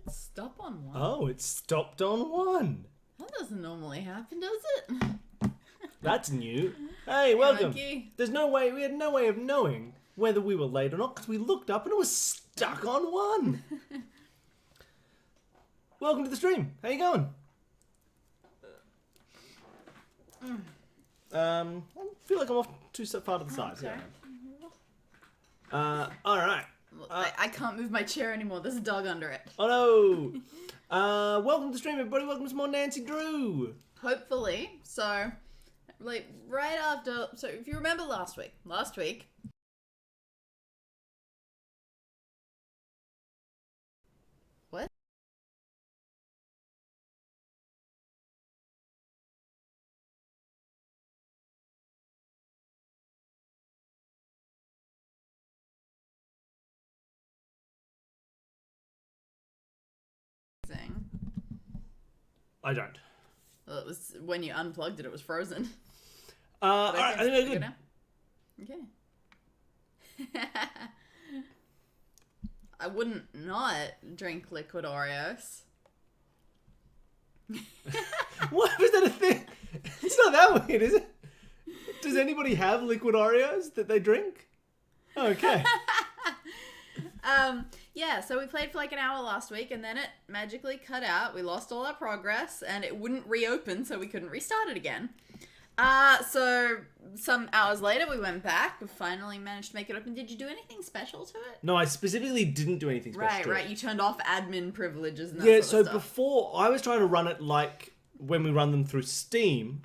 Let's stop on one. Oh, it stopped on one. That doesn't normally happen, does it? That's new. Hey, welcome. Monkey. We had no way of knowing whether we were late or not because we looked up and it was stuck on one. Welcome to the stream. How you going? I feel like I'm off too far to the side. Sorry. All right. I can't move my chair anymore. There's a dog under it. Oh no. Welcome to the stream, everybody. Welcome to more Nancy Drew. Hopefully. So, like, right after... So, if you remember last week. What? I don't. Well, it was when you unplugged it, it was frozen. All right, I think I'm good. Now? Okay. I wouldn't not drink liquid Oreos. What? Was that a thing? It's not that weird, is it? Does anybody have liquid Oreos that they drink? Okay. Yeah, so we played for like an hour last week and then it magically cut out. We lost all our progress and it wouldn't reopen, so we couldn't restart it again. So some hours later we went back. We finally managed to make it open. Did you do anything special to it? No, I specifically didn't do anything special to it. Right. You turned off admin privileges and that Yeah, sort so of stuff. before, I was trying to run it like when we run them through Steam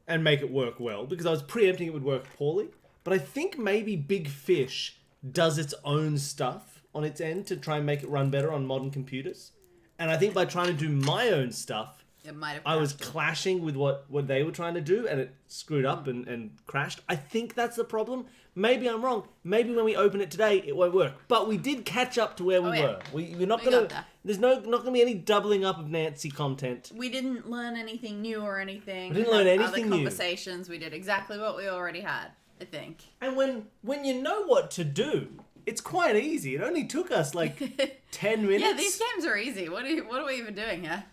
and make it work well, because I was preempting it would work poorly. But I think maybe Big Fish does its own stuff on its end to try and make it run better on modern computers. And I think by trying to do my own stuff, It might have I was crashed. clashing with what they were trying to do, and it screwed up and crashed. I think that's the problem. Maybe I'm wrong. Maybe when we open it today, it won't work. But we did catch up to where we yeah. were. We're not We gonna. got there. There's not gonna be any doubling up of Nancy content. We didn't learn anything new or anything. We didn't learn have anything other new. conversations. We did exactly what we already had, I think. And when you know what to do, it's quite easy. It only took us like 10 minutes. Yeah, these games are easy. What are we even doing here?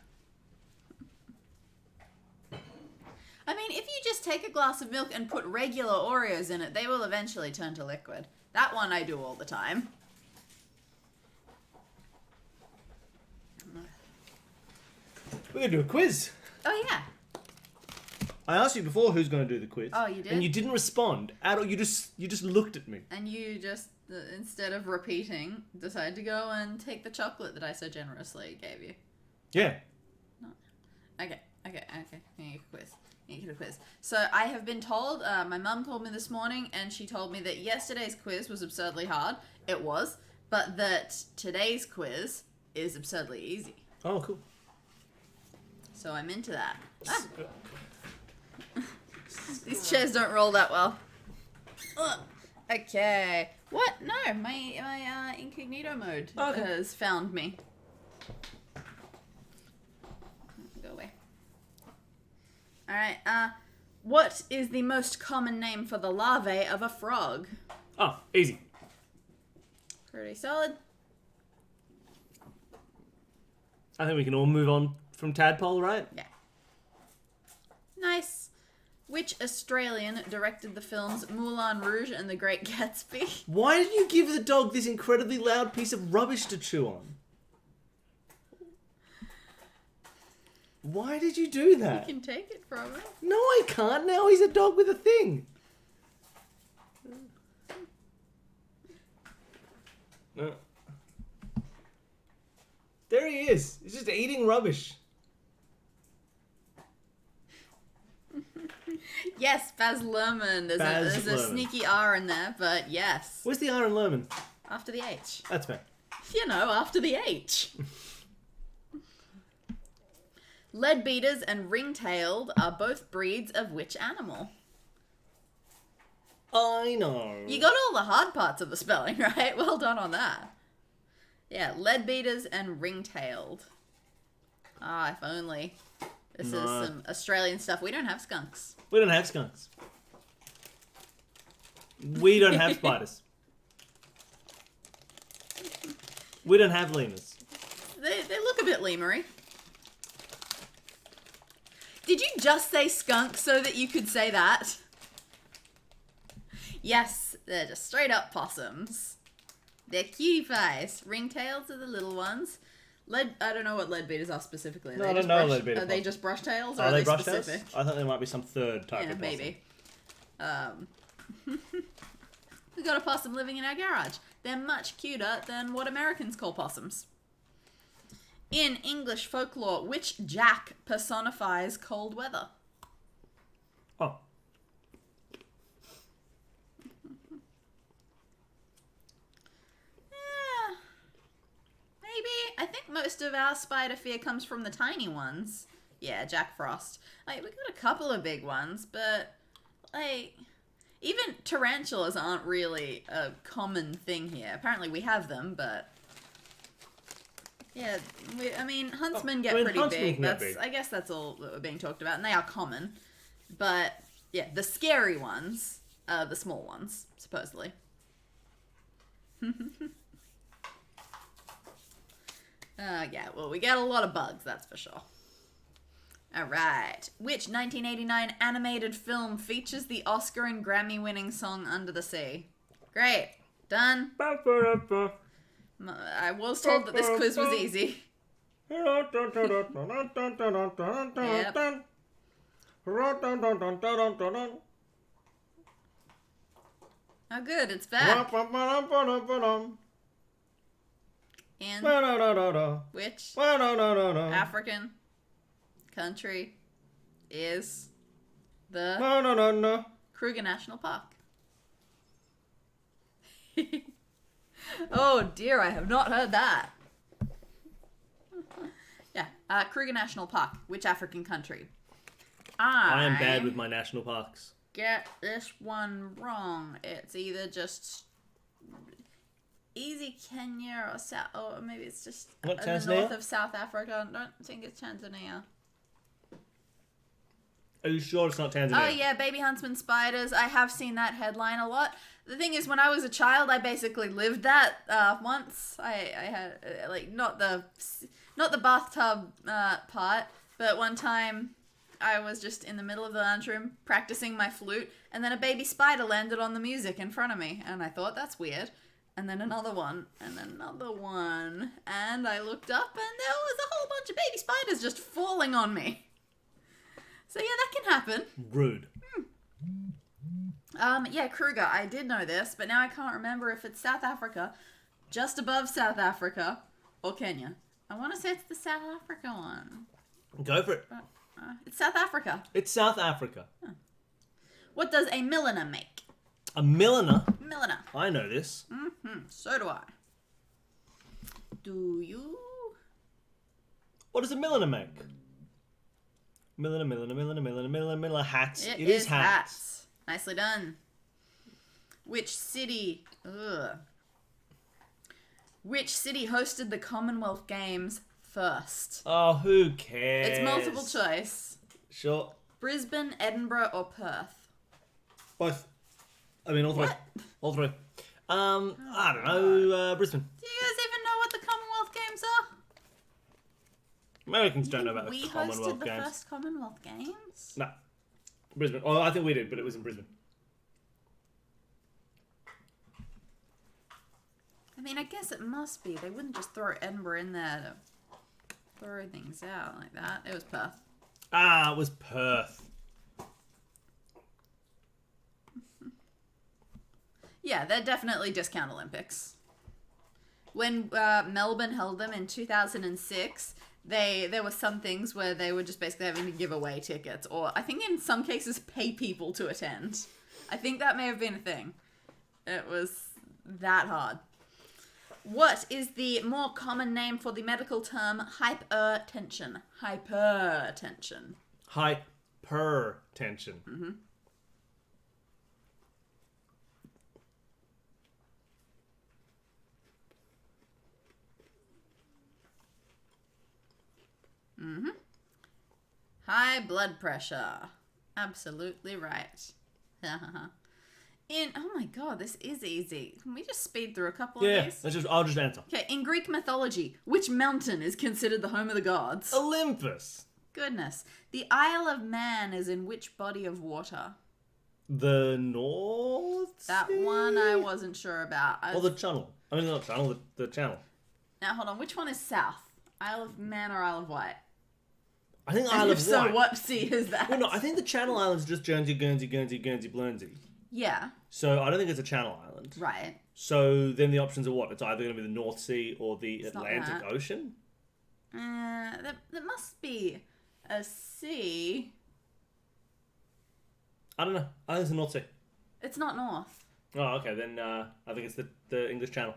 I mean, if you just take a glass of milk and put regular Oreos in it, they will eventually turn to liquid. That one I do all the time. We're gonna do a quiz. Oh, yeah. I asked you before who's gonna do the quiz. Oh, you did? And you didn't respond at all. You just looked at me. And you just, instead of repeating, decided to go and take the chocolate that I so generously gave you. Yeah. Okay. You get a quiz. So I have been told, my mum told me this morning, and she told me that yesterday's quiz was absurdly hard. It was. But that today's quiz is absurdly easy. Oh, cool. So I'm into that. Ah. These chairs don't roll that well. Ugh. Okay. What? No, my incognito mode has found me. Go away. Alright, what is the most common name for the larvae of a frog? Oh, easy. Pretty solid. I think we can all move on from tadpole, right? Yeah. Nice. Which Australian directed the films Moulin Rouge and The Great Gatsby? Why did you give the dog this incredibly loud piece of rubbish to chew on? Why did you do that? You can take it from him. No, I can't. Now he's a dog with a thing. No. There he is. He's just eating rubbish. Yes, Baz Luhrmann. There's a sneaky R in there, but yes. Where's the R in Lerman? After the H. That's fair. You know, after the H. Leadbeaters and ring-tailed are both breeds of which animal? I know. You got all the hard parts of the spelling, right? Well done on that. Yeah, leadbeaters and ring-tailed. Ah, if only. This is some Australian stuff. We don't have skunks. We don't have skunks. We don't have spiders. We don't have lemurs. They look a bit lemury. Did you just say skunk so that you could say that? Yes, they're just straight up possums. They're cutie pies. Ringtails are the little ones. I don't know what leadbeaters are specifically. No, I don't know leadbeater Are they possums. just brush tails, or Are they brush specific? tails? I thought there might be some third type Yeah, of possum. maybe. We got a possum living in our garage. They're much cuter than what Americans call possums. In English folklore, which Jack personifies cold weather? Oh. Yeah. Maybe. I think most of our spider fear comes from the tiny ones. Yeah, Jack Frost. Like, we got a couple of big ones, but, like, even tarantulas aren't really a common thing here. Apparently we have them, but... Yeah, huntsmen get pretty big. I guess that's all that we're being talked about, and they are common. But, yeah, the scary ones are the small ones, supposedly. Yeah, well, we get a lot of bugs, that's for sure. Alright. Which 1989 animated film features the Oscar and Grammy-winning song Under the Sea? Great. Done. I was told that this quiz was easy. Yep. Oh, good. It's back. In which African country is the Kruger National Park? Oh dear, I have not heard that. Yeah, Kruger National Park. Which African country? I am bad with my national parks. Get this one wrong. It's either just easy Kenya or maybe it's just in the north of South Africa. I don't think it's Tanzania. Are you sure it's not Tanzania? Oh yeah, baby huntsman spiders. I have seen that headline a lot. The thing is, when I was a child, I basically lived that once. I had like not the bathtub part, but one time I was just in the middle of the lunchroom practicing my flute, and then a baby spider landed on the music in front of me, and I thought that's weird. And then another one, and another one, and I looked up, and there was a whole bunch of baby spiders just falling on me. So yeah, that can happen. Rude. Yeah, Kruger. I did know this, but now I can't remember if it's South Africa, just above South Africa, or Kenya. I want to say it's the South Africa one. Go for it. It's South Africa. It's South Africa. Huh. What does a milliner make? A milliner? Milliner. I know this. Mm-hmm. So do I. Do you? What does a milliner make? Milliner. Hats. It is hats. Nicely done. Which city? Which city hosted the Commonwealth Games first? Oh, who cares? It's multiple choice. Sure. Brisbane, Edinburgh, or Perth? Both. I mean, all three. What? All three. I don't know. Brisbane. Do you guys even know what the Commonwealth Games are? Americans don't know about the We Commonwealth hosted the Games. first Commonwealth Games? No. Brisbane. Oh, I think we did, but it was in Brisbane. I mean, I guess it must be. They wouldn't just throw Edinburgh in there to throw things out like that. It was Perth. Ah, it was Perth. Yeah, they're definitely discount Olympics. When Melbourne held them in 2006, there were some things where they were just basically having to give away tickets, or I think in some cases pay people to attend. I think that may have been a thing. It was that hard. What is the more common name for the medical term hypertension? Hypertension. Hypertension. Mm-hmm. Mm-hmm. High blood pressure. Absolutely right. Oh my god, this is easy. Can we just speed through a couple Yeah, of these? I'll just answer. Okay, in Greek mythology, which mountain is considered the home of the gods? Olympus. Goodness. The Isle of Man is in which body of water? The North That Sea? one I wasn't sure about. Or the Channel. I mean, not Channel, the Channel. Now, hold on. Which one is south? Isle of Man or Isle of Wight? I think And Isle if of so, Wight. what sea is that? Well, no, I think the Channel Islands are just Guernsey, Guernsey, Guernsey, Guernsey, Guernsey. Yeah, So I don't think it's a Channel Island. right. So then the options are what? It's either going to be the North Sea or the It's not Atlantic that. Ocean. That must be a sea. I don't know. I think it's the North Sea. It's not north. Oh, okay. Then I think it's the English Channel.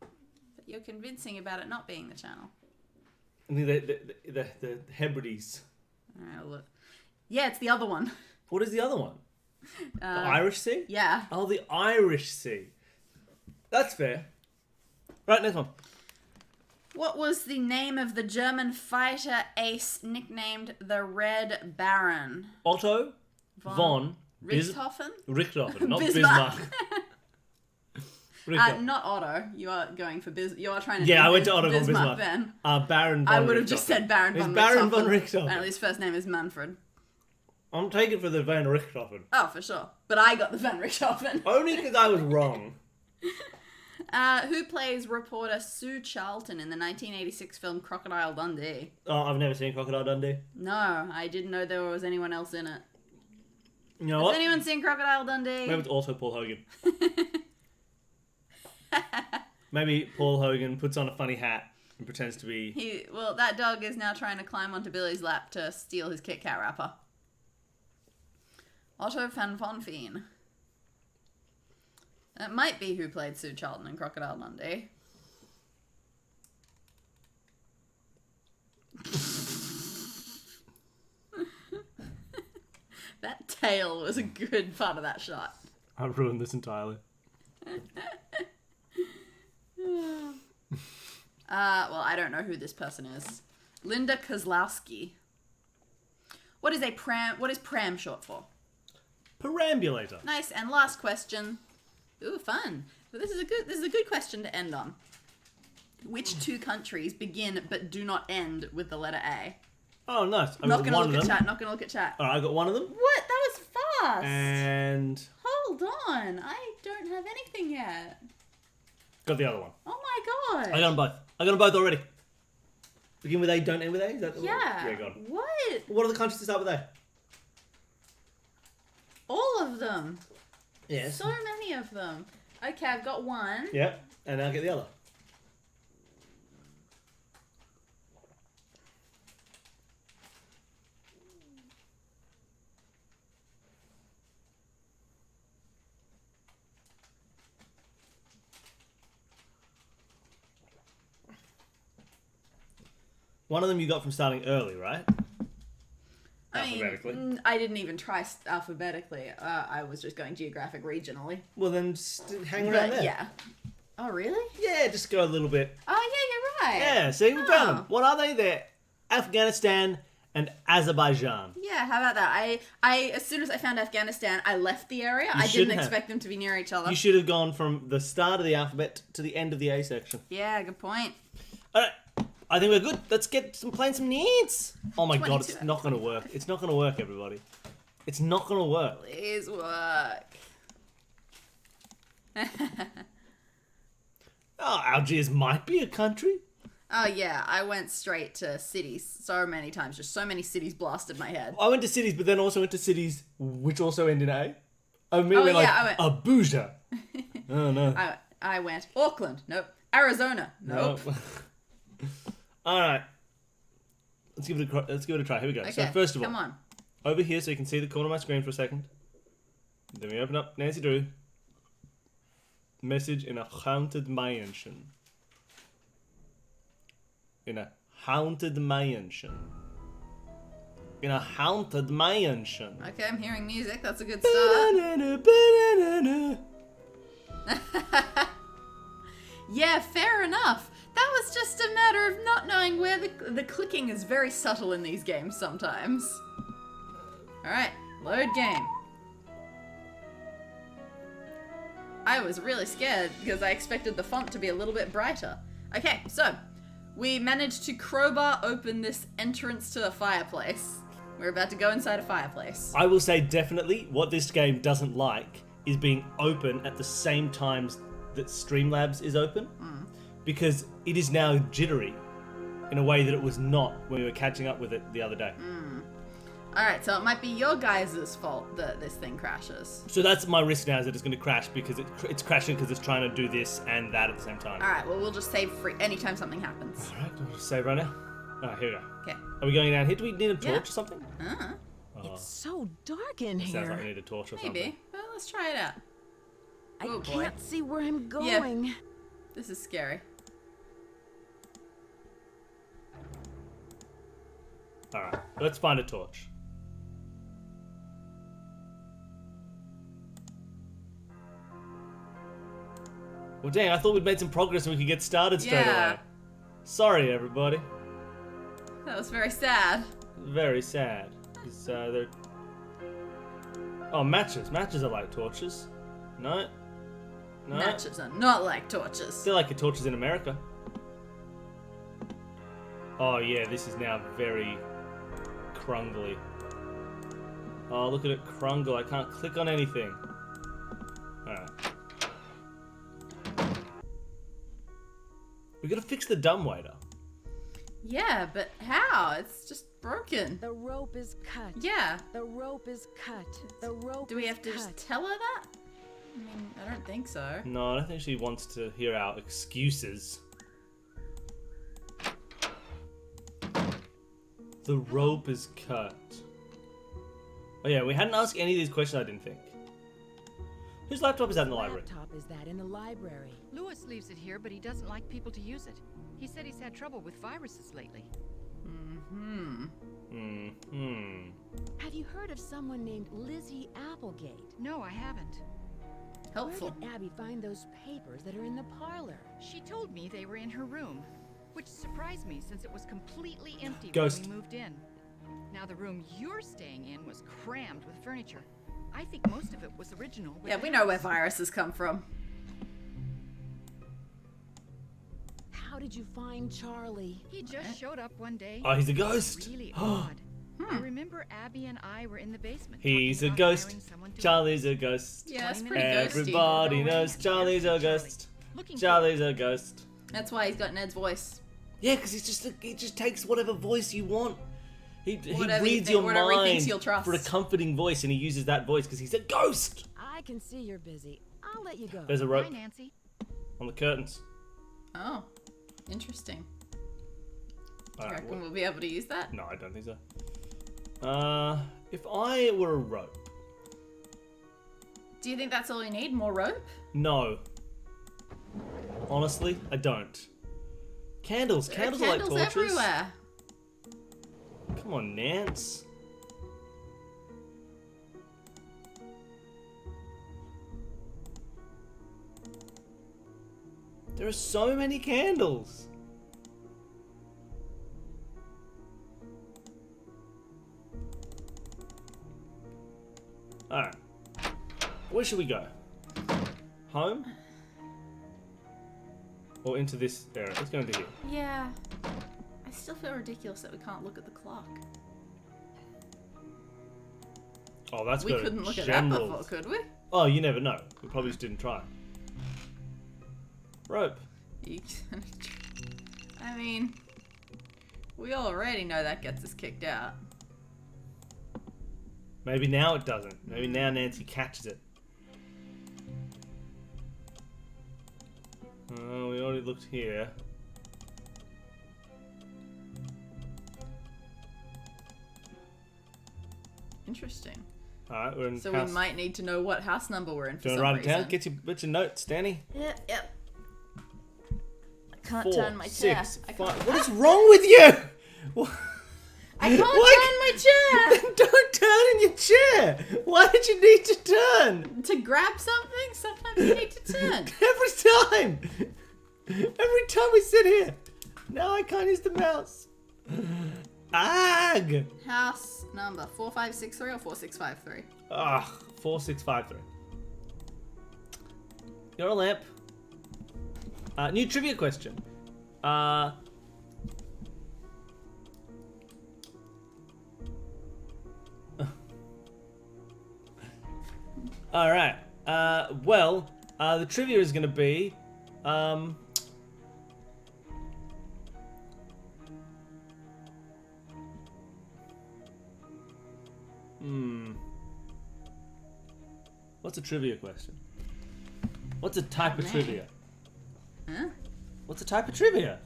But you're convincing about it not being the channel. I think the Hebrides. Alright, look. Yeah, it's the other one. What is the other one? The Irish Sea? Yeah. Oh, the Irish Sea. That's fair. Right, next one. What was the name of the German fighter ace nicknamed the Red Baron? Otto von Richthofen? Richthofen, not Bismarck. Bismarck. Not Otto. You are going for You are trying to. Yeah, name I went to Otto von Bismarck. Bismarck. Then Baron von I would have Richthofen. just said Baron It's von Baron Richthofen. von Richthofen. Apparently, his first name is Manfred. I'm taking for the Van Richthofen. Oh, for sure. But I got the Van Richthofen. Only because I was wrong. Who plays reporter Sue Charlton in the 1986 film Crocodile Dundee? Oh, I've never seen Crocodile Dundee. No, I didn't know there was anyone else in it. You know Has what? anyone seen Crocodile Dundee? Maybe it's also Paul Hogan. Maybe Paul Hogan puts on a funny hat and pretends to be... Well, that dog is now trying to climb onto Billy's lap to steal his Kit Kat wrapper. Otto van Fonfien. That might be who played Sue Charlton in Crocodile Dundee. That tail was a good part of that shot. I've ruined this entirely. Well, I don't know who this person is. Linda Kozlowski. What is pram short for? Perambulator. Nice. And last question. Ooh, fun. But this is a good question to end on. Which two countries begin but do not end with the letter A? Oh, nice. I've Not got gonna one look of at them. chat. Not gonna look at chat. Alright, I got one of them. What? That was fast. And Hold on. I don't have anything yet. got the other one. Oh my god. I got them both. I got them both already. Begin with A, don't end with A? Is that the Yeah. one? Yeah, got 'em. What? What are the countries that start with A? All of them. Yes. So many of them. Okay, I've got one. Yep. And now get the other. One of them you got from starting early, right? Alphabetically. I didn't even try alphabetically. I was just going geographic regionally. Well, then hang around But there. yeah. Oh, really? Yeah, just go a little bit. Oh, yeah, you're right. Yeah, see, we found them. Oh. What are they? They're Afghanistan and Azerbaijan. Yeah, how about that? I as soon as I found Afghanistan, I left the area. I didn't shouldn't have. expect them to be near each other. You should have gone from the start of the alphabet to the end of the A section. Yeah, good point. All right, I think we're good. Let's get playing some needs. Oh my god, 22 it's not going to work. It's not going to work, everybody. It's not going to work. Please work. Oh, Algiers might be a country. Oh, yeah, I went straight to cities so many times. Just so many cities blasted my head. I went to cities, but then also went to cities which also end in A. I mean, Oh, we're yeah, like I Abuja. Oh no. I went Auckland. Nope. Arizona. Nope. No. All right. Let's give it a try. Here we go. Okay, So first of all, come on. over here, so you can see the corner of my screen for a second. Then we open up Nancy Drew. Message in a haunted mansion. In a haunted mansion. In a haunted mansion. Okay, I'm hearing music. That's a good start. Yeah, fair enough. That was just a matter of not knowing where the clicking is very subtle in these games sometimes. Alright, load game. I was really scared because I expected the font to be a little bit brighter. Okay, so we managed to crowbar open this entrance to a fireplace. We're about to go inside a fireplace. I will say definitely what this game doesn't like is being open at the same times that Streamlabs is open. Because it is now jittery in a way that it was not when we were catching up with it the other day. Alright, so it might be your guys' fault that this thing crashes. So that's my risk now, is that it's going to crash because it's crashing because it's trying to do this and that at the same time. Alright, well, we'll just save free anytime something happens. Alright, I'll just save right now. Alright, here we go. Okay. Are we going down here? Do we need a torch or something? It's so dark in Sounds here. like we need a torch or something. Maybe. Well, let's try it out. I Oh, boy. can't see where I'm Yeah. going. This is scary. Alright, let's find a torch. Well, dang, I thought we'd made some progress and we could get started straight Yeah. away. Sorry, everybody. That was very sad. Very sad. 'Cause, they're... Oh, matches. Matches are like torches. No? No? Matches are not like torches. They're like torches in America. Oh, yeah, this is now very crungly. Oh, look at it crungle. I can't click on anything. Alright. We gotta fix the dumbwaiter. Yeah, but how? It's just broken. The rope is cut. Yeah. The rope is cut. The rope Do we is have to cut. just tell her that? I mean, I don't think so. No, I don't think she wants to hear our excuses. The rope is cut. Oh yeah, we hadn't asked any of these questions, I didn't think. Whose laptop is that in the library? Laptop is that in the library? Lewis leaves it here, but he doesn't like people to use it. He said he's had trouble with viruses lately. Have you heard of someone named Lizzie Applegate? No, I haven't. Helpful. Where did Abby find those papers that are in the parlor? She told me they were in her room, which surprised me since it was completely empty Ghost. when we moved in. Now the room you're staying in was crammed with furniture. I think most of it was original. with Yeah, the we know where house. viruses come from. How did you find Charlie? He just showed up one day. Oh, he's a ghost. Really odd. I remember Abby and I were in the basement. He's a talking about ghost. hiring someone to- Charlie's a ghost. Yeah, it's 20 pretty minutes. ghosty. Everybody Going, knows Charlie's a there's ghost. Looking for- Charlie's a ghost. That's why he's got Ned's voice. Yeah, because he just takes whatever voice you want. He Whatever you reads think- your whatever he thinks mind you'll trust. for a comforting voice, and he uses that voice because he's a ghost. I can see you're busy. I'll let you go. There's a Bye, rope Nancy. on the curtains. Oh, interesting. Do you Alright, reckon we'll be able to use that? no, I don't think so. If I were a rope, Do you think that's all we need? More rope? no. Honestly, I don't. Candles. There are Candles are like torches. everywhere. Come on, Nance. There are so many candles. Alright. Where should we go? Home? Or into this area? Let's go into here. Yeah. I still feel ridiculous that we can't look at the clock. Oh, that's We good. couldn't look at that Generals. before, could we? Oh, you never know. We probably just didn't try. Rope. I mean, we already know that gets us kicked out. Maybe now it doesn't. Maybe now Nancy catches it. Oh, we already looked here. Interesting. Alright, we're in So house. we might need to know what house number we're in for Do you some want to write it reason. down? Get your notes, Danny. Yep. I can't 4, turn my chair. 6, I 5. can't, What is wrong with you? What? I can't Why- turn my chair! Don't turn in your chair. Why did you need to turn? To grab something, sometimes you need to turn. Every time. Every time we sit here. Now I can't use the mouse. Ag. House number 4563 or 4653? Ah, 4653. You're a lamp. New trivia question. Alright. The trivia is going to be... What's a trivia question? What's a type of trivia? Huh? What's a type of trivia?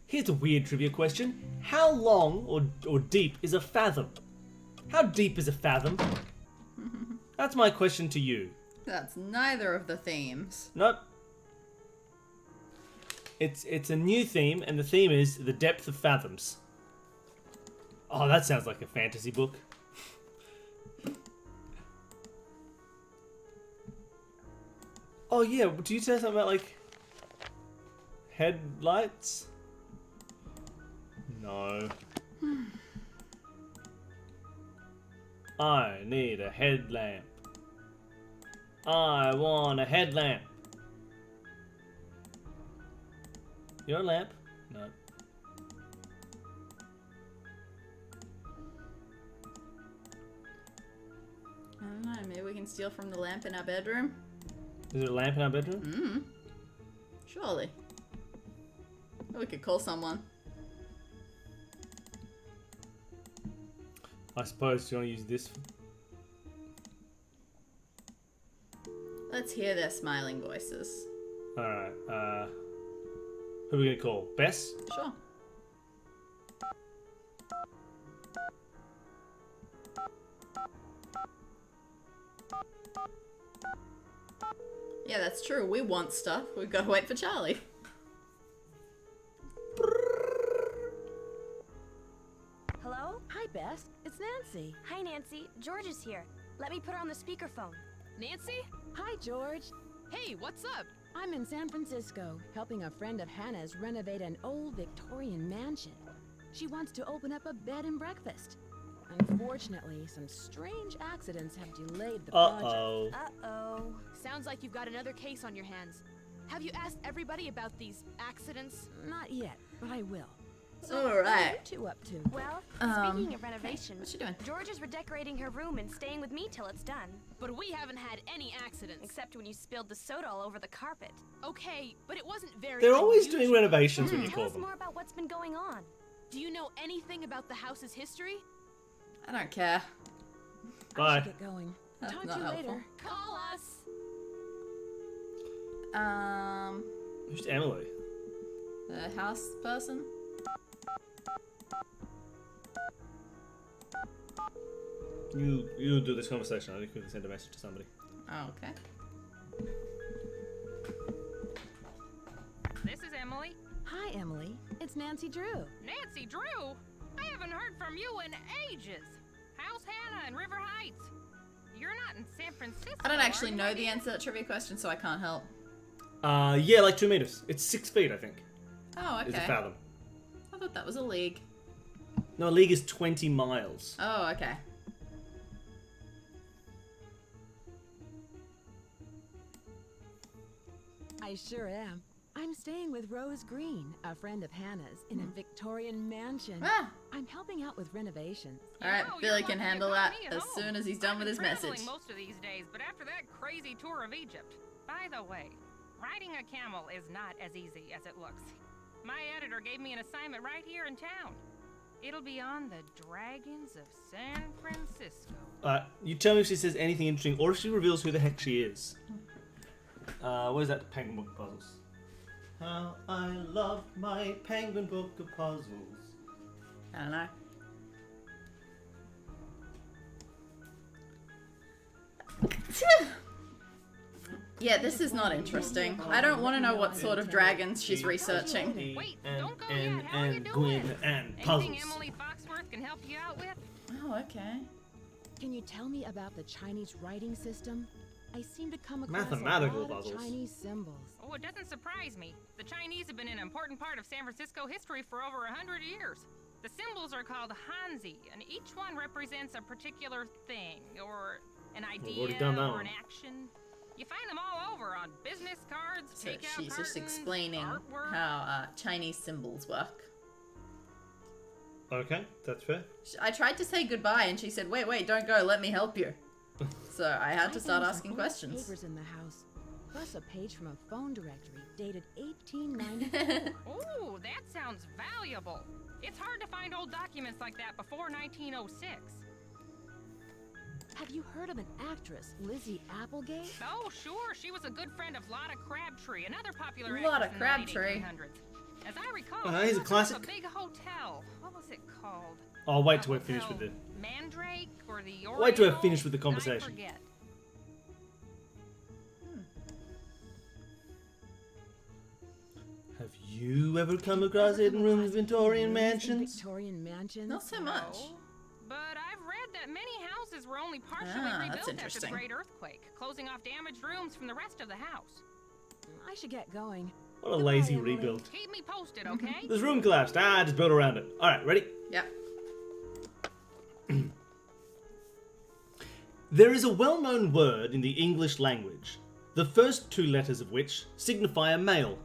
Here's a weird trivia question. How long or deep is a fathom? How deep is a fathom? That's my question to you. That's neither of the themes. Nope. It's a new theme, and the theme is the depth of fathoms. Oh, that sounds like a fantasy book. Oh yeah, do you say something about like headlights? No. I need a headlamp. I want a headlamp. You're a lamp? No. I don't know, maybe we can steal from the lamp in our bedroom? Is there a lamp in our bedroom? Mm-hmm. Surely. Or we could call someone. I suppose you want to use this. Let's hear their smiling voices. Alright, who are we gonna call? Bess? Sure. Yeah, that's true. We want stuff. We've got to wait for Charlie. Hello? Hi, Bess. It's Nancy. Hi, Nancy. George is here. Let me put her on the speakerphone. Nancy? Hi, George. Hey, what's up? I'm in San Francisco, helping a friend of Hannah's renovate an old Victorian mansion. She wants to open up a bed and breakfast. Unfortunately, some strange accidents have delayed the project. Uh-oh. Uh-oh. Sounds like you've got another case on your hands. Have you asked everybody about these accidents? Not yet, but I will. All What are right. you two up to? Well, speaking of renovations, What's she doing? George is redecorating her room and staying with me till it's done. But we haven't had any accidents. Except when you spilled the soda all over the carpet. Okay, but it wasn't very They're always unusual. doing renovations when you Tell call us them. more about what's been going on. Do you know anything about the house's history? I don't care. I Bye. should get going. That's Talk to not you helpful. later. Call us! Who's Emily? The house person? You do this conversation. I need to quickly send a message to somebody. Oh, okay. This is Emily. Hi, Emily. It's Nancy Drew. Nancy Drew? I haven't heard from you in ages. How's Hannah in River Heights? You're not in San Francisco. I don't actually are you, know the lady? answer to that trivia question, so I can't help. Yeah, like 2 meters. It's 6 feet, I think. Oh, Is a okay. fathom. I thought that was a league. No, a league is 20 miles. Oh, okay. I sure am. I'm staying with Rose Green, a friend of Hannah's, in a Victorian mansion. Ah! I'm helping out with renovations. Alright, You know, Billy you're can lucky handle you that got me at as home. soon as he's done I've with been his traveling message. most of these days, but after that crazy tour of Egypt. By the way, riding a camel is not as easy as it looks. My editor gave me an assignment right here in town. It'll be on the Dragons of San Francisco. You tell me if she says anything interesting, or if she reveals who the heck she is. What is that? Penguin Book of Puzzles. How I love my Penguin Book of Puzzles. I don't know. Yeah, this is not interesting. I don't want to know what sort of dragons she's researching. Wait, and, don't go and, yet. How are you and doing? Gwyn and puzzles. Anything Emily Foxworth can help you out with? Oh, okay. Can you tell me about the Chinese writing system? I seem to come across Mathematical a lot puzzles. of Chinese symbols. Oh, it doesn't surprise me. The Chinese have been an important part of San Francisco history for over 100 years. The symbols are called Hanzi, and each one represents a particular thing, or an idea, already done that or one. an action. You find them all over on business cards, So takeout she's just cartons, explaining artwork. how Chinese symbols work. Okay, that's fair. I tried to say goodbye and she said, wait, don't go, let me help you. So I had to I start found some asking old questions. Papers in the house, plus a page from a phone directory dated 1894. Ooh, that sounds valuable. It's hard to find old documents like that before 1906. Have you heard of an actress, Lizzie Applegate? Oh, sure. She was a good friend of Lotta Crabtree, another popular Lotta actress in the late Crabtree. 1800s. As I recall, Oh, she he's a was classic. a big hotel. What was it called? I'll wait A till we're finished with hotel it. Mandrake or the Wait till we're Oriole? finished with the I conversation. forget. Have you ever come across hidden rooms of Victorian Rooms in mansions? Victorian mansions? Not so much. No, but I've read that many houses were only partially Ah, that's rebuilt after the interesting. Great Earthquake, closing off damaged rooms from the rest of the house. I should get going. What a lazy Emily. rebuild. Keep me posted, okay? This room collapsed. Just build around it. Alright, ready? Yeah. There is a well-known word in the English language, the first two letters of which signify a male,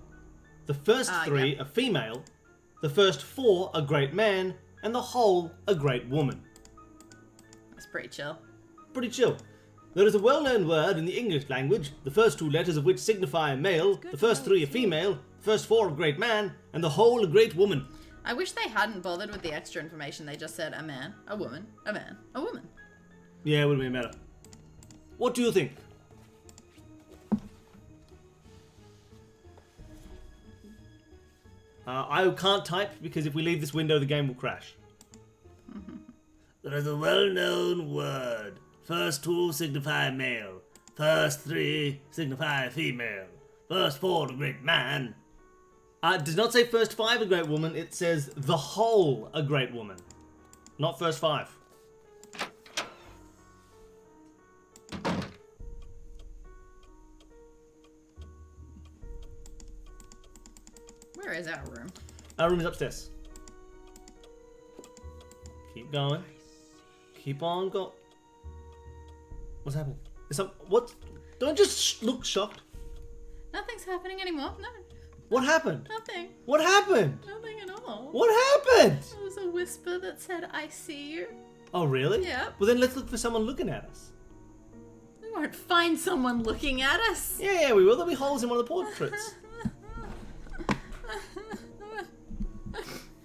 the first three a female, the first four a great man, and the whole a great woman. That's pretty chill. Pretty chill. There is a well-known word in the English language, the first two letters of which signify a male, the first three a female, the first four a great man, and the whole a great woman. I wish they hadn't bothered with the extra information. They just said a man, a woman, a man, a woman. Yeah, it would have been better. What do you think? I can't type because if we leave this window, the game will crash. There is a well-known word. First two signify male. First three signify female. First four a great man. It does not say first five a great woman. It says the whole a great woman. Not first five. Where is our room? Our room is upstairs. Keep going. Keep on going. What's happening? Is some what? Don't just look shocked. Nothing's happening anymore. No, What happened? nothing. What happened? Nothing at all. What happened? There was a whisper that said, I see you. Oh really? Yeah. Well then let's look for someone looking at us. We won't find someone looking at us. Yeah, we will. There'll be holes in one of the portraits.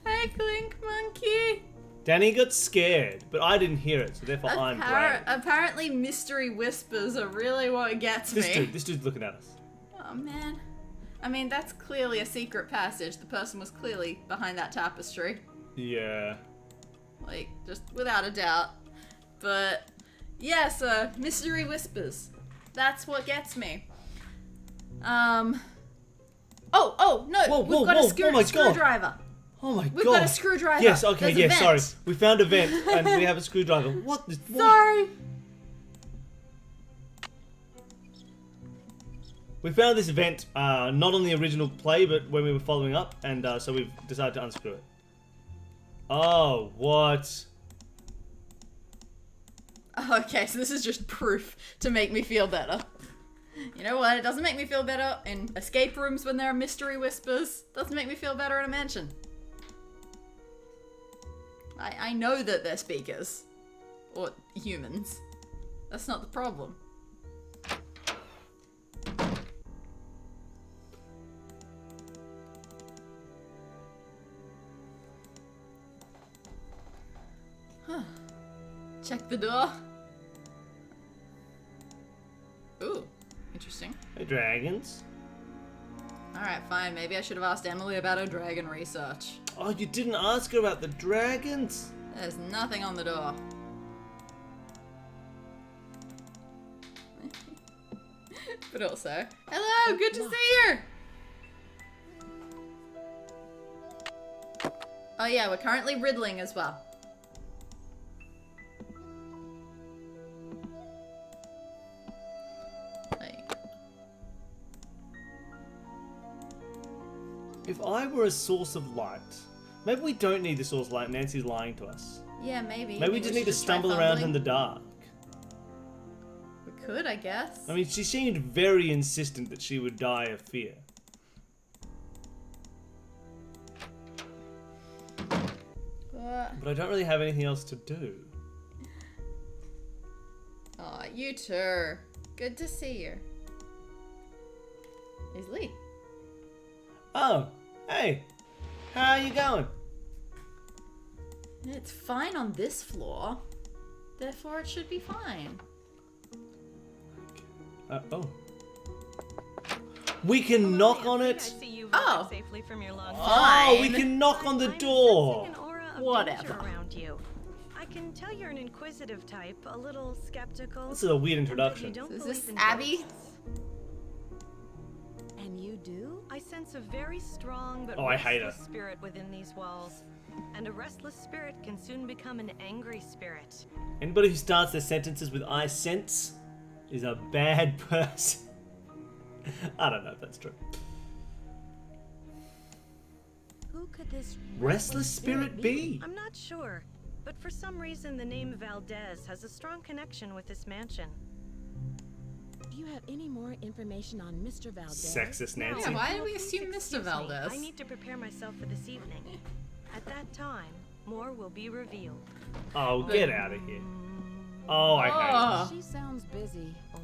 Hey, Clink Monkey. Danny got scared, but I didn't hear it, so therefore I'm brave. Apparently mystery whispers are really what gets This me. dude's looking at us. Oh, man. I mean, that's clearly a secret passage. The person was clearly behind that tapestry. Yeah. Like, just without a doubt. But, yeah, so, mystery whispers. That's what gets me. Oh, no, Whoa, we've whoa, got whoa, a oh my God. screwdriver. Oh my god. We've got a screwdriver. Yes, okay, There's a yes, vent. sorry. We found a vent and we have a screwdriver. What? Sorry. We found this vent, not on the original play, but when we were following up, and so we've decided to unscrew it. Oh, what? Okay, so this is just proof to make me feel better. You know what? It doesn't make me feel better in escape rooms when there are mystery whispers. Doesn't make me feel better in a mansion. I know that they're speakers. Or humans. That's not the problem. Huh. Check the door. Ooh, interesting. Hey, dragons. Alright, fine. Maybe I should have asked Emily about her dragon research. Oh, you didn't ask her about the dragons? There's nothing on the door. But also, hello, good to see you! Oh yeah, we're currently riddling as well. If I were a source of light, Maybe we don't need the source light. Nancy's lying to us. Yeah, maybe. Maybe we just need to stumble around in the dark. We could, I guess. I mean, she seemed very insistent that she would die of fear. But I don't really have anything else to do. Aw, you too. Good to see you. Here's Lee. Oh, hey. How are you going? It's fine on this floor. Therefore, it should be fine. Oh. We can knock on it. I see you've Oh. arrived safely from your long Oh, we Fine. can knock on the I'm door. sensing an aura of Whatever. danger around you. I can tell you're an inquisitive type, a little skeptical. This is a weird and that introduction. You don't Is believe this in Abby? ghosts. And you do? I sense a very strong but Oh, I hate restless her. spirit within these walls. And a restless spirit can soon become an angry spirit. Anybody who starts their sentences with "I sense" is a bad person. I don't know if that's true. Who could this Restless spirit be? I'm not sure, but for some reason the name Valdez has a strong connection with this mansion. Do you have any more information on Mr. Valdez? Sexist Nancy. Yeah, why did we Please assume Mr. excuse me. Valdez? I need to prepare myself for this evening. At that time, more will be revealed. Oh, get out of here. Oh, I hate Oh. She sounds busy. Oh,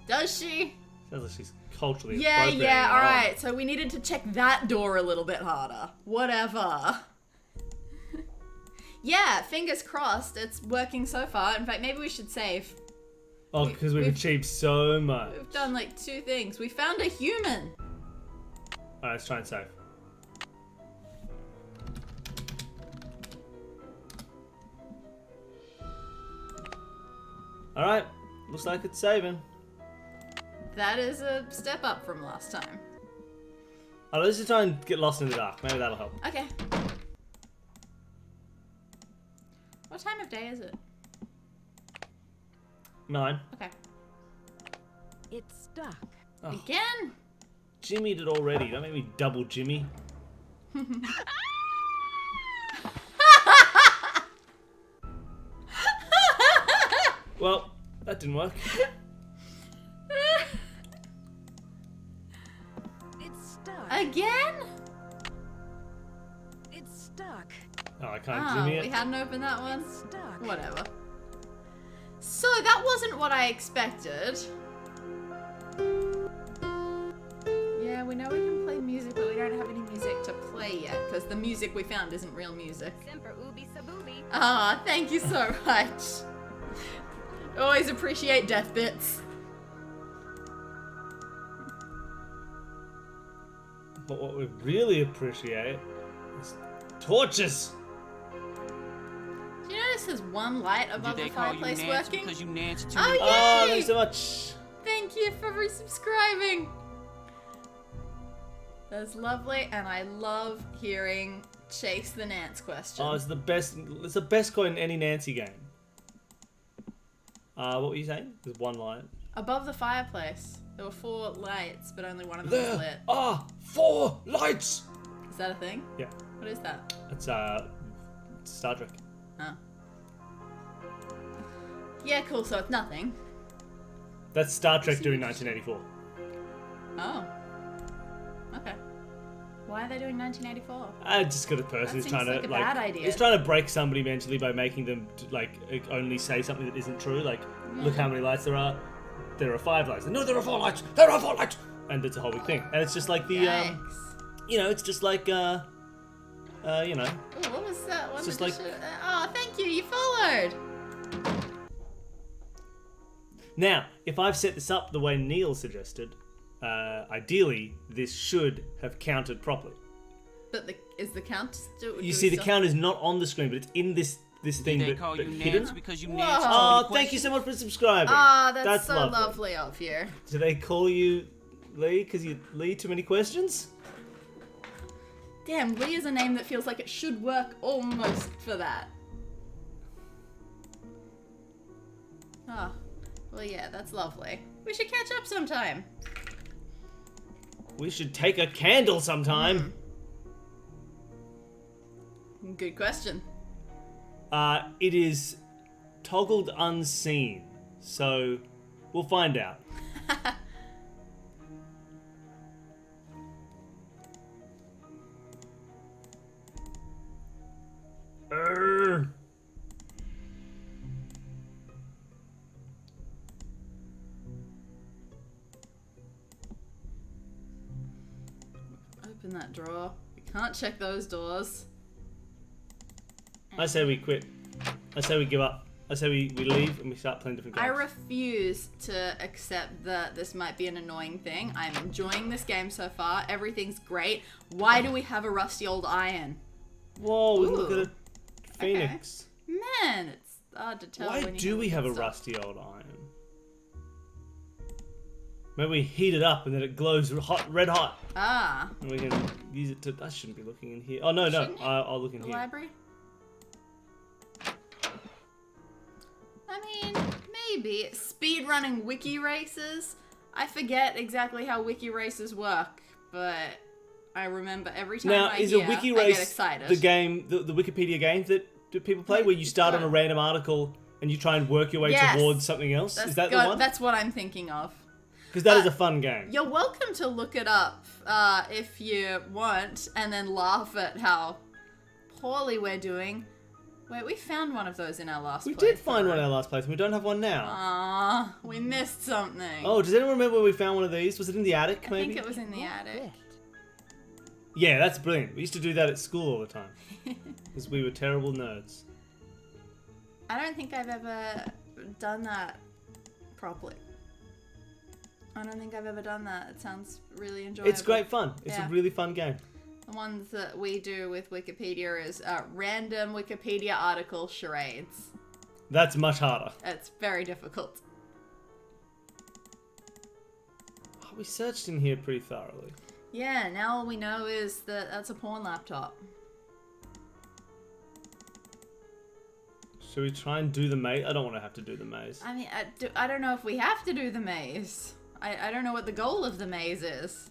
Does she? it. Sounds like she's culturally Yeah, appropriating yeah, it all. alright. So we needed to check that door a little bit harder. Whatever. Yeah, fingers crossed. It's working so far. In fact, maybe we should save. Oh, because we've achieved so much. We've done like 2 things. We found a human. Alright, let's try and save. Alright, looks like it's saving. That is a step up from last time. Alright, let's just try and get lost in the dark. Maybe that'll help. Okay. What time of day is it? 9. Okay. it's stuck. Oh, Again? Jimmy did already. Don't make me double Jimmy. Well, that didn't work. It's stuck. Again? It's stuck. Oh, I can't Oh, Jimmy we it. hadn't opened that one. It's stuck. Whatever. So that wasn't what I expected. Yeah, we know we can play music, but we don't have any music to play yet, because the music we found isn't real music. Semper ubi sabubi. Ah, thank you so much. Always appreciate death bits. But what we really appreciate is torches. Do you notice there's one light above the fireplace working? Because you Nancy too. Oh, Oh, yay! thanks so much. Thank you for resubscribing. That's lovely, and I love hearing Chase the Nance question. Oh, it's the best. It's the best coin in any Nancy game. What were you saying? There's one light. Above the fireplace, there were 4 lights, but only one of them was lit. There are 4 lights. Is that a thing? Yeah, What is that? it's Star Trek. Oh. Yeah, cool, so it's nothing. That's Star Trek during 1984. Oh. Okay. Why are they doing 1984? I just got a person That who's seems trying to like a bad idea. He's trying to break somebody mentally by making them only say something that isn't true. Like, look how many lights there are. There are 5 lights. No, there are 4 lights. There are 4 lights. And it's a whole big thing. And it's just like the Yikes. it's just like Ooh, what was that one? just that like- oh, thank you, you followed! Now, if I've set this up the way Neil suggested, ideally this should have counted properly. But is the count still... do You we see, the still- count is not on the screen, but it's in this thing They that, call that you hidden. Nancy because you Whoa. Nancy. Oh, thank you so much for subscribing. Ah, that's so lovely. lovely of you. Do they call you Lee because you Lee too many questions? Damn, Lee is a name that feels like it should work almost for that. Oh, well, yeah, that's lovely. We should catch up sometime. We should take a candle sometime. Good question. It is toggled unseen, so we'll find out. Open that drawer. We can't check those doors. I say we quit. I say we give up. I say we leave and we start playing different games. I refuse to accept that this might be an annoying thing. I'm enjoying this game so far. Everything's great. Why do we have a rusty old iron? Whoa, Ooh. look at a phoenix. Okay. Man, it's hard to tell. Why when you do we have a stuff. rusty old iron? Maybe we heat it up and then it glows hot, red hot. Ah. And we can use it to... I shouldn't be looking in here. Oh, no, no. Shouldn't you? I'll look in The here. library? I mean, maybe. Speedrunning wiki races? I forget exactly how wiki races work, but I remember every time Now, I is hear, a wiki I race get excited. the game, the Wikipedia game that people play, where you start on a random article and you try and work your way Yes. towards something else? Is that the one? That's what I'm thinking of. Because that is a fun game. You're welcome to look it up if you want, and then laugh at how poorly we're doing. Wait, we found one of those in our last We playthrough. did find one in our last place, and we don't have one now. Aww, we missed something. Oh, does anyone remember where we found one of these? Was it in the attic, I maybe? think it was in the attic. Yeah, that's brilliant. We used to do that at school all the time. Because we were terrible nerds. I don't think I've ever done that properly. I don't think I've ever done that. It sounds really enjoyable. It's great fun. It's Yeah. a really fun game. The ones that we do with Wikipedia is random Wikipedia article charades. That's much harder. It's very difficult. Oh, we searched in here pretty thoroughly. Yeah, now all we know is that that's a porn laptop. Should we try and do the maze? I don't want to have to do the maze. I mean, I don't know if we have to do the maze. I don't know what the goal of the maze is.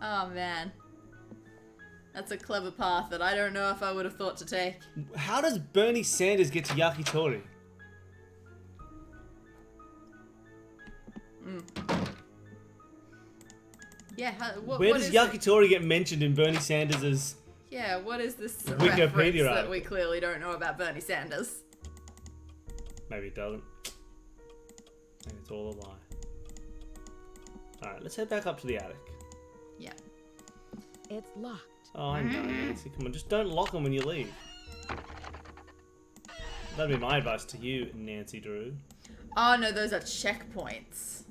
Oh man. That's a clever path that I don't know if I would have thought to take. How does Bernie Sanders get to yakitori? Yeah, what Where what does is it? yakitori get mentioned in Bernie Sanders'... Yeah, what is this Wikipedia reference that article? we clearly don't know about Bernie Sanders? Maybe it doesn't. Maybe it's all a lie. Alright, let's head back up to the attic. Yeah. It's locked. Oh, I know, Nancy. Come on, just don't lock them when you leave. That'd be my advice to you, Nancy Drew. Oh no, those are checkpoints.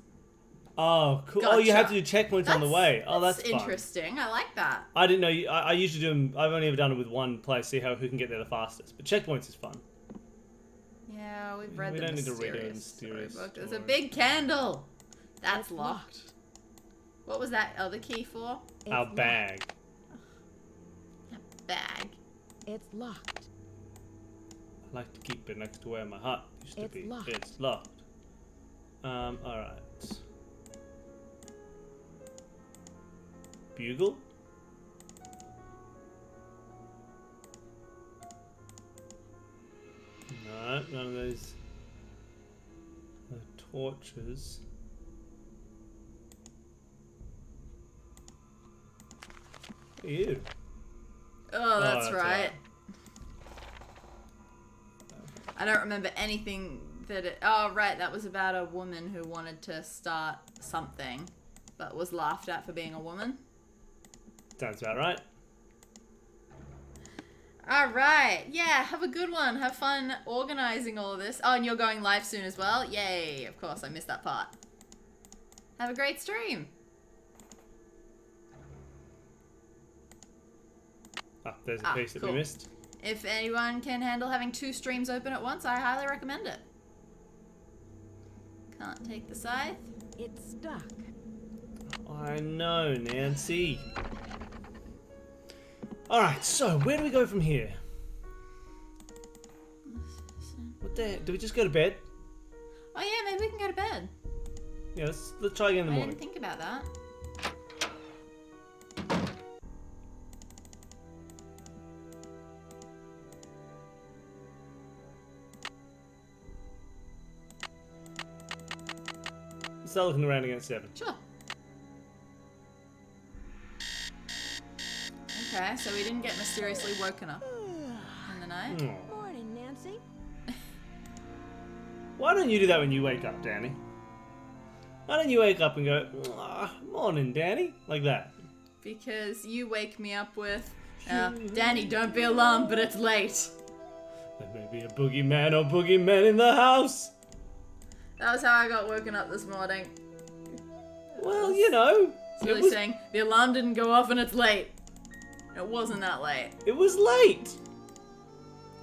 Oh, cool. Oh, you have to Gotcha. do checkpoints on the way. Oh, that's fun. interesting. I like that. I didn't know. I usually do them. I've only ever done it with one place. See who can get there the fastest. But checkpoints is fun. Yeah, we've read We the don't need to read a mysterious mysterious storybook. There's a story. big candle. That's It's locked. What was that other key for? It's Our locked. bag. Bag. It's locked. I like to keep it next to where my heart used to It's be. locked. It's locked. All right. Bugle. No, none of those. Torches. Ew. Oh, that's that's right. right. I don't remember anything that it... Oh, right, that was about a woman who wanted to start something, but was laughed at for being a woman. Sounds about right. Alright, yeah, have a good one. Have fun organizing all of this. Oh, and you're going live soon as well? Yay, of course, I missed that part. Have a great stream. Ah, there's a piece that we cool. missed. If anyone can handle having 2 streams open at once, I highly recommend it. Can't take the scythe. It's stuck. I know, Nancy. Alright, so where do we go from here? What the heck? Do we just go to bed? Oh yeah, maybe we can go to bed. Yeah, let's try again in the I morning. didn't think about that. Start looking around again at 7. Sure. Okay, so we didn't get mysteriously woken up in the night. Aw. Morning, Nancy. Why don't you do that when you wake up, Danny? Why don't you wake up and go, morning, Danny? Like that. Because you wake me up with, Danny, don't be alarmed, but it's late. There may be a boogeyman or boogeymen in the house. That was how I got woken up this morning. Well, you know. It's really saying, the alarm didn't go off and it's late. It wasn't that late. It was late.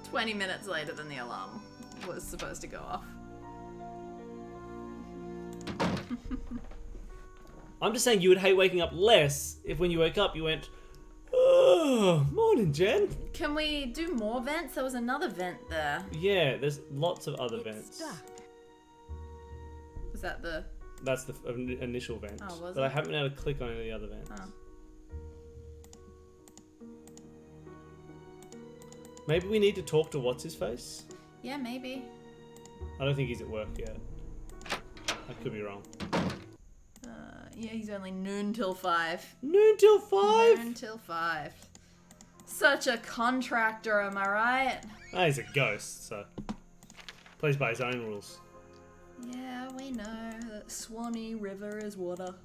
20 minutes later than the alarm was supposed to go off. I'm just saying you would hate waking up less if when you wake up you went, oh, morning, Jen. Can we do more vents? There was another vent there. Yeah, there's lots of other It's vents. stuck. Was that the... That's the initial vent. Oh, was but I it? haven't been able to click on any of the other vents. Oh. Maybe we need to talk to what's-his-face? Yeah, maybe. I don't think he's at work yet. I could be wrong. Yeah, he's only noon till 5. Noon till 5? Noon till 5. Such a contractor, am I right? Ah, he's a ghost, so... plays by his own rules. Yeah, we know that Swanee River is water.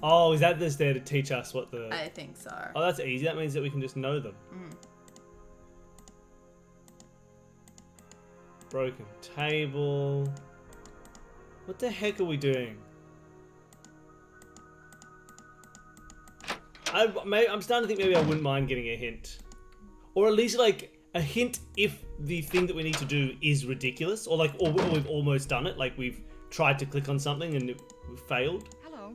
Oh, is that this there to teach us what the... I think so. Oh, that's easy. That means that we can just know them. Broken table. What the heck are we doing? I'm starting to think maybe I wouldn't mind getting a hint. Or at least like a hint if the thing that we need to do is ridiculous. Or like, or we've almost done it. Like we've tried to click on something and we've failed. Hello.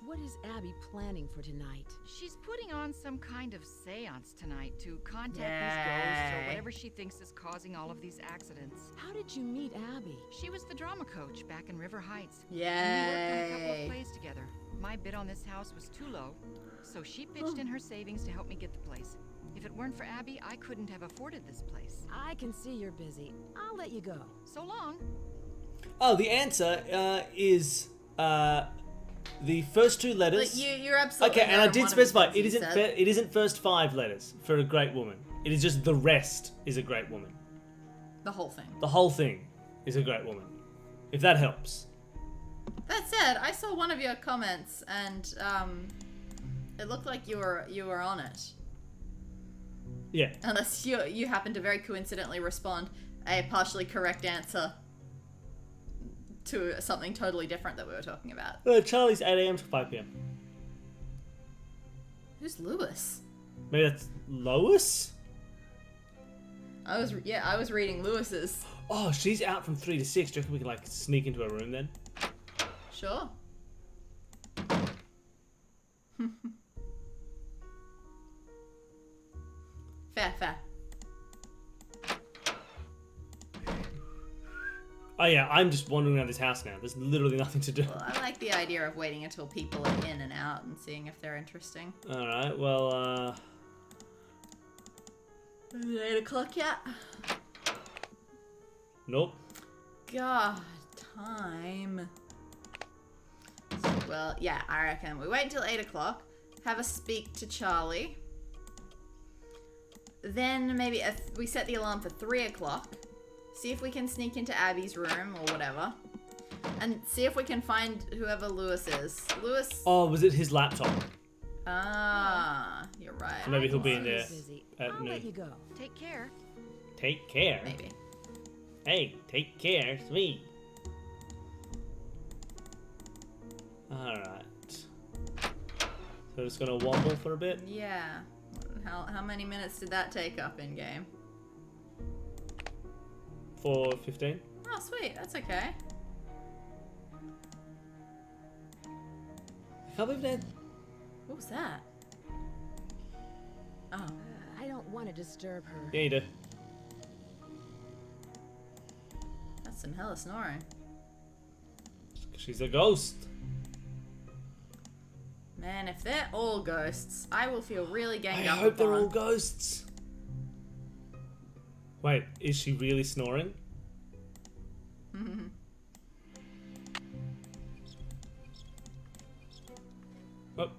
What is Abby planning for tonight? She's putting on some kind of seance tonight to contact these ghosts or Yay. whatever she thinks is causing all of these accidents. How did you meet Abby? She was the drama coach back in River Heights. And we worked on a couple Yay. of plays together. My bid on this house was too low, so she pitched in her savings to help me get the place. If it weren't for Abby, I couldn't have afforded this place. I can see you're busy. I'll let you go. So long. Oh, the answer is the first 2 letters. But you're absolutely Okay, and right I on did one of the specify things it you isn't said. it isn't first 5 letters for a great woman. It is just the rest is a great woman. The whole thing. The whole thing is a great woman. If that helps. That said, I saw one of your comments and it looked like you were on it. Yeah. Unless you happen to very coincidentally respond a partially correct answer to something totally different that we were talking about. Charlie's 8 a.m. to 5 p.m. Who's Lewis? Maybe that's Lois? I was reading Lewis's. Oh, she's out from 3 to 6. Do you reckon we can like sneak into her room then? Sure. Fair. Oh yeah, I'm just wandering around this house now. There's literally nothing to do. Well, I like the idea of waiting until people are in and out and seeing if they're interesting. Alright, well, Is it 8 o'clock yet? nope. God, time. Well, yeah, I reckon we wait until 8 o'clock, have a speak to Charlie. Then maybe we set the alarm for 3 o'clock. See if we can sneak into Abby's room or whatever. And see if we can find whoever Lewis is. Lewis... Oh, was it his laptop? Ah, you're right. So maybe he'll be in there Busy. at I'll let you noon. go. Take care. Take care. Maybe. Hey, take care. It's me. Alright. So just gonna wobble for a bit. Yeah. How many minutes did that take up in game? For 15. Oh, sweet. That's okay. I can't believe that. What was that? Oh. I don't want to disturb her. Yeah, you do. Some hella snoring. She's a ghost. Man, if they're all ghosts, I will feel really I ganged up hope they're all upon. ghosts. Wait, is she really snoring? Oh.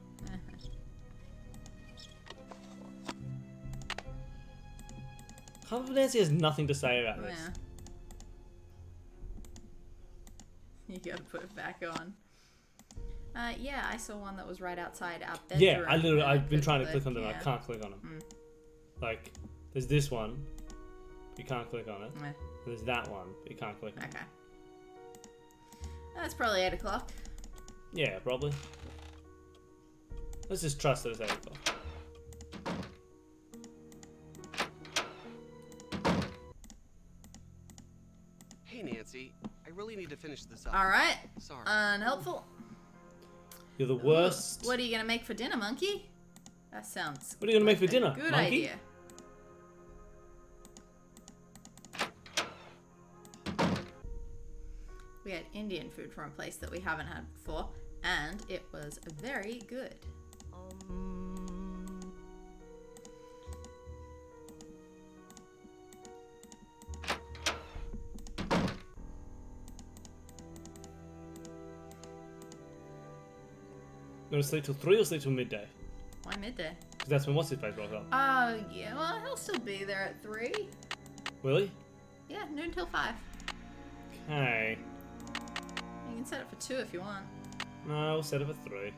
Can't believe Nancy has nothing to say about this. Yeah. You gotta put it back on. Yeah, I saw one that was right outside our bedroom. Yeah, I've been couldn't trying to click on them. I yeah. can't click on them. Like, there's this one. You can't click on it. Yeah. There's that one. You can't click on it. Okay. That's probably 8 o'clock. Yeah, probably. Let's just trust that it's 8 o'clock. Hey, Nancy. I really need to finish this up. Alright. Sorry. Unhelpful. You're the worst. What are you gonna make for dinner, monkey? That sounds What are you gonna make for like a dinner, Good monkey? idea. We had Indian food from a place that we haven't had before, and it was very good. You gonna sleep till 3 or sleep till midday? Why midday? Because that's when what's his face rolls up. Yeah, well, he'll still be there at 3. Will he? Yeah, noon till 5. Okay. You can set it for 2 if you want. No, we'll set it for 3.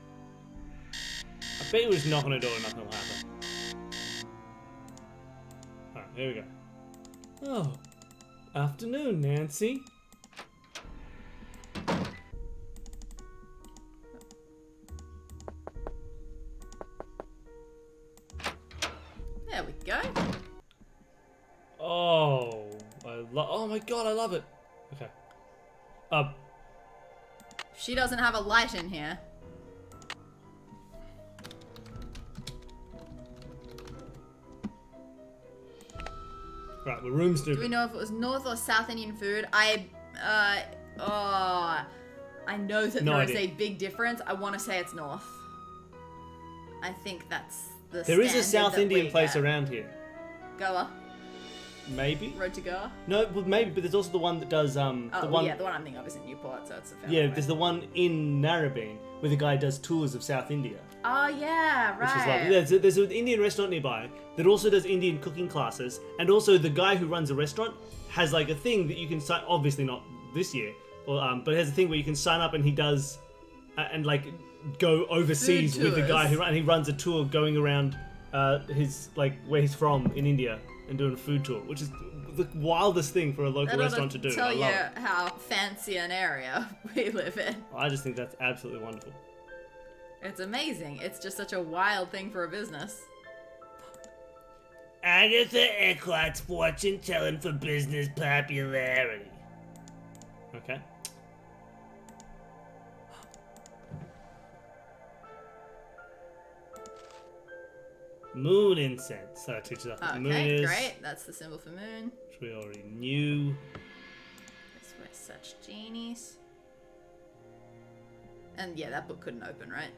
I bet you just knock on a door and nothing will happen. Alright, here we go. Oh. Afternoon, Nancy. There we go. Oh, oh my god, I love it. Okay. She doesn't have a light in here. Right, we're room Do stupid. we know if it was North or South Indian food? I know that No there is idea. a big difference. I want to say it's North. I think that's the There is a standard South that Indian we place get. around here. Goa. Maybe? Road to Goa. No, well, maybe, but there's also the one that does, Oh, the one... yeah, the one I'm thinking of is in Newport, so it's a fair Yeah, way. there's the one in Narrabeen where the guy does tours of South India. Oh, yeah, right. Which is lovely. There's an Indian restaurant nearby that also does Indian cooking classes, and also the guy who runs the restaurant has like a thing that you can sign. Obviously not this year, but it has a thing where you can sign up and he does, and like go overseas Food with the guy tours. he runs a tour going around his like where he's from in India and doing a food tour, which is the wildest thing for a local That ought restaurant to do. tell I you love it. how fancy an area we live in. I just think that's absolutely wonderful. It's amazing. It's just such a wild thing for a business. Agatha Eckhlart's fortune telling for business popularity. Okay. Moon incense. So that teaches us what the moon Okay, is. great. That's the symbol for moon. Which we already knew. This we're such genies. And yeah, that book couldn't open, right?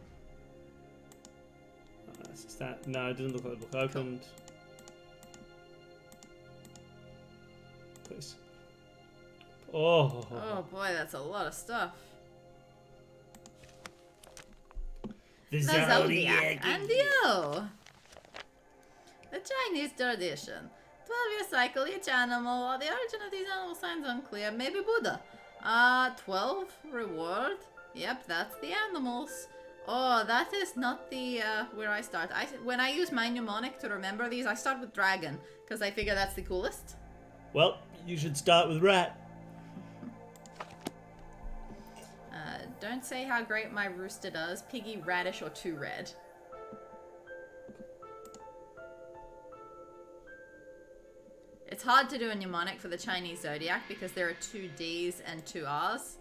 That's just that. No, it doesn't look like the book opened. Please. Oh. Oh boy, that's a lot of stuff. The The Zodiac and you. The Chinese tradition. 12-year cycle, each animal. The origin of these animal signs unclear. Maybe Buddha. 12 reward. Yep, that's the animals. Oh, that is not the where I start. When I use my mnemonic to remember these, I start with dragon because I figure that's the coolest. Well, you should start with rat. Don't say how great my rooster does. Piggy, radish, or 2 red. It's hard to do a mnemonic for the Chinese zodiac because there are 2 D's and 2 R's.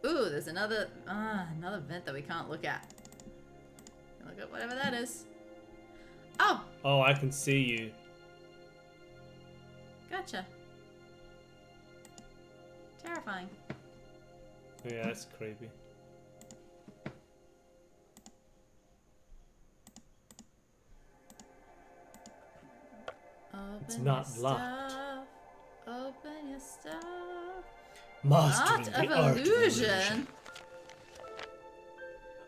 Ooh, there's another vent that we can't look at. Look at whatever that is. Oh, Oh, I can see you. gotcha. Terrifying. Yeah, that's creepy. Open It's not your locked. stuff. Open your stuff. Mastering Art the of art of illusion. illusion.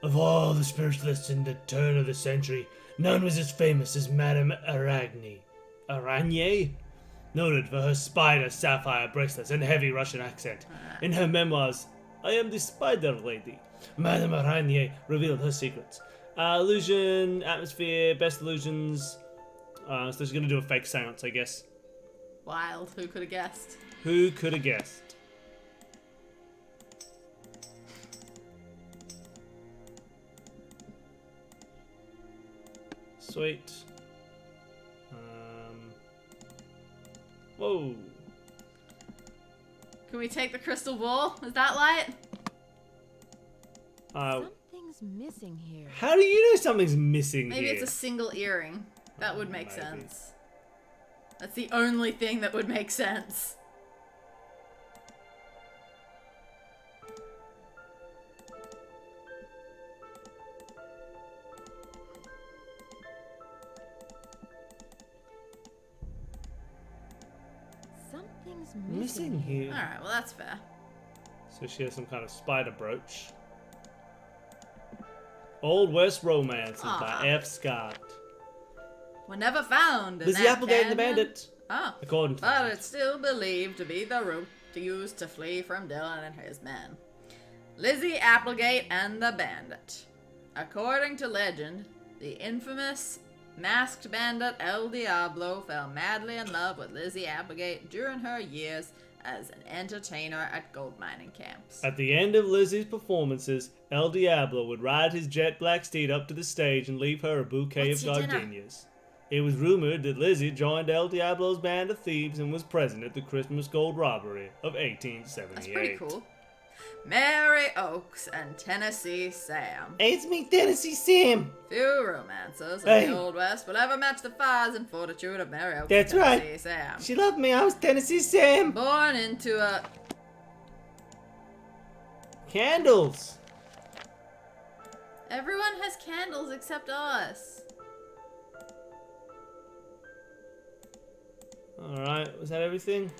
Of all the spiritualists in the turn of the century, none was as famous as Madame Aragne? Noted for her spider sapphire bracelets and heavy Russian accent. In her memoirs, I Am the Spider Lady, Madame Aragne revealed her secrets. Illusion, atmosphere, best illusions. So she's gonna do a fake seance, I guess. Wild. Who could have guessed? Who could have guessed? Sweet. Whoa. Can we take the crystal ball? Is that light? Something's missing here. How do you know something's missing Maybe here? it's a single earring. That would make Maybe. sense. That's the only thing that would make sense. Something's Missing here. Alright, well that's fair. So she has some kind of spider brooch. Old West Romances by F. Scott. Were never found in Lizzie that Applegate and the canyon. Bandit. Oh. According to But that. it's still believed to be the route used to flee from Dylan and his men. Lizzie Applegate and the Bandit. According to legend, the infamous masked bandit El Diablo fell madly in love with Lizzie Applegate during her years as an entertainer at gold mining camps. At the end of Lizzie's performances, El Diablo would ride his jet black steed up to the stage and leave her a bouquet What's of your dinner? gardenias. It was rumored that Lizzie joined El Diablo's band of thieves and was present at the Christmas Gold Robbery of 1878. That's pretty cool. Mary Oaks and Tennessee Sam. It's me, Tennessee Sam. Few romancers in Hey. the Old West will ever match the fires and fortitude of Mary Oaks That's and right. Tennessee Sam. She loved me. I was Tennessee Sam. Born into a... Candles. Everyone has candles except us. Alright, was that everything?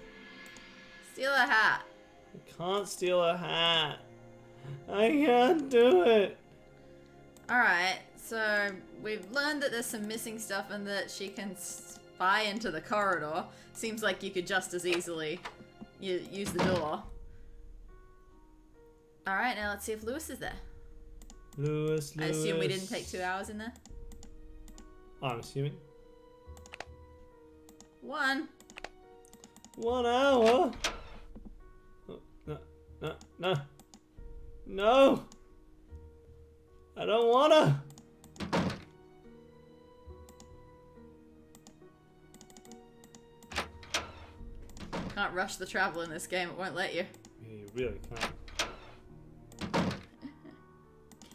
Steal a hat. I can't steal a hat. I can't do it. Alright, so we've learned that there's some missing stuff and that she can spy into the corridor. Seems like you could just as easily use the door. Alright, now let's see if Lewis is there. Lewis. I assume we didn't take 2 hours in there. I'm assuming. 1. 1 hour? Oh, no. No! I don't wanna! Can't rush the travel in this game, it won't let you. Yeah, you really can't.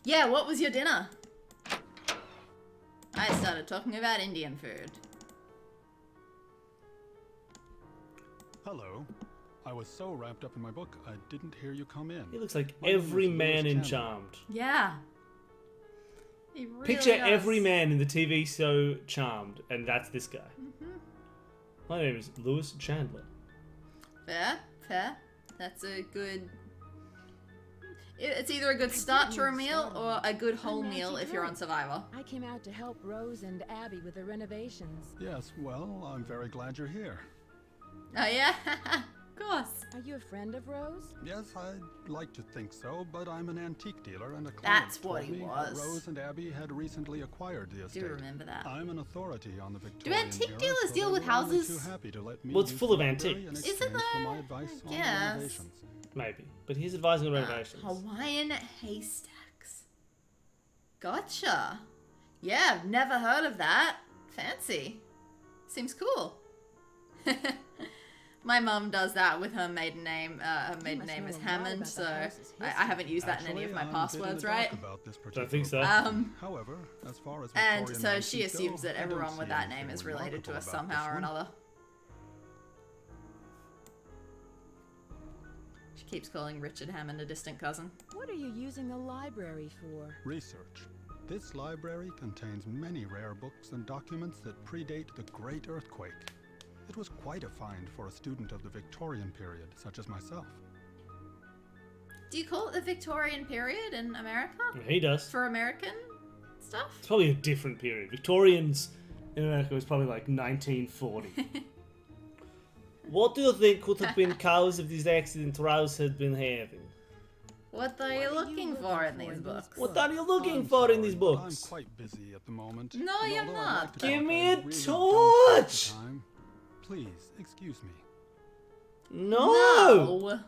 Yeah, what was your dinner? I started talking about Indian food. Hello. I was so wrapped up in my book, I didn't hear you come in. He looks like My name every is Lewis man in Chandler. Charmed. Yeah. He really Picture does. every man in the TV show Charmed, and that's this guy. Mm-hmm. My name is Lewis Chandler. Fair, fair. That's a good... It's either a good start to a meal or a good whole meal if you're on Survivor. I came out to help Rose and Abby with the renovations. Yes, well, I'm very glad you're here. Oh yeah? Of course. Are you a friend of Rose? Yes, I'd like to think so, but I'm an antique dealer and a client That's told what he me that was. Rose and Abby had recently acquired the estate. Do remember that. I'm an authority on the Victorian antique era, dealers so deal they with were only houses? Too happy to let me Well, it's use full the of library antiques. in Isn't exchange for my there? advice I on the guess. renovations. Maybe. But he's advising on renovations. Hawaiian haystacks. Gotcha. Yeah, I've never heard of that. Fancy. Seems cool. My mum does that with her maiden name. Her maiden must name know is a lot Hammond, about the so house's I haven't used that in any of my Actually, I'm a bit in passwords, the right? dark about this Don't think so. particular However, as far as And Victorian so she antiques assumes go, that I don't everyone with see that name anything is related to remarkable us about somehow this or one. another. keeps calling Richard Hammond a distant cousin. What are you using the library for? Research. This library contains many rare books and documents that predate the Great Earthquake. It was quite a find for a student of the Victorian period, such as myself. Do you call it the Victorian period in America? He does. For American stuff? It's probably a different period. Victorians in America was probably like 1940. What do you think could have been cause of this accident Rouse had been having? What are you looking for in these books? What are you looking for in these I'm books? quite busy at the moment. No, and you're although I'd not. like to Give talk, me I a really don't have torch! time. Please, excuse me. No!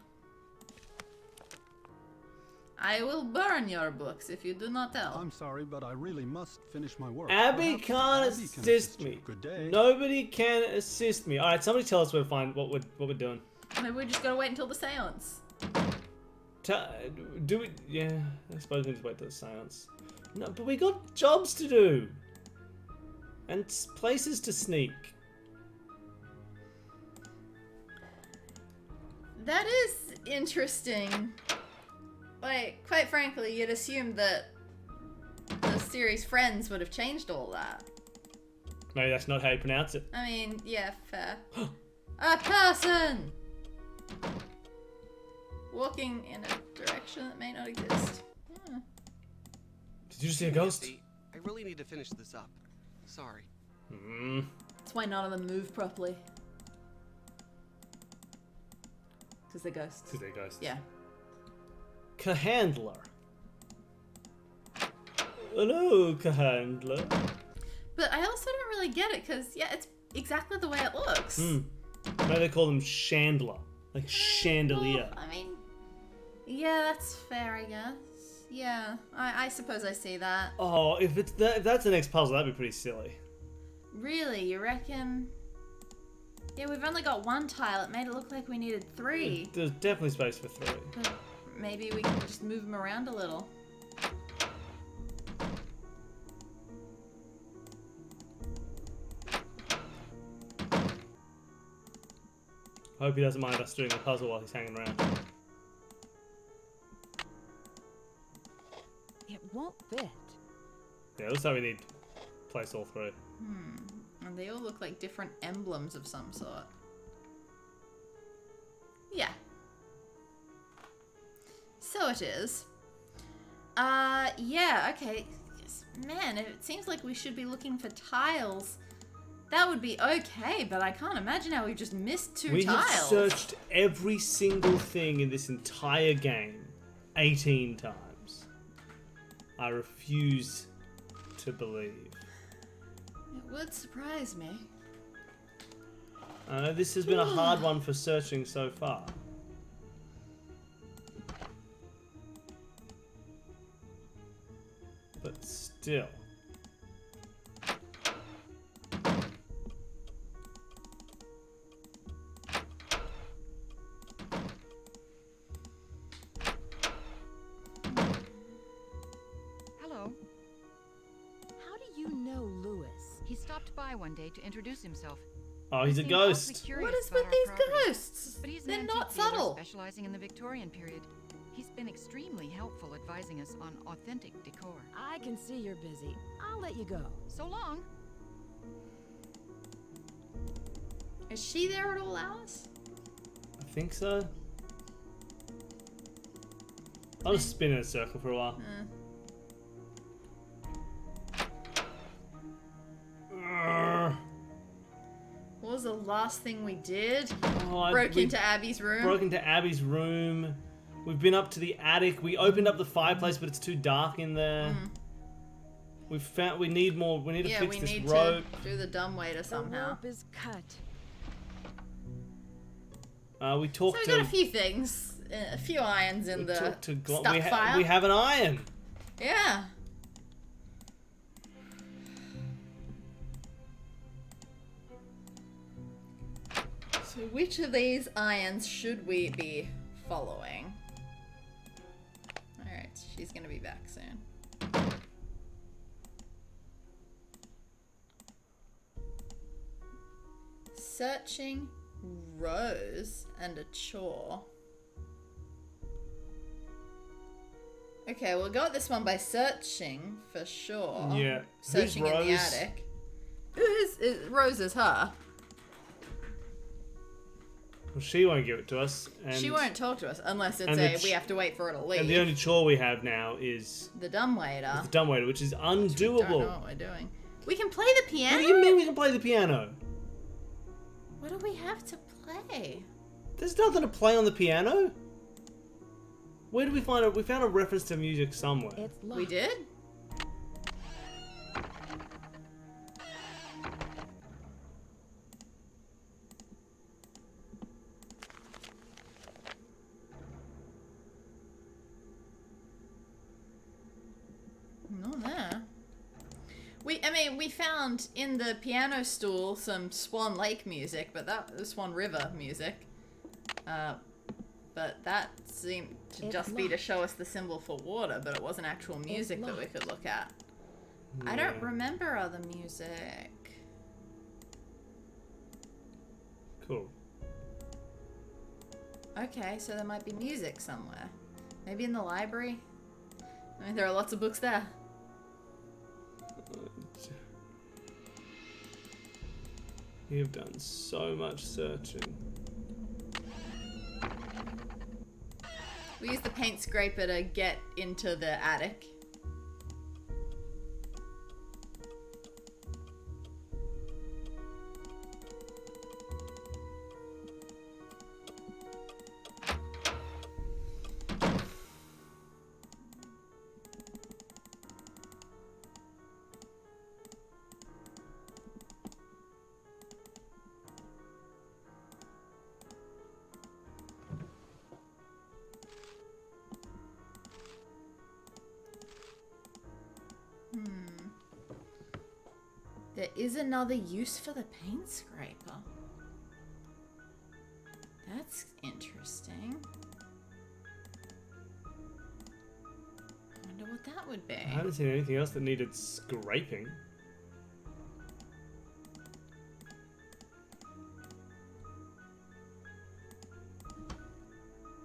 I will burn your books if you do not tell. I'm sorry, but I really must finish my work. Abby Perhaps can't Abby can assist you. me. Good day. Nobody can assist me. Alright, somebody tell us where to find what we're doing. Maybe we just gotta wait until the seance. Do we? Yeah, I suppose we need to wait till the seance. No, but we got jobs to do. And places to sneak. That is interesting. Like, quite frankly, you'd assume that the series Friends would have changed all that. Maybe that's not how you pronounce it. I mean, yeah, fair. A person! Walking in a direction that may not exist. Did you see a ghost? Nancy, I really need to finish this up. Sorry. That's why none of them move properly. Because they're ghosts. Because they're ghosts. Yeah. Cahandler. Hello, Cahandler. But I also don't really get it, because, yeah, it's exactly the way it looks. Maybe they call them Chandler. Like chandelier. Well, I mean, yeah, that's fair, I guess. Yeah, I suppose I see that. Oh, if that's the next puzzle, that'd be pretty silly. Really, you reckon? Yeah, we've only got one tile. It made it look like we needed 3. There's definitely space for 3. But maybe we can just move them around a little. Hope he doesn't mind us doing the puzzle while he's hanging around. It won't fit. Yeah, looks like we need to place all 3. And they all look like different emblems of some sort. Yeah. So it is. Yeah, okay. Yes, man, it seems like we should be looking for tiles. That would be okay, but I can't imagine how we've just missed 2 We tiles. have searched every single thing in this entire game 18 times. I refuse to believe. It would surprise me. I know this has been a hard one for searching so far. But still. Hello. How do you know Lewis? He stopped by one day to introduce himself. Oh, he's a He seemed awfully ghost. curious What is about with our these property. ghosts? But he's an They're antique not dealer subtle. specializing in the Victorian period. He's been extremely helpful advising us on authentic decor. I can see you're busy. I'll let you go. So long. Is she there at all hours? I think so. I'll just spin in a circle for a while. What was the last thing we did? Oh, Broke we into Abby's room. broke into Abby's room. We've been up to the attic. We opened up the fireplace, but it's too dark in there. We've found we need more. We need to Yeah, fix we this need rope. to do the dumbwaiter The somehow. rope is cut. We So talked we to. got a few things, a few irons in the talked to stuck we, fire. we have an iron. Yeah. So which of these irons should we be following? Alright, she's gonna be back soon. Searching Rose and a chore. Okay, we'll go at this one by searching for sure. Yeah. Searching Who's in the Rose? attic. Rose is her. Well, she won't give it to us. And, She won't talk to us unless it's and we have to wait for her to leave. And the only chore we have now is The dumbwaiter. the dumbwaiter, which is Don't know undoable. what we're doing. We can play the piano? What do you mean we can play the piano? What do we have to play? There's nothing to play on the piano. Where did we find it? We found a reference to music somewhere. It's locked. We did? Not there. We found in the piano stool some Swan Lake music, but that was Swan River music. But that seemed to It's just be to locked. show us the symbol for water, but it wasn't actual music that we locked. could look at. I don't Yeah. remember other music. Cool. Okay, so there might be music somewhere. Maybe in the library? I mean, there are lots of books there. You've done so much searching. We use the paint scraper to get into the attic. There is another use for the paint scraper. That's interesting. I wonder what that would be. I haven't seen anything else that needed scraping.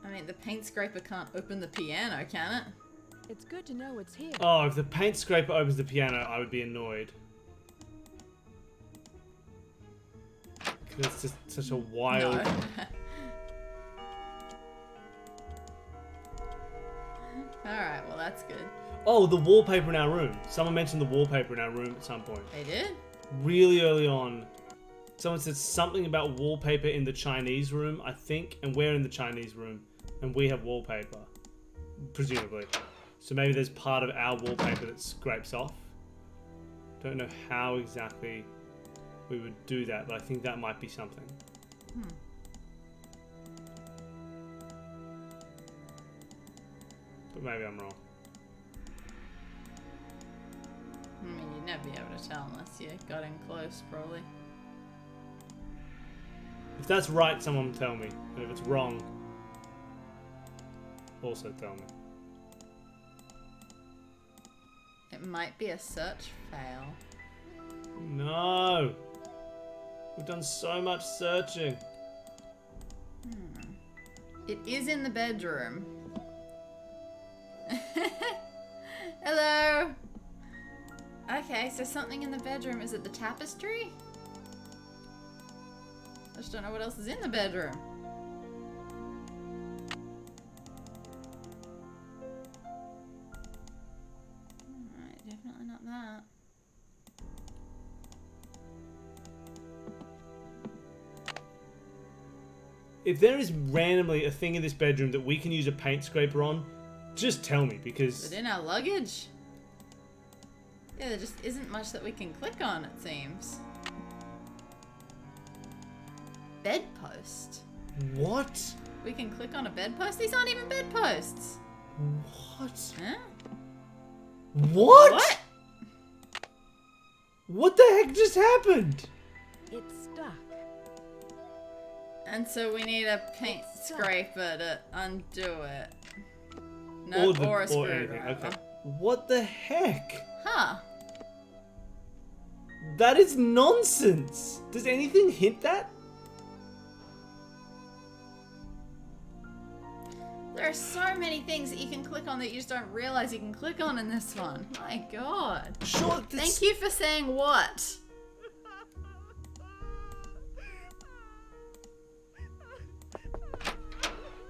I mean, the paint scraper can't open the piano, can it? It's good to know it's here. Oh, if the paint scraper opens the piano, I would be annoyed. 'Cause it's just such a wild... No. Alright, well that's good. Oh, the wallpaper in our room. Someone mentioned the wallpaper in our room at some point. They did? Really early on. Someone said something about wallpaper in the Chinese room, I think, and we're in the Chinese room, and we have wallpaper. Presumably. So maybe there's part of our wallpaper that scrapes off. Don't know how exactly we would do that, but I think that might be something. But maybe I'm wrong. I mean, you'd never be able to tell unless you got in close, probably. If that's right, someone tell me. And if it's wrong, also tell me. It might be a search fail. No! We've done so much searching. It is in the bedroom. Hello! Okay, so something in the bedroom. Is it the tapestry? I just don't know what else is in the bedroom. Alright, definitely not that. If there is randomly a thing in this bedroom that we can use a paint scraper on, just tell me, Is because... it in our luggage? Yeah, there just isn't much that we can click on, it seems. Bedpost. What? We can click on a bedpost? These aren't even bedposts. What? Huh? What? What? What the heck just happened? It's stuck. And so we need a paint scraper to undo it. No, or, a anything. screwdriver. Okay. What the heck? Huh. That is nonsense. Does anything hint that? There There are so many things that you can click on that you just don't realize you can click on in this one. My god. Sure. Thank you for saying what?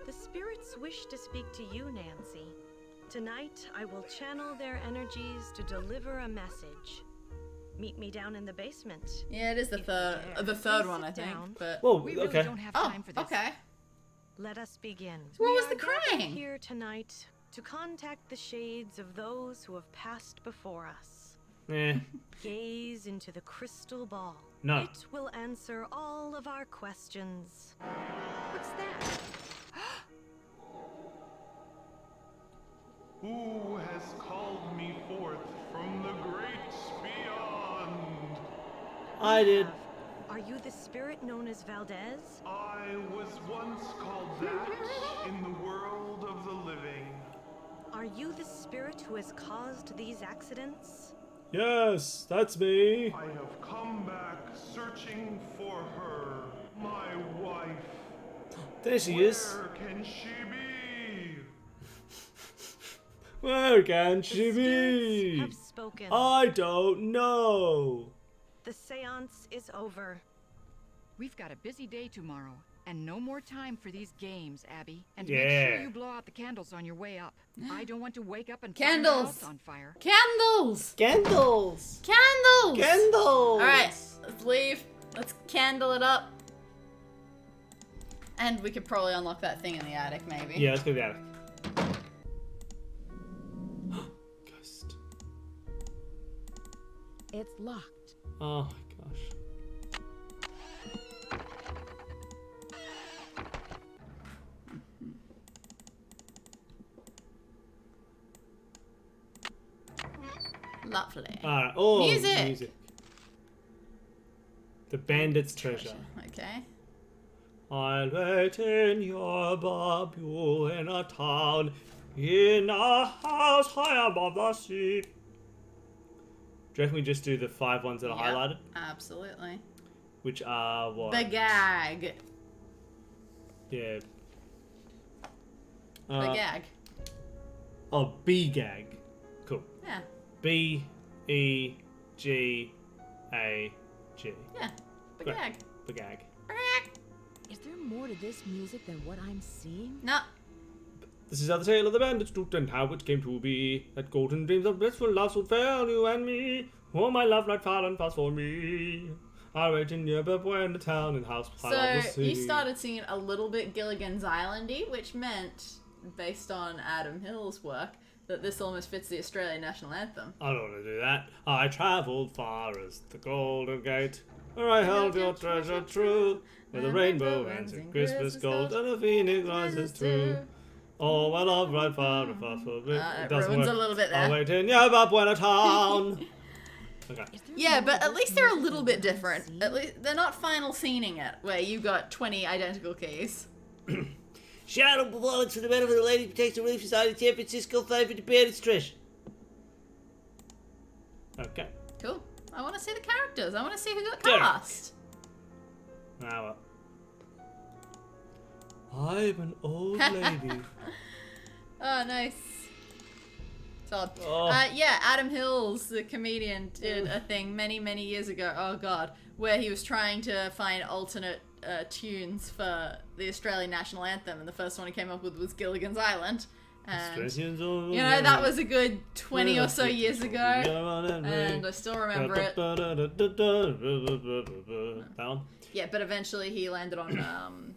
The spirits wish to speak to you, Nancy. Tonight, I will channel their energies to deliver a message. Meet me down in the basement. Yeah, it is the third one, I think. down. But Well, We really okay. don't have oh, time for this. okay. Let us begin. What We was are the gathered crying? here tonight to contact the shades of those who have passed before us. Eh. Gaze into the crystal ball. No. It will answer all of our questions. What's that? Who has called me forth from the great beyond? I did. Are you the spirit known as Valdez? I was once called that in the world of the living. Are you the spirit who has caused these accidents? Yes, that's me. I have come back searching for her, my wife. There she is. Where can she be? Where can The she spirits be? have spoken. I don't know. The seance is over. We've got a busy day tomorrow, and no more time for these games, Abby. And make Yeah. sure you blow out the candles on your way up. I don't want to wake up and Candles. find the house on fire. Candles! Candles. Candles! Candles. Alright, let's leave. Let's candle it up. And we could probably unlock that thing in the attic, maybe. Yeah, let's go to the attic. Ghost. It's locked. Oh my gosh. Lovely. Alright. Oh, Music. The Bandit's Treasure. Okay. I'll wait in your bubble in a town, in a house high above the sea. Do you reckon we just do the 5 ones that are Yep, highlighted? Absolutely. Which are what? The gag. Yeah. The gag. Oh, B gag. Cool. Yeah. B E G A G. Yeah. The Great. gag. The gag. Is there more to this music than what I'm seeing? No. This is how the tale of the bandits stood and how it came to be. That golden dreams of blissful love would fail you and me. Oh, my love not fallen fast for me. I wait in your bubble in the town and house high above the So sea. you started singing a little bit Gilligan's Islandy, which meant, based on Adam Hill's work, that this almost fits the Australian national anthem. I don't want to do that. I travelled far as the Golden Gate, where I held your treasure true, where the rainbow ends in Christmas gold and the phoenix rises too. Oh, my love, right far and fast for me. It ruins a little bit I'll there. wait in your Buena town. Okay. Yeah, but at least they're a little bit different. At least they're not final scening it, where you got 20 identical keys. Shout-out performance for the Medal of the Lady Protection Relief Society San Francisco 5 for the Bandit's Treasure. Okay. Cool. I want to see the characters. I want to see who got Derek. cast. Now what? I'm an old lady. Oh, nice. Solid. Oh. Yeah, Adam Hills, the comedian, did a thing many, many years ago. Oh, God. Where he was trying to find alternate tunes for the Australian national anthem. And the first one he came up with was Gilligan's Island. And, you know, that was a good 20 or so years ago. And I still remember it. That one? Yeah, but eventually he landed on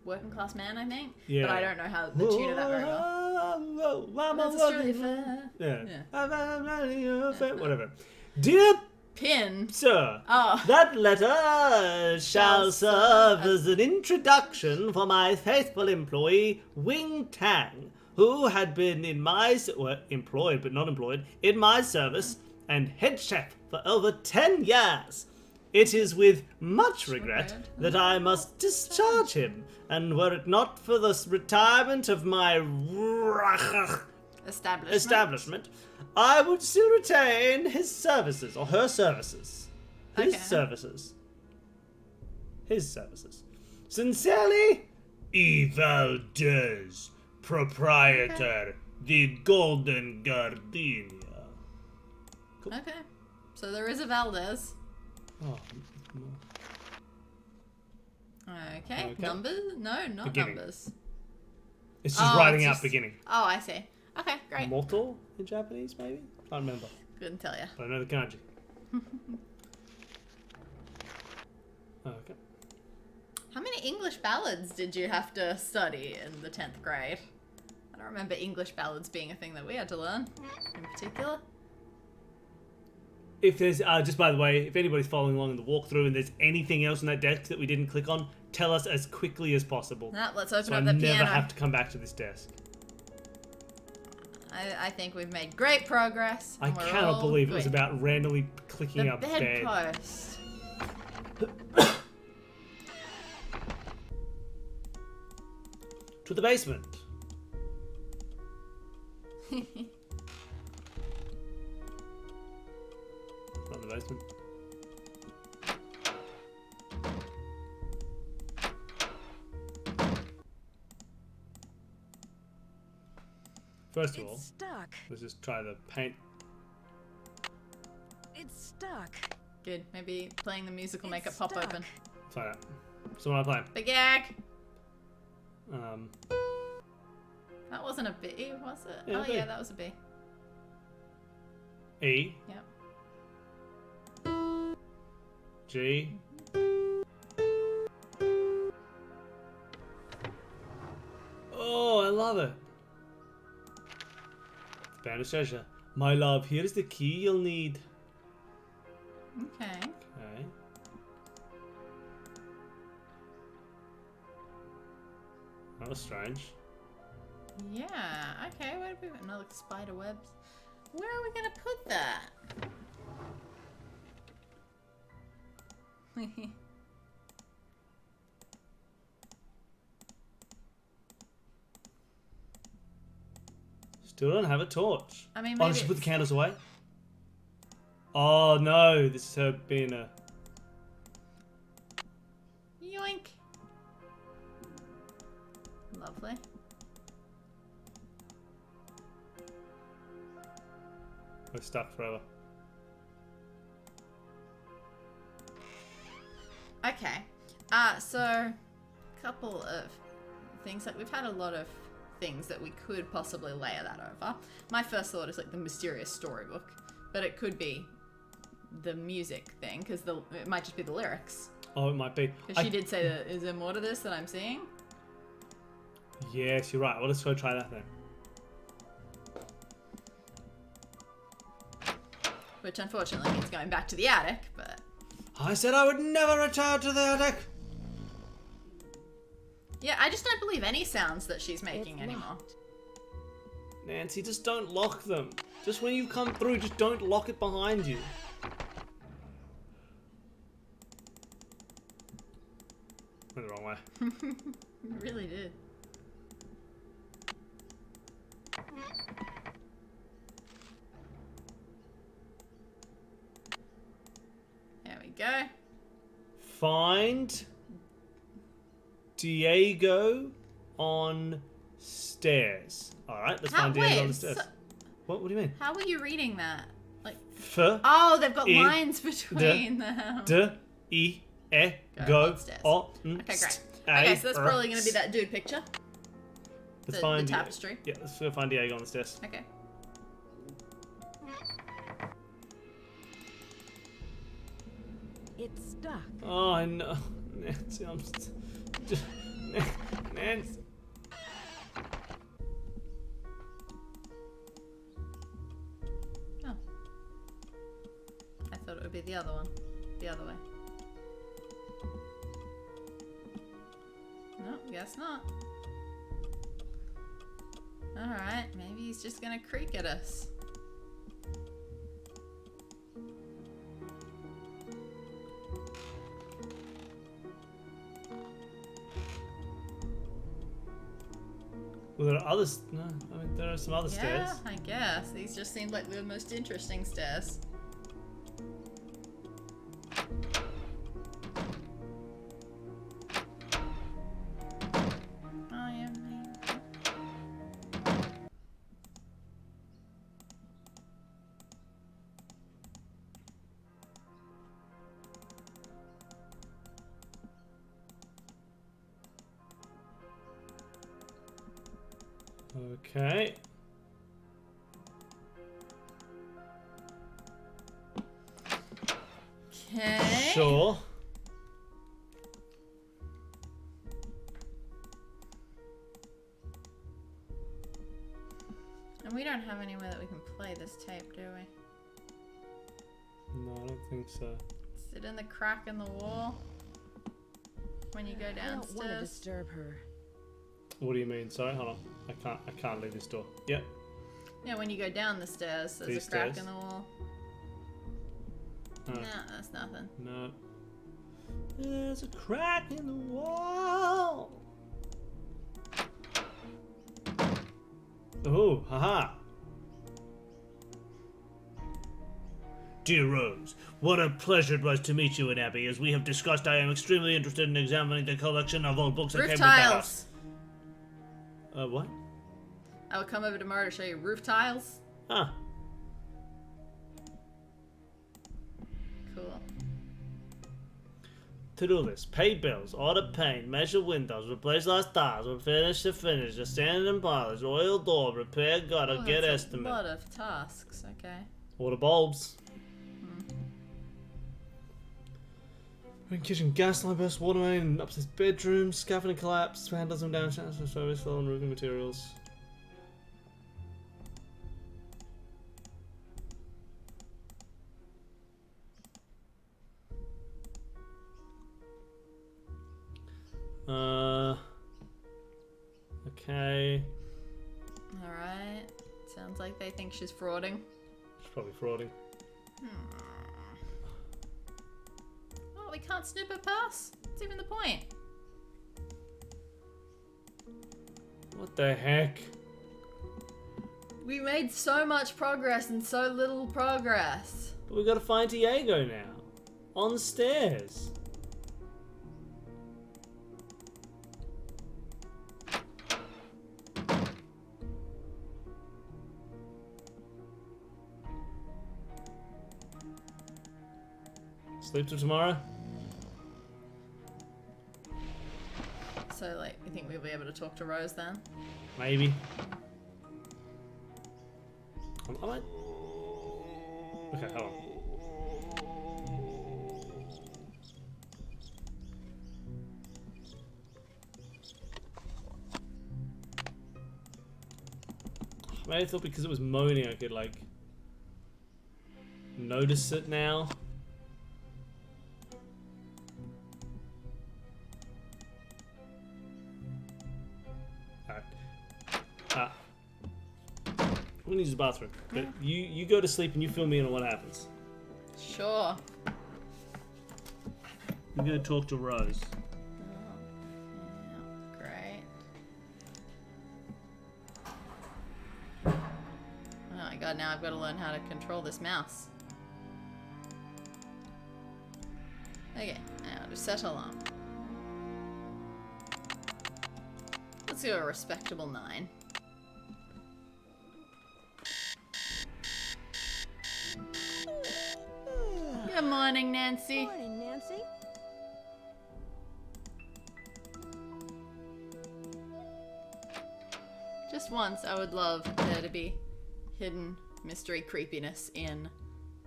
Working Class Man, I think. Yeah. But I don't know how the tune of that very well. That's Australia Fair. Yeah. Whatever. Dear Pin. Sir, Oh. that letter shall serve as an introduction for my faithful employee, Wing Tang, who had been in my employed but not employed in my service and head chef for over 10 years. It is with much regret that I must discharge him, and were it not for the retirement of my establishment, I would still retain his services, or her services. His Okay. services. His services. Sincerely, E. Valdez, proprietor, the Golden Gardenia. Cool. Okay. So there is a Valdez. Oh. Okay. Numbers? No, not Beginning. numbers. It's just writing out just- beginning. Oh, I see. Okay, great. Mortal in Japanese, maybe? Can't remember. Couldn't tell you. But I know the kanji. Okay. How many English ballads did you have to study in the 10th grade? I don't remember English ballads being a thing that we had to learn in particular. If there's, just by the way, if anybody's following along in the walkthrough and there's anything else on that desk that we didn't click on, tell us as quickly as possible. Now, let's open So up I the never piano. have to come back to this desk. I think we've made great progress. I and we're cannot all believe it was good. about randomly clicking the up bed. bedpost. To the basement. Not the basement. First of all, It's stuck. let's just try the paint. It's stuck. Good. Maybe playing the music will make it It's pop stuck. open. Find out. So what am I playing? Big Yak! Um, That wasn't a B, was it? Yeah, oh, B. yeah, that was a B. E, Yep. G. Oh, I love it. Spanish treasure. My love, here is the key you'll need. Okay. Okay. That was strange. Yeah, okay, where do we put another spider webs? Where are we gonna put that? Still don't have a torch. I mean, Oh, maybe let's just put the it's- candles away. Oh no, this is her being a... Yoink. Lovely. We're stuck forever. Okay. So a couple of things. Like we've had a lot of things that we could possibly layer that over. My first thought is like the mysterious storybook, but it could be the music thing because it might just be the lyrics. Oh, it might be. Because she did say that. Is there more to this that I'm seeing? Yes, you're right. Well, let's go try that then. Which unfortunately means going back to the attic, but I said I would never return to the attic. yeah, I just don't believe any sounds that she's making It's anymore. locked. Nancy, just don't lock them. Just when you come through, just don't lock it behind you. Went the wrong way. You really did. There we go. Find Diego on stairs. All right, let's find Diego on the stairs. So, What do you mean? how are you reading that? Like, F oh, they've got E, lines between them. D E E Go go upstairs. O Okay, great. st Okay, A, so that's R, probably going to be that dude picture. Let's the find tapestry. Yeah, let's go find Diego on the stairs. Okay. It's stuck. Oh, I know. Nancy, Nancy. Oh. I thought it would be the other one. The other way. No, guess not. Alright, maybe he's just gonna creak at us. Well, there are others. No, I mean there are some other stairs. Yeah, I guess. These just seemed like the most interesting stairs. Oh, yeah, Okay. Okay. Sure. And we don't have anywhere that we can play this tape, do we? No, I don't think so. Is it in the crack in the wall? When you go I don't want to downstairs? disturb her. What do you mean? Sorry, hold on. I can't leave this door. Yep. Yeah, when you go down the stairs, there's These a crack stairs? in the wall. Oh. No, that's nothing. No. There's a crack in the wall. Oh, haha. Dear Rose, what a pleasure it was to meet you in Abbey. As we have discussed, I am extremely interested in examining the collection of old books that Roof came with the house. tiles! What? I will come over tomorrow to show you roof tiles. Ah. Cool. To-do list, pay bills, order paint, measure windows, replace last tiles, refinish the finish, sand and polish, oil door, repair gutter, Oh, get that's estimate. a lot of tasks, okay. Order bulbs. In kitchen gas line burst, water main, upstairs bedroom, scaffolding collapse, vandalism, down showers, service, fell and roofing materials. Okay. Alright. Sounds like they think she's frauding. She's probably frauding. Oh, we can't snip her pass? What's even the point? What the heck? We made so much progress and so little progress. But we gotta find Diego now. On the stairs. Sleep till tomorrow? So, like, you think we'll be able to talk to Rose then? Maybe. I might... Okay, hold on. Maybe I thought because it was moaning I could, like, notice it now. I'm gonna use the bathroom. But you go to sleep and you fill me in on what happens. Sure. I'm gonna talk to Rose. Yeah, great. Oh my god, now I've got to learn how to control this mouse. Okay, now to set alarm. Let's do a respectable 9. Good morning, Nancy. Morning, Nancy. Just once, I would love there to be hidden mystery creepiness in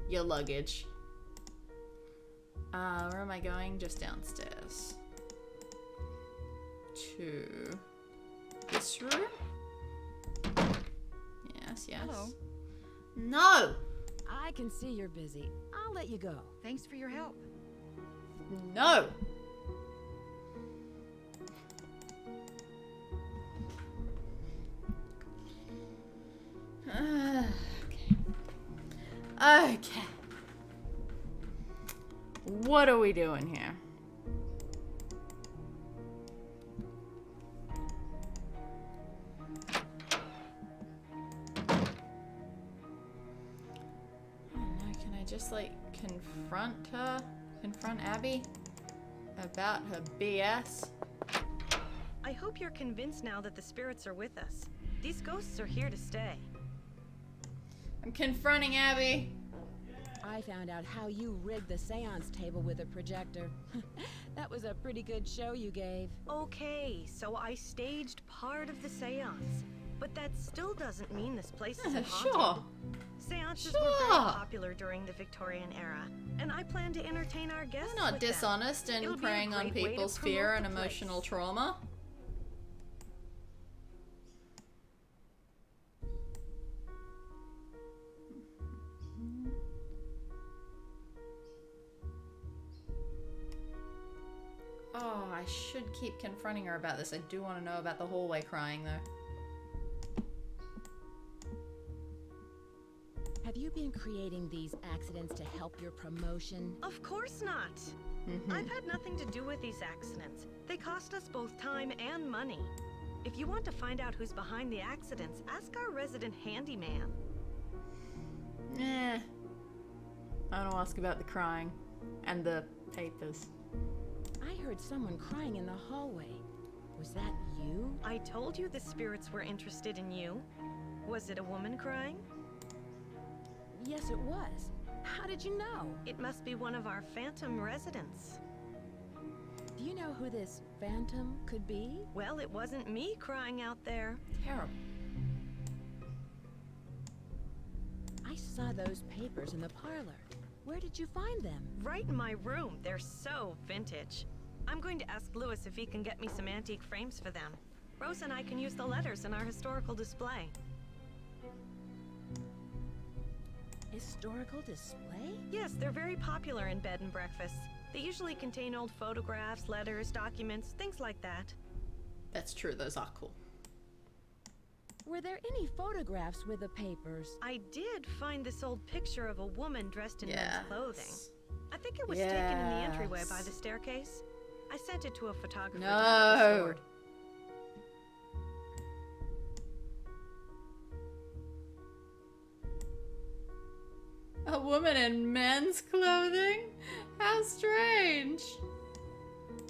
your luggage. Where am I going? Just downstairs. To this room? Yes, yes. Hello. No! I can see you're busy. I'll let you go. Thanks for your help. No! Okay. Okay. What are we doing here? I don't know, can I just like confront her? Confront Abby? About her BS? I hope you're convinced now that the spirits are with us. These ghosts are here to stay. I'm confronting Abby. I found out how you rigged the seance table with a projector. That was a pretty good show you gave. Okay, so I staged part of the seance. But that still doesn't mean this place isn't Sure. haunted. Seances were very popular during the Victorian era, and I plan to entertain our guests They're not with them. dishonest in It'll be a preying on great way to people's promote fear and the place. emotional trauma. Oh, I should keep confronting her about this. I do want to know about the hallway crying, though. Have you been creating these accidents to help your promotion? Of course not. I've had nothing to do with these accidents. They cost us both time and money. If you want to find out who's behind the accidents, ask our resident handyman. Eh. I don't ask about the crying and the papers. I heard someone crying in the hallway. Was that you? I told you the spirits were interested in you. Was it a woman crying? Yes, it was. How did you know? It must be one of our phantom residents. Do you know who this phantom could be? Well, it wasn't me crying out there. Terrible. I saw those papers in the parlor. Where did you find them? Right in my room. They're so vintage. I'm going to ask Lewis if he can get me some antique frames for them. Rose and I can use the letters in our historical display. Historical display? Yes, they're very popular in bed and breakfasts. They usually contain old photographs, letters, documents, things like that. That's true, those are cool. Were there any photographs with the papers? I did find this old picture of a woman dressed in men's clothing. I think it was taken in the entryway by the staircase. I sent it to a photographer. No. A woman in men's clothing? How strange.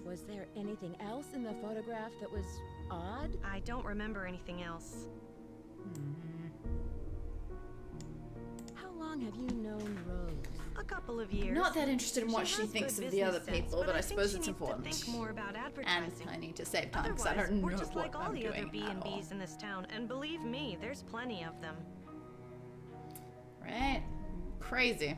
Was there anything else in the photograph that was odd? I don't remember anything else. How long have you known Rose? A couple of years. Not that interested in what she has thinks good of the other business sense, people, but I think suppose she it's needs to important. think more about And advertising. I need to save time because I Otherwise, don't know we're just what like all I'm the other doing at all. B&Bs in this town, and believe me, there's plenty of them. Right? Crazy.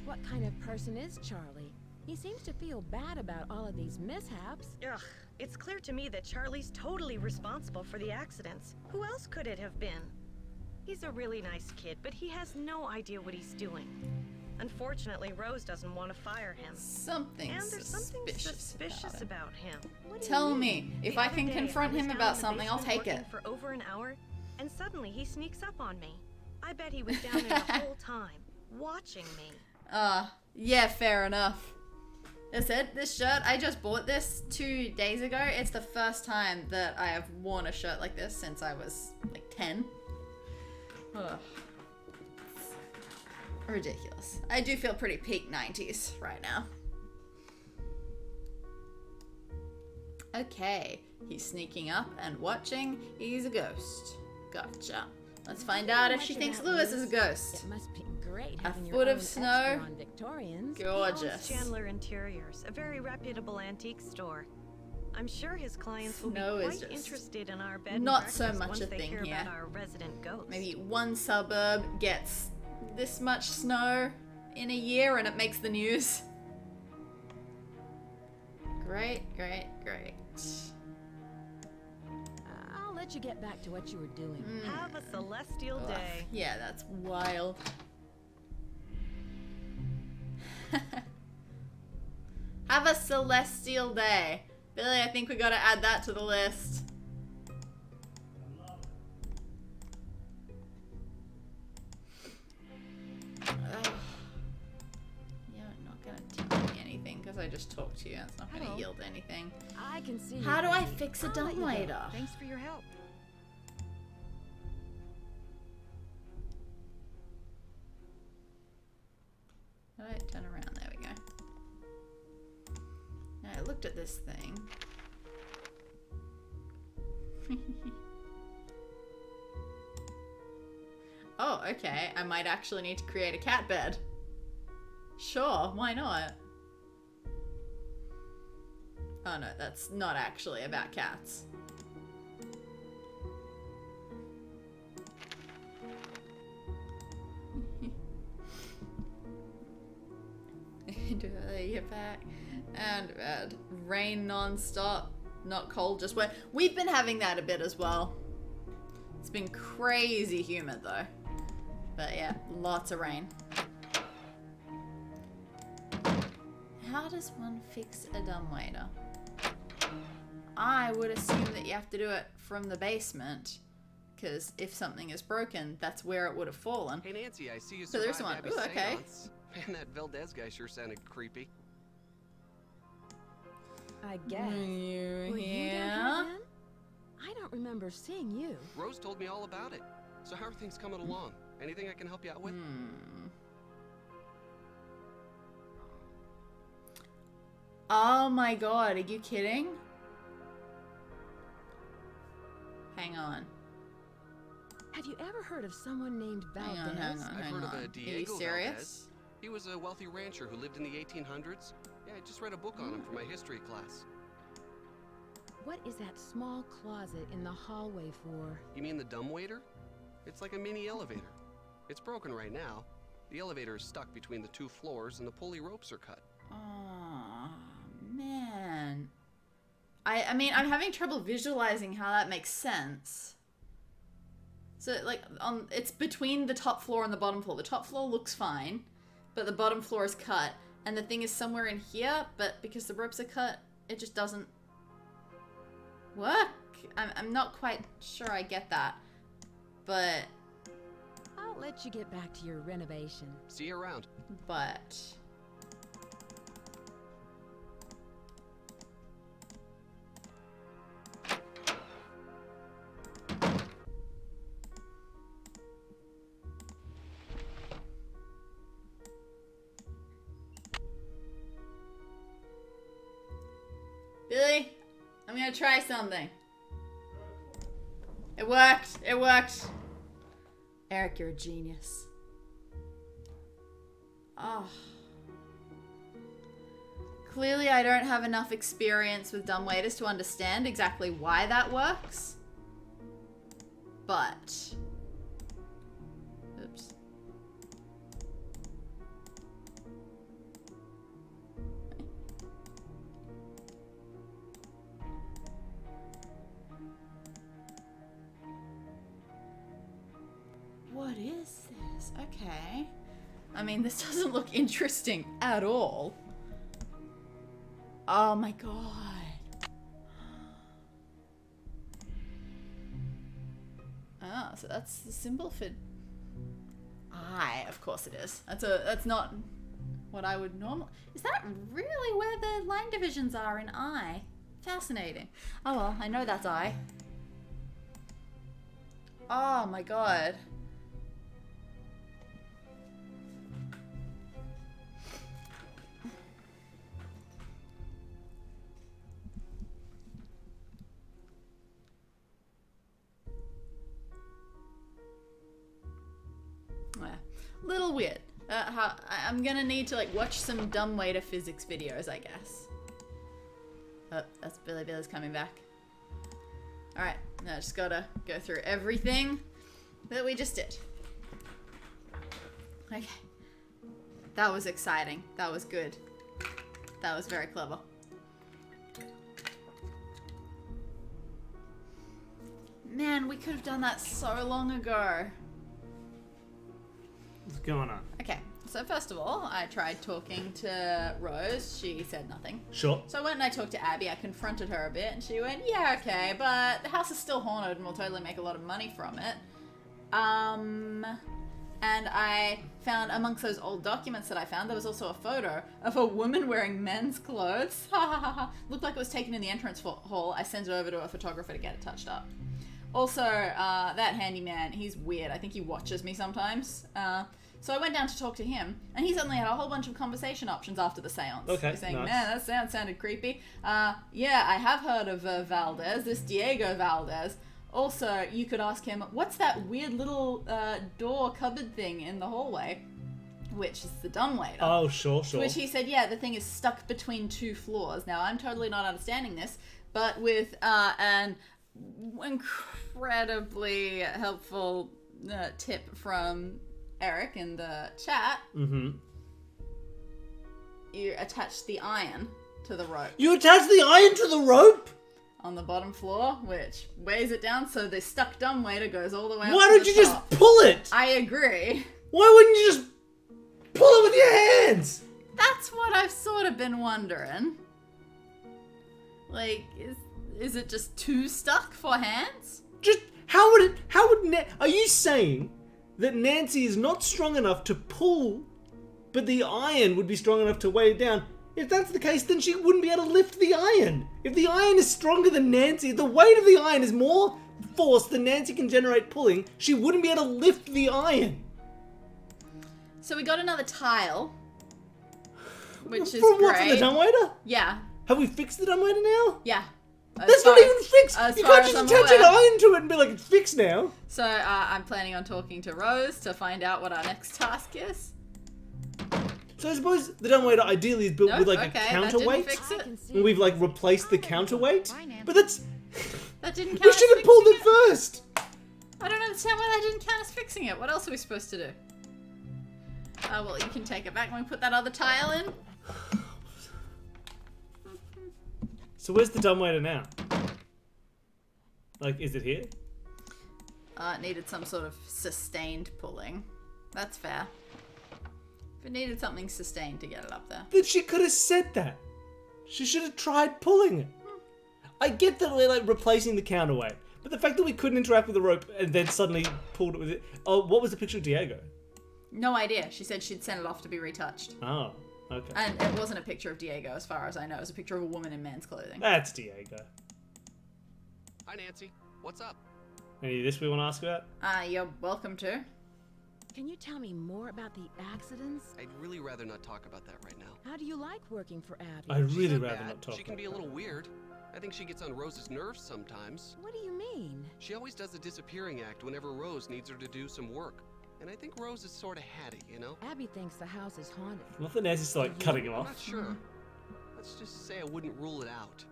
What kind of person is Charlie? He seems to feel bad about all of these mishaps. Ugh, it's clear to me that Charlie's totally responsible for the accidents. Who else could it have been? He's a really nice kid, but he has no idea what he's doing. Unfortunately, Rose doesn't want to fire him. Something And there's something suspicious about him. Tell me, if The I other can day, confront I was him down about in the something, I'll basement take it. working for over an hour, and suddenly he sneaks up on me. I bet he was down there the whole time, watching me. Yeah, fair enough. That's it. This shirt, I just bought this 2 days ago. It's the first time that I have worn a shirt like this since I was like 10. Ugh. Ridiculous. I do feel pretty peak 90s right now. Okay, he's sneaking up and watching. He's a ghost. Gotcha. Let's find out if she thinks Lewis is a ghost. It must be great A having your foot own of snow. expert on Victorians. He owns Gorgeous. Chandler Interiors, a very reputable antique store. I'm sure his clients will Snow be is quite just interested in our bed and not so breakfast much once a they thing hear here. about our resident ghost. Maybe one suburb gets this much snow in a year and it makes the news. Great, great, great. I'll let you get back to what you were doing. Have a celestial day. Yeah, that's wild. Have a celestial day. Billy, I think we gotta add that to the list. You're not gonna tell me anything because I just talked to you. It's not gonna Hello. yield anything. I can see. How you, do I Lizzie. fix a I'll let you go. dumbwaiter? Thanks for your help. How do I turn around? There we go. Now I looked at this thing. Oh, okay. I might actually need to create a cat bed. Sure, why not? Oh no, that's not actually about cats. Do I get back? And rain non-stop, not cold, just wet. We've been having that a bit as well. It's been crazy humid though. But yeah, lots of rain. How does one fix a dumbwaiter? I would assume that you have to do it from the basement, because if something is broken, that's where it would have fallen. Hey Nancy, I see you So there's survived one. Abby's Ooh, okay. seance. Man, that Valdez guy sure sounded creepy. I guess. Were you Were you down here? here then? I don't remember seeing you. Rose told me all about it. So how are things coming along? Anything I can help you out with? Oh my god, are you kidding? Hang on. Have you ever heard of someone named Valdez? Hang on. I've heard of a Diego Are you serious? Valdez. He was a wealthy rancher who lived in the 1800s. Yeah, I just read a book on him for my history class. What is that small closet in the hallway for? You mean the dumbwaiter? It's like a mini elevator. It's broken right now. The elevator is stuck between the 2 floors and the pulley ropes are cut. Oh, man. I mean, I'm having trouble visualizing how that makes sense. So, like, it's between the top floor and the bottom floor. The top floor looks fine, but the bottom floor is cut. And the thing is somewhere in here, but because the ropes are cut, it just doesn't work. I'm not quite sure I get that. But... I'll let you get back to your renovation. See you around. But... Billy, I'm gonna try something. It worked. It worked. Eric, you're a genius. Oh. Clearly, I don't have enough experience with dumbwaiters to understand exactly why that works. But... Oops. What is this? Okay. I mean, this doesn't look interesting at all. Oh my god. Ah, so that's the symbol for I. Of course it is. That's not what I would normally... Is that really where the line divisions are in I? Fascinating. Oh well, I know that's I. Oh my god. Little weird. I'm gonna need to like watch some dumbwaiter physics videos, I guess. Oh, that's Billy. Billy's coming back. Alright, now I just gotta go through everything that we just did. Okay. That was exciting. That was good. That was very clever. Man, we could have done that so long ago. What's going on? Okay, so first of all, I tried talking to Rose. She said nothing. Sure. So I went and I talked to Abby. I confronted her a bit, and she went, yeah, okay, but the house is still haunted and we'll totally make a lot of money from it. And I found, amongst those old documents that I found, there was also a photo of a woman wearing men's clothes. Ha ha ha ha. Looked like it was taken in the entrance hall. I sent it over to a photographer to get it touched up. Also, that handyman, he's weird. I think he watches me sometimes. So I went down to talk to him, and he suddenly had a whole bunch of conversation options after the seance. Okay, He's saying, nice. man, that sounded creepy. Yeah, I have heard of Valdez, this Diego Valdez. Also, you could ask him, what's that weird little door cupboard thing in the hallway? which is the dumbwaiter. Oh, sure. To which he said, yeah, the thing is stuck between 2 floors. Now, I'm totally not understanding this, but with an incredibly helpful tip from Eric in the chat, you attach the iron to the rope. You attach the iron to the rope? On the bottom floor, which weighs it down so the stuck dumbwaiter goes all the way up Why to don't the you top. just pull it? I agree. Why wouldn't you just pull it with your hands? That's what I've sort of been wondering. Like, is it just too stuck for hands? Just, are you saying that Nancy is not strong enough to pull, but the iron would be strong enough to weigh it down? If that's the case, then she wouldn't be able to lift the iron. If the iron is stronger than Nancy, the weight of the iron is more force than Nancy can generate pulling, she wouldn't be able to lift the iron. So we got another tile, which is From great. what, from the dumbwaiter? Yeah. Have we fixed the dumbwaiter now? Yeah. That's not even fixed! You can't just attach an iron to it and be like, it's fixed now. So I'm planning on talking to Rose to find out what our next task is. So I suppose the dumbwaiter ideally is built with like a counterweight. That didn't fix it. And we've like replaced the counterweight. But that's... That didn't count We as should have fixing pulled it first! I don't understand why that didn't count as fixing it. What else are we supposed to do? Well, you can take it back when we put that other tile in. So where's the dumbwaiter now? Like, is it here? It needed some sort of sustained pulling. That's fair. If it needed something sustained to get it up there. Then she could have said that. She should have tried pulling it. I get that we're like replacing the counterweight, but the fact that we couldn't interact with the rope and then suddenly pulled it with it. Oh, what was the picture of Diego? No idea. She said she'd send it off to be retouched. Oh, okay. And it wasn't a picture of Diego, as far as I know. It was a picture of a woman in man's clothing. That's Diego. Hi, Nancy. What's up? Any of this we want to ask about? You're welcome to. Can you tell me more about the accidents? I'd really rather not talk about that right now. How do you like working for Abby? I'd really She's rather bad. not talk She can about be a that. little weird. I think she gets on Rose's nerves sometimes. What do you mean? She always does a disappearing act whenever Rose needs her to do some work. And I think Rose is sort of hatty, you know? Abby thinks the house is haunted. Not that Nancy's like cutting him I'm off. not sure. Let's just say I wouldn't rule it out.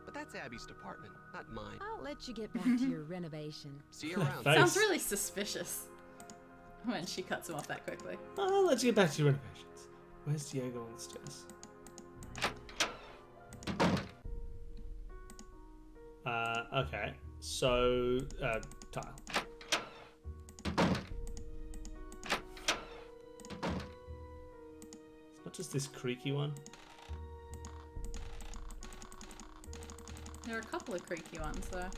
But that's Abby's department, not mine. I'll let you get back to your renovation. See you around. Thanks. Sounds really suspicious when she cuts him off that quickly. Oh, let's get back to your renovations. Where's Diego on the stairs? Okay. So, tile. It's not just this creaky one. There are a couple of creaky ones, though.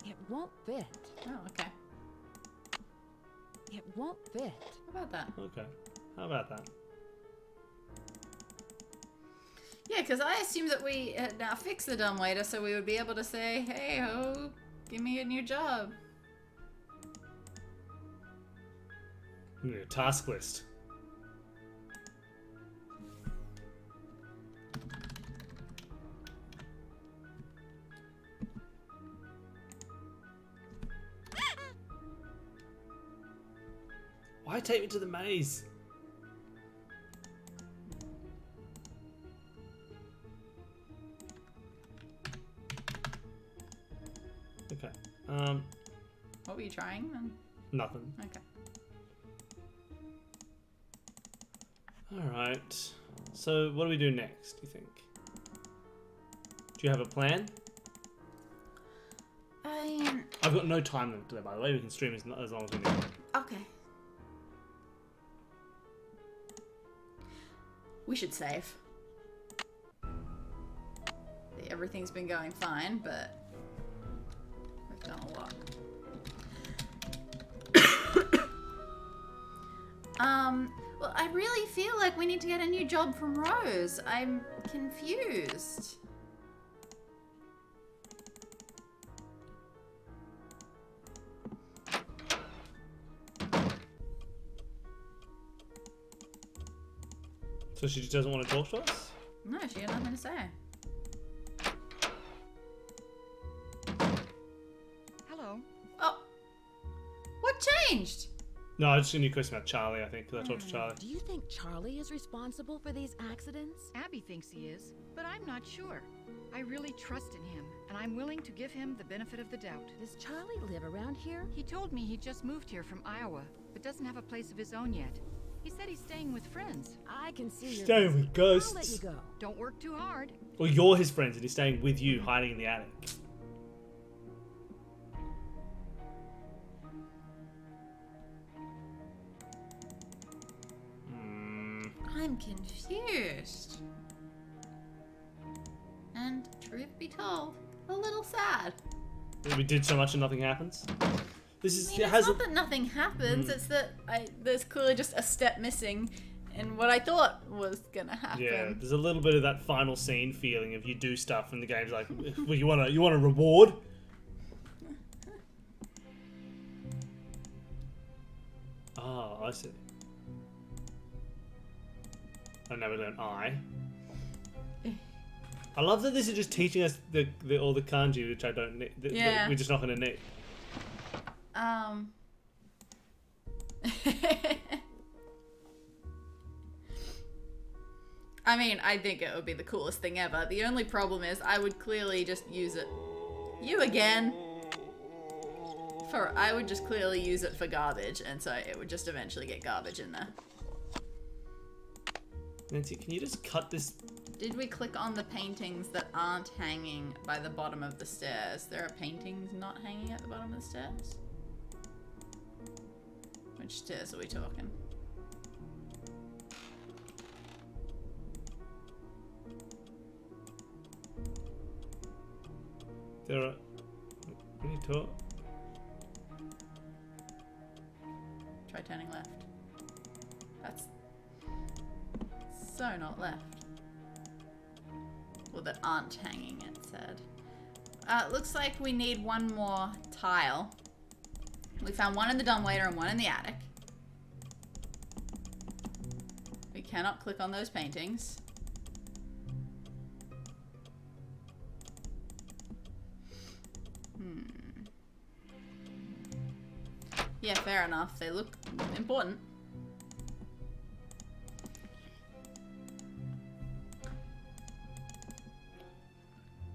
It won't fit. Oh, okay. It won't fit. How about that? Okay. How about that? Yeah, because I assumed that we had now fixed the dumbwaiter so we would be able to say, hey ho, give me a new job. Task list. Why take me to the maze? Okay. What were you trying then? Nothing. Okay. Alright. So, what do we do next, do you think? Do you have a plan? I've got no time limit to that, by the way. We can stream as long as we need. Okay. We should save. Everything's been going fine, but we've done a lot. Well, I really feel like we need to get a new job from Rose. I'm confused. So she just doesn't want to talk to us? No, she had nothing to say. Hello. Oh. What changed? No, I just a new question about Charlie, I think, because I talked to Charlie. Do you think Charlie is responsible for these accidents? Abby thinks he is, but I'm not sure. I really trust in him, and I'm willing to give him the benefit of the doubt. Does Charlie live around here? He told me he just moved here from Iowa, but doesn't have a place of his own yet. He said he's staying with friends. I can see you're Staying busy. with ghosts. I'll let you go. Don't work too hard. Well, you're his friends and he's staying with you, hiding in the attic. I'm confused. And truth be told, a little sad. We did so much and nothing happens. This is I mean, it's not that nothing happens, it's that there's clearly just a step missing in what I thought was gonna happen. Yeah, there's a little bit of that final scene feeling of you do stuff and the game's like, well, you want a reward? Oh, I see. Oh, now we learn I. I love that this is just teaching us all the kanji, which I don't need. Yeah. We're just not going to need. I mean, I think it would be the coolest thing ever. The only problem is I would clearly just use it. You again. I would just clearly use it for garbage, and so it would just eventually get garbage in there. Nancy, can you just cut this? Did we click on the paintings that aren't hanging by the bottom of the stairs? There are paintings not hanging at the bottom of the stairs? Which stairs are we talking? There are. Can you talk? Try turning left. That's so not left. Well, that aren't hanging, it said. Looks like we need one more tile. We found one in the dumbwaiter and one in the attic. We cannot click on those paintings. Yeah, fair enough. They look important.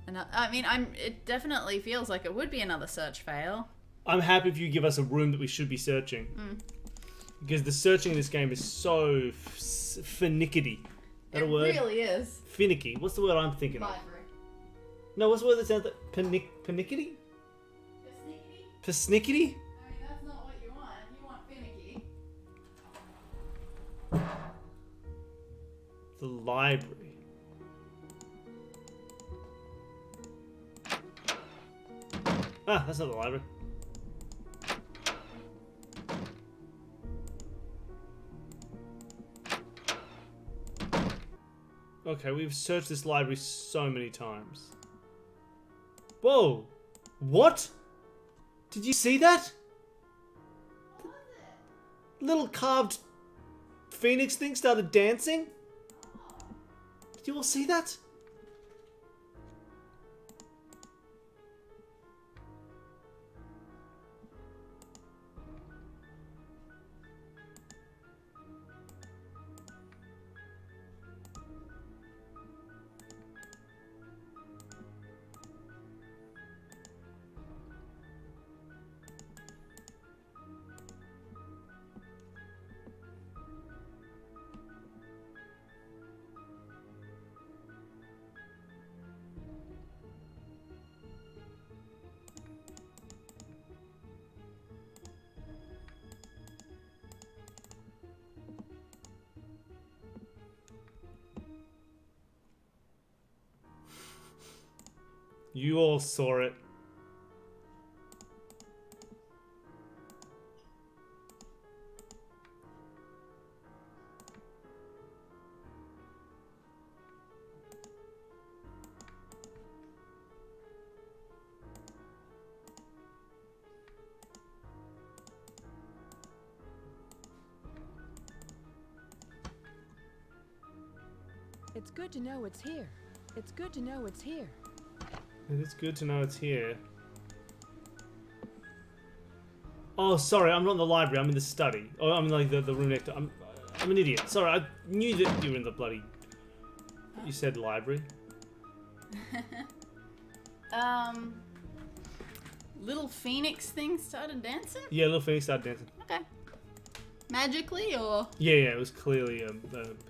And I mean, it definitely feels like it would be another search fail. I'm happy if you give us a room that we should be searching. Because the searching in this game is so finicky. That a word? It really is. Finicky. What's the word I'm thinking of? Library. No, what's the word that sounds like panickety? Persnickety? I mean, that's not what you want. You want finicky. The library. Ah, that's not the library. Okay, we've searched this library so many times. Whoa! What? Did you see that? Little carved phoenix thing started dancing? Did you all see that? You all saw it. It's good to know it's here. It's good to know it's here. It is good to know it's here. Oh, sorry, I'm not in the library. I'm in the study. Oh, I'm in like the room next to. I'm an idiot. Sorry, I knew that you were in the bloody. You said library. Little Phoenix thing started dancing? Yeah, little Phoenix started dancing. Okay. Magically or? Yeah, it was clearly a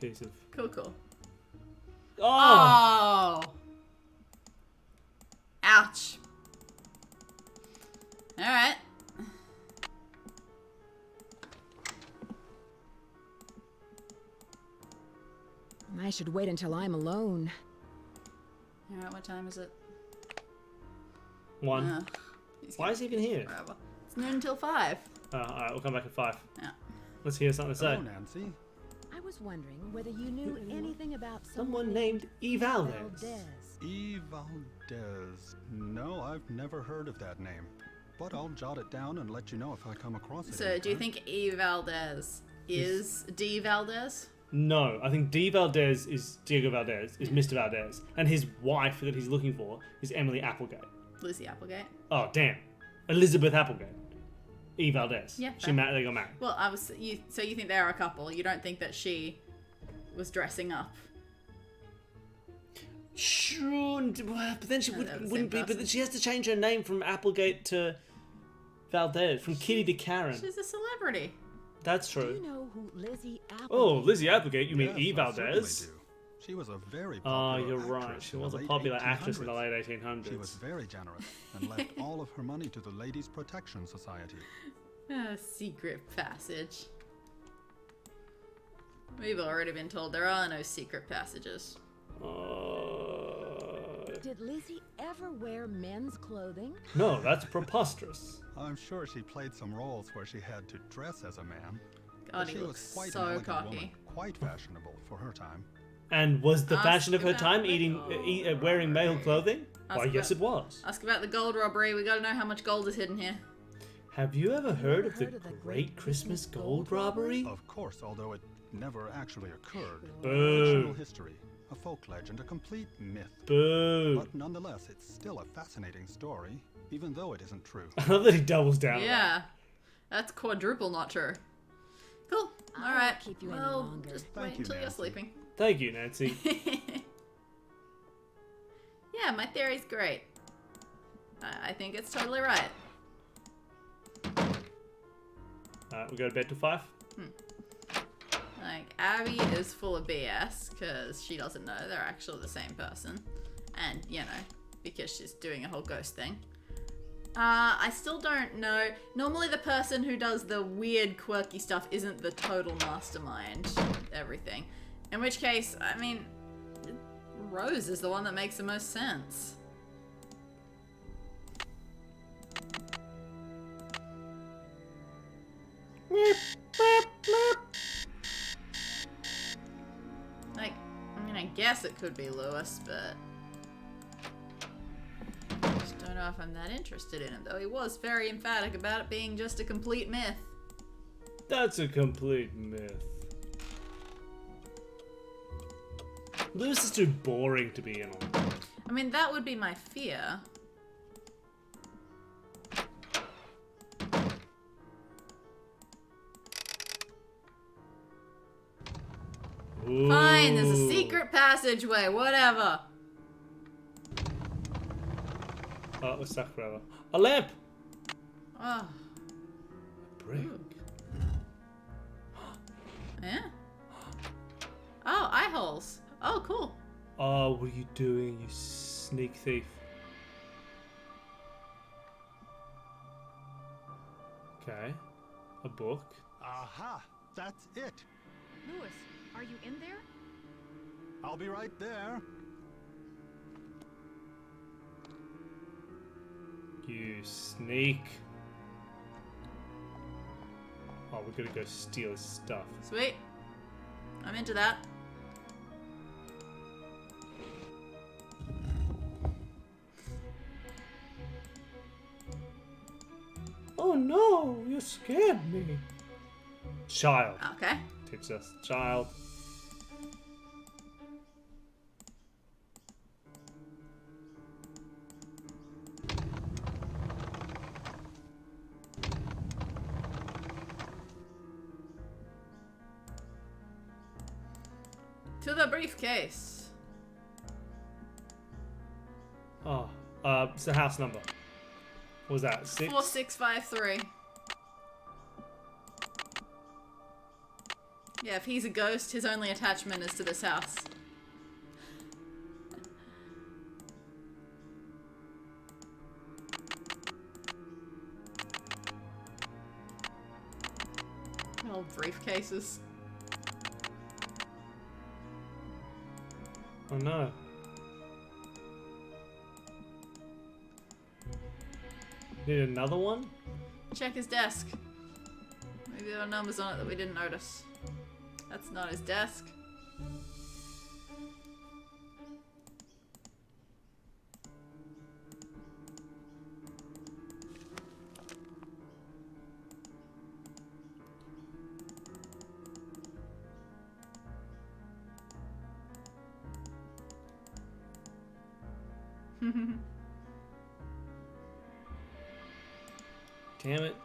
piece of. Cool. Oh! Ouch. Alright. I should wait until I'm alone. Alright, what time is it? 1. Ugh, Why is he even here? forever. It's noon until 5. Alright, we'll come back at 5. Yeah. Let's hear something to say. Hello, Nancy. I was wondering whether you knew anything about Someone named E. Valdez. E. Valdez. No, I've never heard of that name. But I'll jot it down and let you know if I come across it. So, do you think E. Valdez is D. Valdez? No, I think D. Valdez is Diego Valdez, is Mr. Valdez. And his wife that he's looking for is Emily Applegate. Lizzie Applegate. Oh, damn. Elizabeth Applegate. E. Valdez. Yeah, She fair. they got married. Well, so you think they are a couple. You don't think that she was dressing up? Sure, but then she No, they're the wouldn't be. same But then she has to change her name from Applegate to Valdez, from Kitty to Karen. She's a celebrity. That's Do true. you know who Lizzie Applegate? Oh, Lizzie Applegate, you mean Yes, E. I certainly Valdez? do. She was a very Oh, popular you're right. actress She in the was a late popular actress in the 1800s. late 1800s. She was very generous and left all of her money to the Ladies' Protection Society. Secret passage. We've already been told there are no secret passages. Did Lizzie ever wear men's clothing? No, that's preposterous. I'm sure she played some roles where she had to dress as a man. God, but he she looks was quite so an elegant cocky. woman, quite fashionable for her time. And was the Ask fashion of her about time the wearing male clothing? Ask Why, yes, it about- was. Ask about the gold robbery. We gotta know how much gold is hidden here. Have you ever heard of the Great Christmas Gold Robbery? Of course, although it never actually occurred. Boo. A fictional history, a folk legend, a complete myth. Boo. But nonetheless, it's still a fascinating story, even though it isn't true. I love that he doubles down. on that. Yeah, that's quadruple not true. Cool. I All won't right. keep you any well, longer. just Thank wait you, until you're Nancy. sleeping. Thank you, Nancy. Yeah, my theory's great. I think it's totally right. We go to bed till 5. Like, Abby is full of BS because she doesn't know they're actually the same person. And, you know, because she's doing a whole ghost thing. I still don't know. Normally the person who does the weird, quirky stuff isn't the total mastermind of everything. In which case, I mean, Rose is the one that makes the most sense. Like, I mean, I guess it could be Lewis, but I just don't know if I'm that interested in him, though he was very emphatic about it being just a complete myth. That's a complete myth. Lewis is too boring to be in on. I mean, that would be my fear. Ooh. Fine, there's a secret passageway, whatever. Oh, we're stuck forever. A lamp! Oh, Brick. ooh. Yeah. Oh, eye holes. Oh, cool. Oh, what are you doing, you sneak thief? Okay. A book. Aha! That's it! Lewis, are you in there? I'll be right there. You sneak. Oh, we're gonna go steal his stuff. Sweet. I'm into that. Oh no, you scared me. Child. Okay. Teach us. Child. To the briefcase. Oh, it's the house number. What was that? 6? 4653. Yeah, if he's a ghost, his only attachment is to this house. Old briefcases. Oh no. Need another one? Check his desk. Maybe there are numbers on it that we didn't notice. That's not his desk. Damn it.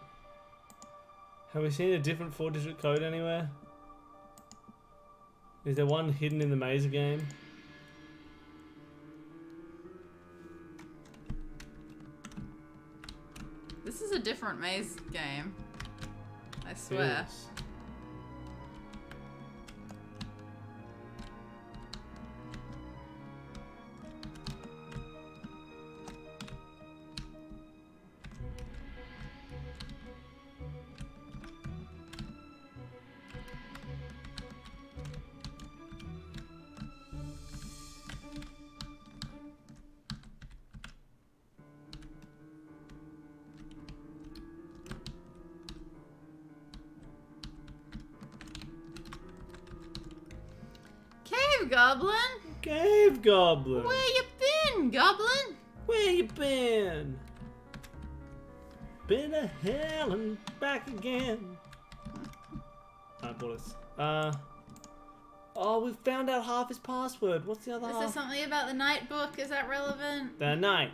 Have we seen a different 4-digit code anywhere? Is there one hidden in the maze game? This is a different maze game. I swear. Yes. Cave Goblin? Cave Goblin! Where you been, Goblin? Where you been? Been to hell and back again. Alright, Boris. Oh, we found out half his password. What's the other Is half? there something about the night book? Is that relevant? The night.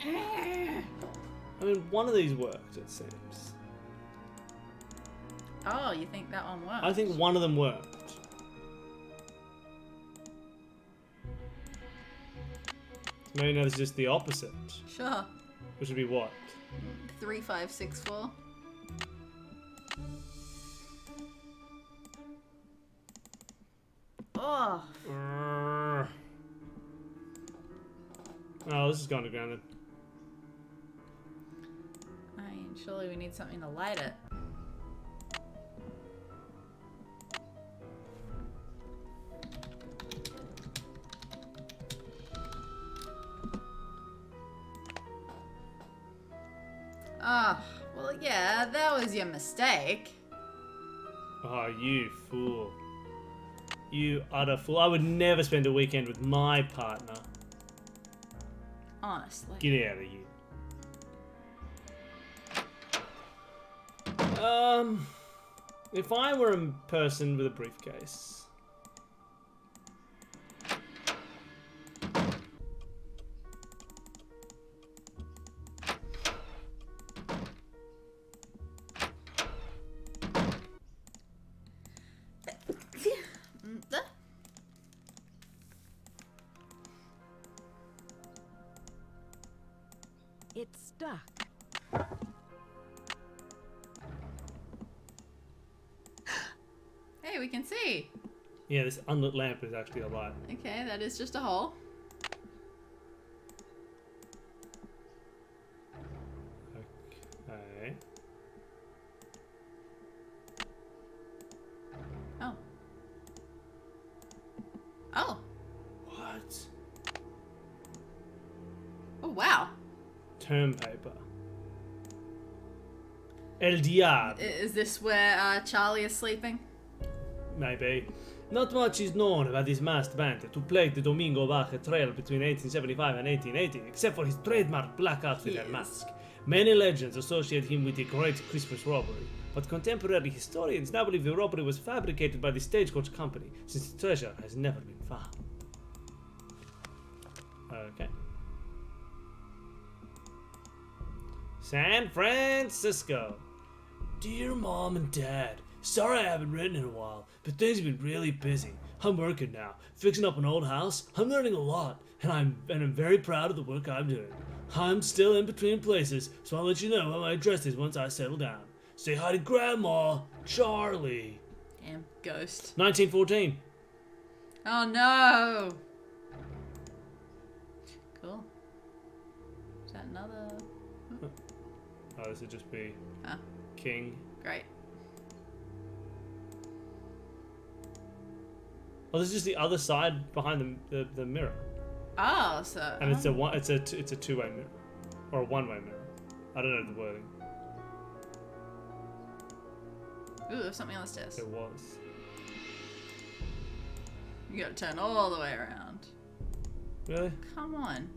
I mean, one of these worked, it seems. Oh, you think that one worked? I think one of them worked. Maybe now this is just the opposite. Sure. Which would be what? 3564. Oh. Oh, this is going to grounded. I mean, surely we need something to light it. Ah, well, yeah, that was your mistake. Oh, you fool. You utter fool. I would never spend a weekend with my partner. Honestly. Get out of here. If I were a person with a briefcase. It's stuck. Hey, we can see. Yeah, this unlit lamp is actually a light. Okay, that is just a hole. Okay. Oh. Oh. What? Oh, wow. Term paper. El Diablo. Is this where Charlie is sleeping? Maybe. Not much is known about this masked bandit who plagued the Domingo Baja Trail between 1875 and 1880, except for his trademark black outfit and mask. Many legends associate him with the Great Christmas Robbery, but contemporary historians now believe the robbery was fabricated by the Stagecoach Company, since the treasure has never been found. Okay. San Francisco. Dear Mom and Dad, sorry I haven't written in a while, but things have been really busy. I'm working now, fixing up an old house. I'm learning a lot, and I'm very proud of the work I'm doing. I'm still in between places, so I'll let you know what my address is once I settle down. Say hi to Grandma, Charlie. Damn, ghost. 1914. Oh no! Cool. Is that another? Oh, this would just be King. Great. Oh, this is just the other side behind the mirror. Oh, so. And it's a two-way mirror, or a one-way mirror. I don't know the wording. Ooh, there's something on the stairs. It was. You gotta turn all the way around. Really? Come on.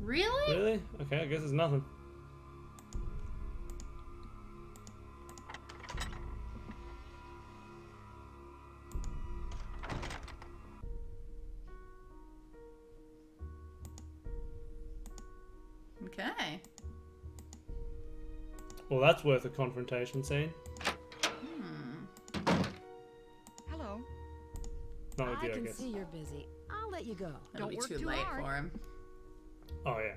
Really? Really? Okay, I guess there's nothing. Okay. Well, that's worth a confrontation scene. Hello. Not with you, I can guess. see you're busy. I'll let you go. It'll be work too too late hard. for him. Oh, yeah.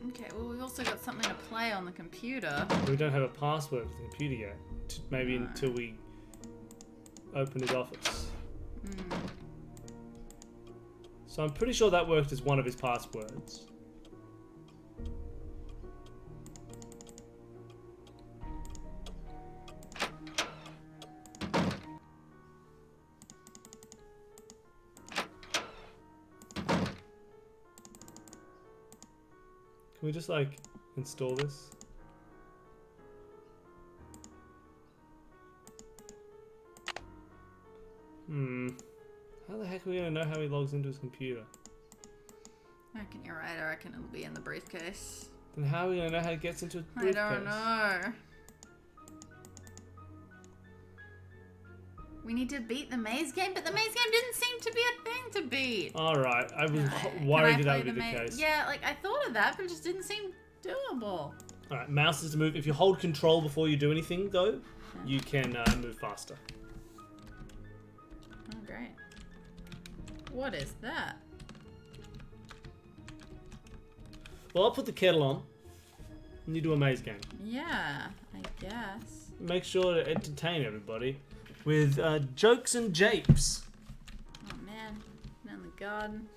Okay, well, we've also got something to play on the computer. We don't have a password for the computer yet. Maybe until we open his office. So I'm pretty sure that worked as one of his passwords. Can we just like install this? How the heck are we gonna know how he logs into his computer? I reckon you're right. I reckon it'll be in the briefcase. Then how are we gonna know how he gets into his briefcase? I don't know. We need to beat the maze game, but the maze game didn't seem to be a thing to beat. Alright, I was Can worried I that play would be the maze? case. Yeah, like I thought of that, but it just didn't seem doable. Alright, mouse is to move. If you hold control before you do anything, though, you can move faster. Oh, great. What is that? Well, I'll put the kettle on, and you do a maze game. Yeah, I guess. Make sure to entertain everybody with jokes and japes. Oh man, down in the garden.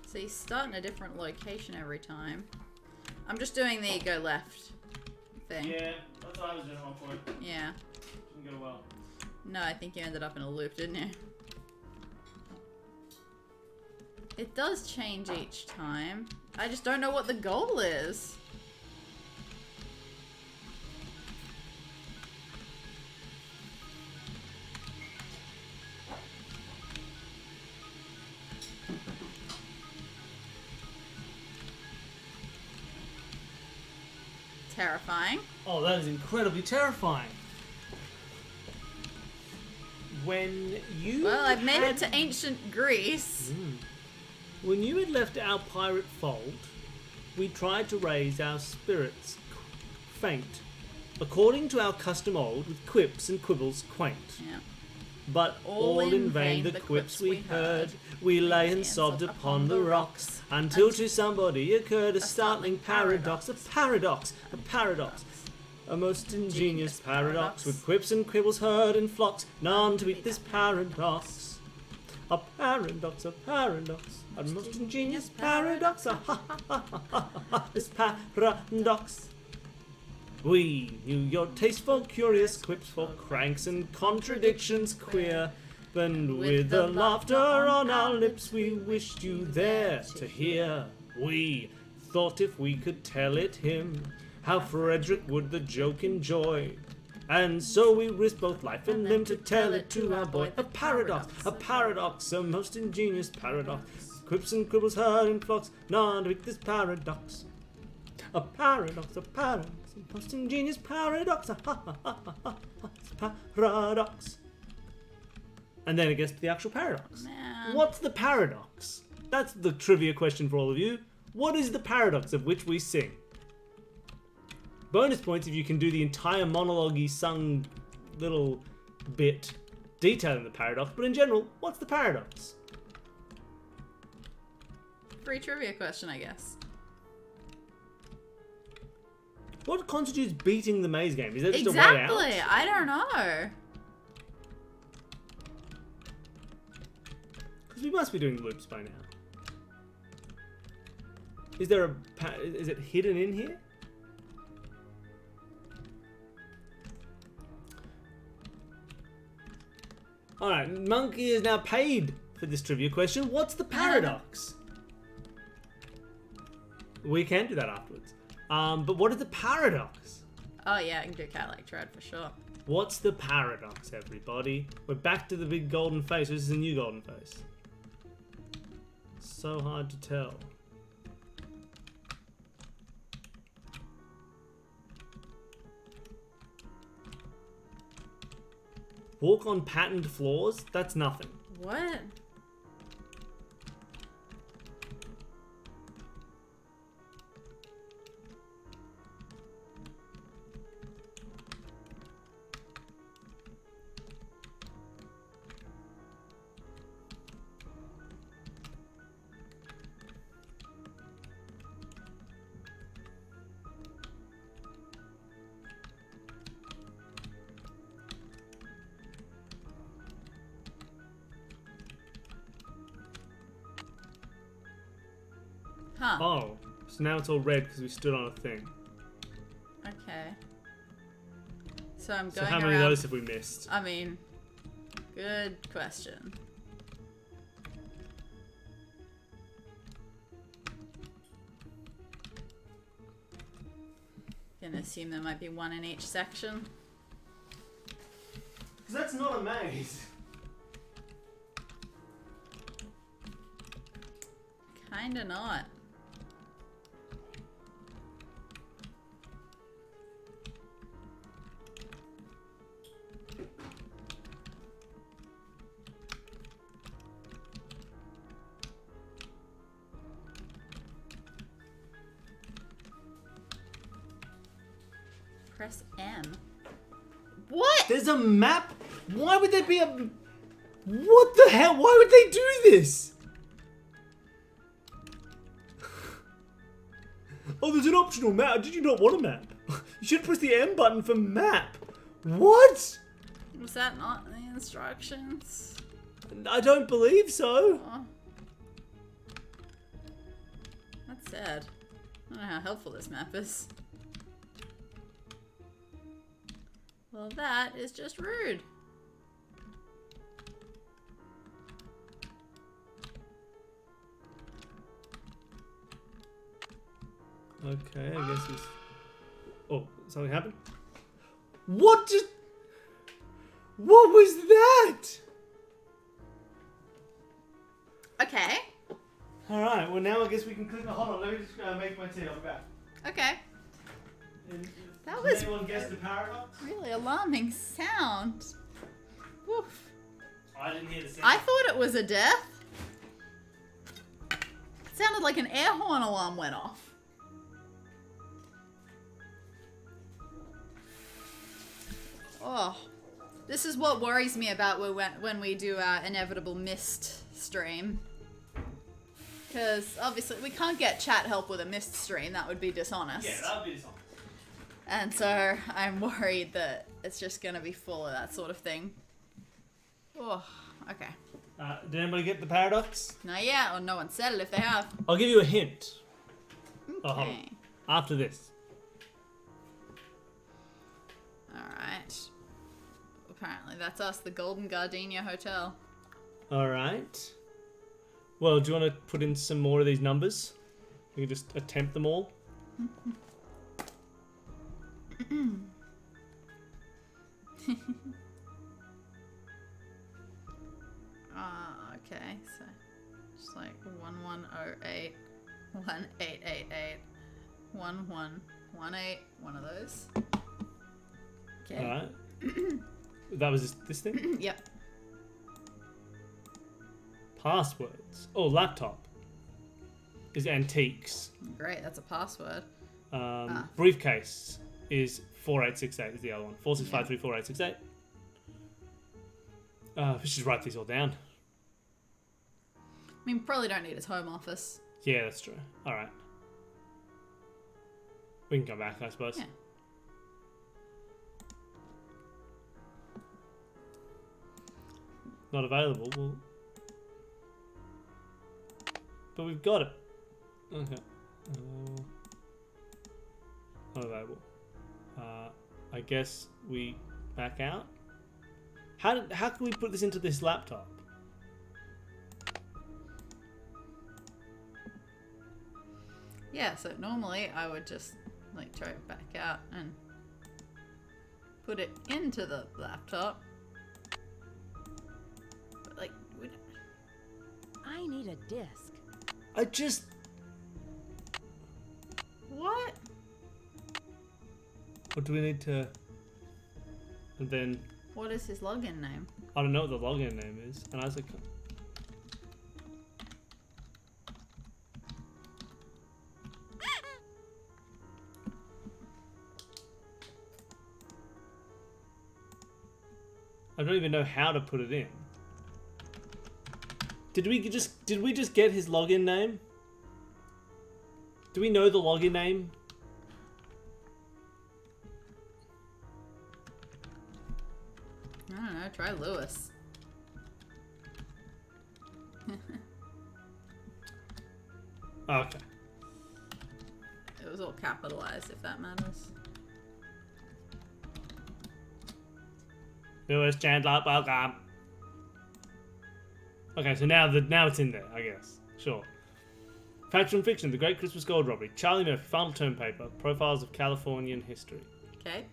So you start in a different location every time. I'm just doing the go left thing. Yeah, that's what I was doing at one point. Yeah. Didn't go well. No, I think you ended up in a loop, didn't you? It does change each time. I just don't know what the goal is. Terrifying. Oh, that is incredibly terrifying. When you Well, I've made it to ancient Greece. When you had left our pirate fold, we tried to raise our spirits faint, according to our custom old, with quips and quibbles quaint. Yeah. But all in vain the quips we heard. We lay and sobbed upon the rocks, until to somebody occurred a startling paradox, a paradox, a paradox. A most ingenious paradox, with quips and quibbles heard in flocks, none to beat this paradox. A paradox, a paradox, a most ingenious paradox, a ha ha ha ha ha, this paradox. We knew your taste for curious quips, for cranks and contradictions queer. And with the laughter on our lips, we wished you there to hear. We thought if we could tell it him, how Frederick would the joke enjoy. And so we risked both life and limb to tell it to our boy. A paradox, a most ingenious paradox. Quips and quibbles heard in flocks, none to beat this paradox. A paradox, a most ingenious paradox. Paradox. And then it gets to the actual paradox. Man. What's the paradox? That's the trivia question for all of you. What is the paradox of which we sing? Bonus points if you can do the entire monologue-y sung little bit detailing the paradox, but in general, what's the paradox? Free trivia question, I guess. What constitutes beating the maze game? Is that just a way out? Exactly. I don't know. Because we must be doing loops by now. Is there is it hidden in here? Alright, Monkey is now paid for this trivia question. What's the paradox? We can do that afterwards. But what is the paradox? Oh yeah, I can do Cat Like Tread for sure. What's the paradox, everybody? We're back to the big golden face. This is a new golden face. So hard to tell. Walk on patterned floors? That's nothing. What? Huh. Oh, so now it's all red because we stood on a thing. Okay. So I'm going So how many around... of those have we missed? I mean, good question. Gonna assume there might be one in each section. Because that's not a maze. Kinda not. Press M. What? There's a map? Why would there be a... What the hell? Why would they do this? Oh, there's an optional map. Did you not want a map? You should press the M button for map. What? Was that not in the instructions? I don't believe so. Oh. That's sad. I don't know how helpful this map is. Well, that is just rude. Okay, I guess it's... Oh, something happened? What just... What was that? Okay. Alright, well now I guess we can click... Hold on, let me just make my tea. I'll be back. Okay. That Did was anyone guess the paradox? really alarming sound. Woof. I didn't hear the sound. I thought it was a death. It sounded like an air horn alarm went off. Oh, this is what worries me about when we do our inevitable mist stream. Because obviously we can't get chat help with a mist stream, that would be dishonest. Yeah, that would be dishonest. And so I'm worried that it's just going to be full of that sort of thing. Oh, okay. Did anybody get the paradox? Not yet, or no one said it if they have. I'll give you a hint. Okay. Oh, hold on. After this. Alright. Apparently that's us, the Golden Gardenia Hotel. Alright. Well, do you want to put in some more of these numbers? We can just attempt them all. Okay, so just like 1108, 1888, 1118, one of those. Okay. Alright. That was this thing? Yep. Passwords. Oh, laptop. is antiques. Great, that's a password. Briefcase is 4868 is the other one. 46534868. We should write these all down. I mean, probably don't need his home office. Yeah, that's true. All right. We can come back, I suppose. Yeah. Not available. Well, but we've got it. Okay. Not available. I guess we back out. How can we put this into this laptop? Yeah, so normally I would just like throw it back out and put it into the laptop. But like, I need a disc. I just... What? What do we need to... And then... What is his login name? I don't know what the login name is. And I was like... I don't even know how to put it in. Did we just get his login name? Do we know the login name? I don't know, try Lewis. Okay. It was all capitalized, if that matters. Lewis Chandler, welcome. Okay, so now it's in there, I guess. Sure. Facts from Fiction, The Great Christmas Gold Robbery, Charlie Murphy, Final Term Paper, Profiles of Californian History. Okay.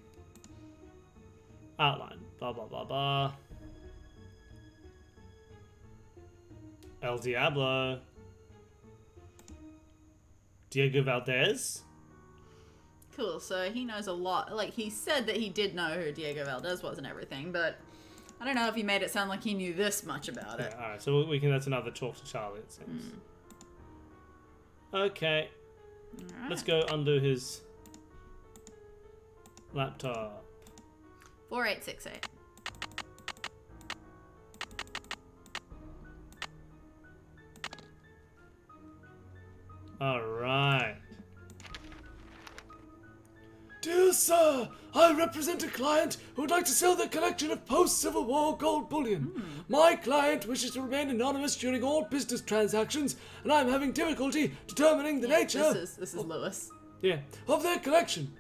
Outline, blah blah blah blah. El Diablo. Diego Valdez. Cool, so he knows a lot. Like, he said that he did know who Diego Valdez was and everything, but I don't know if he made it sound like he knew this much about it. Yeah, alright, so we can, that's another talk to Charlie, it seems. Okay. Alright. Let's go undo his laptop. 4868. Alright. Dear sir, I represent a client who would like to sell their collection of post-Civil War gold bullion. My client wishes to remain anonymous during all business transactions, and I'm having difficulty determining the nature... This is Lewis. Yeah, of their collection.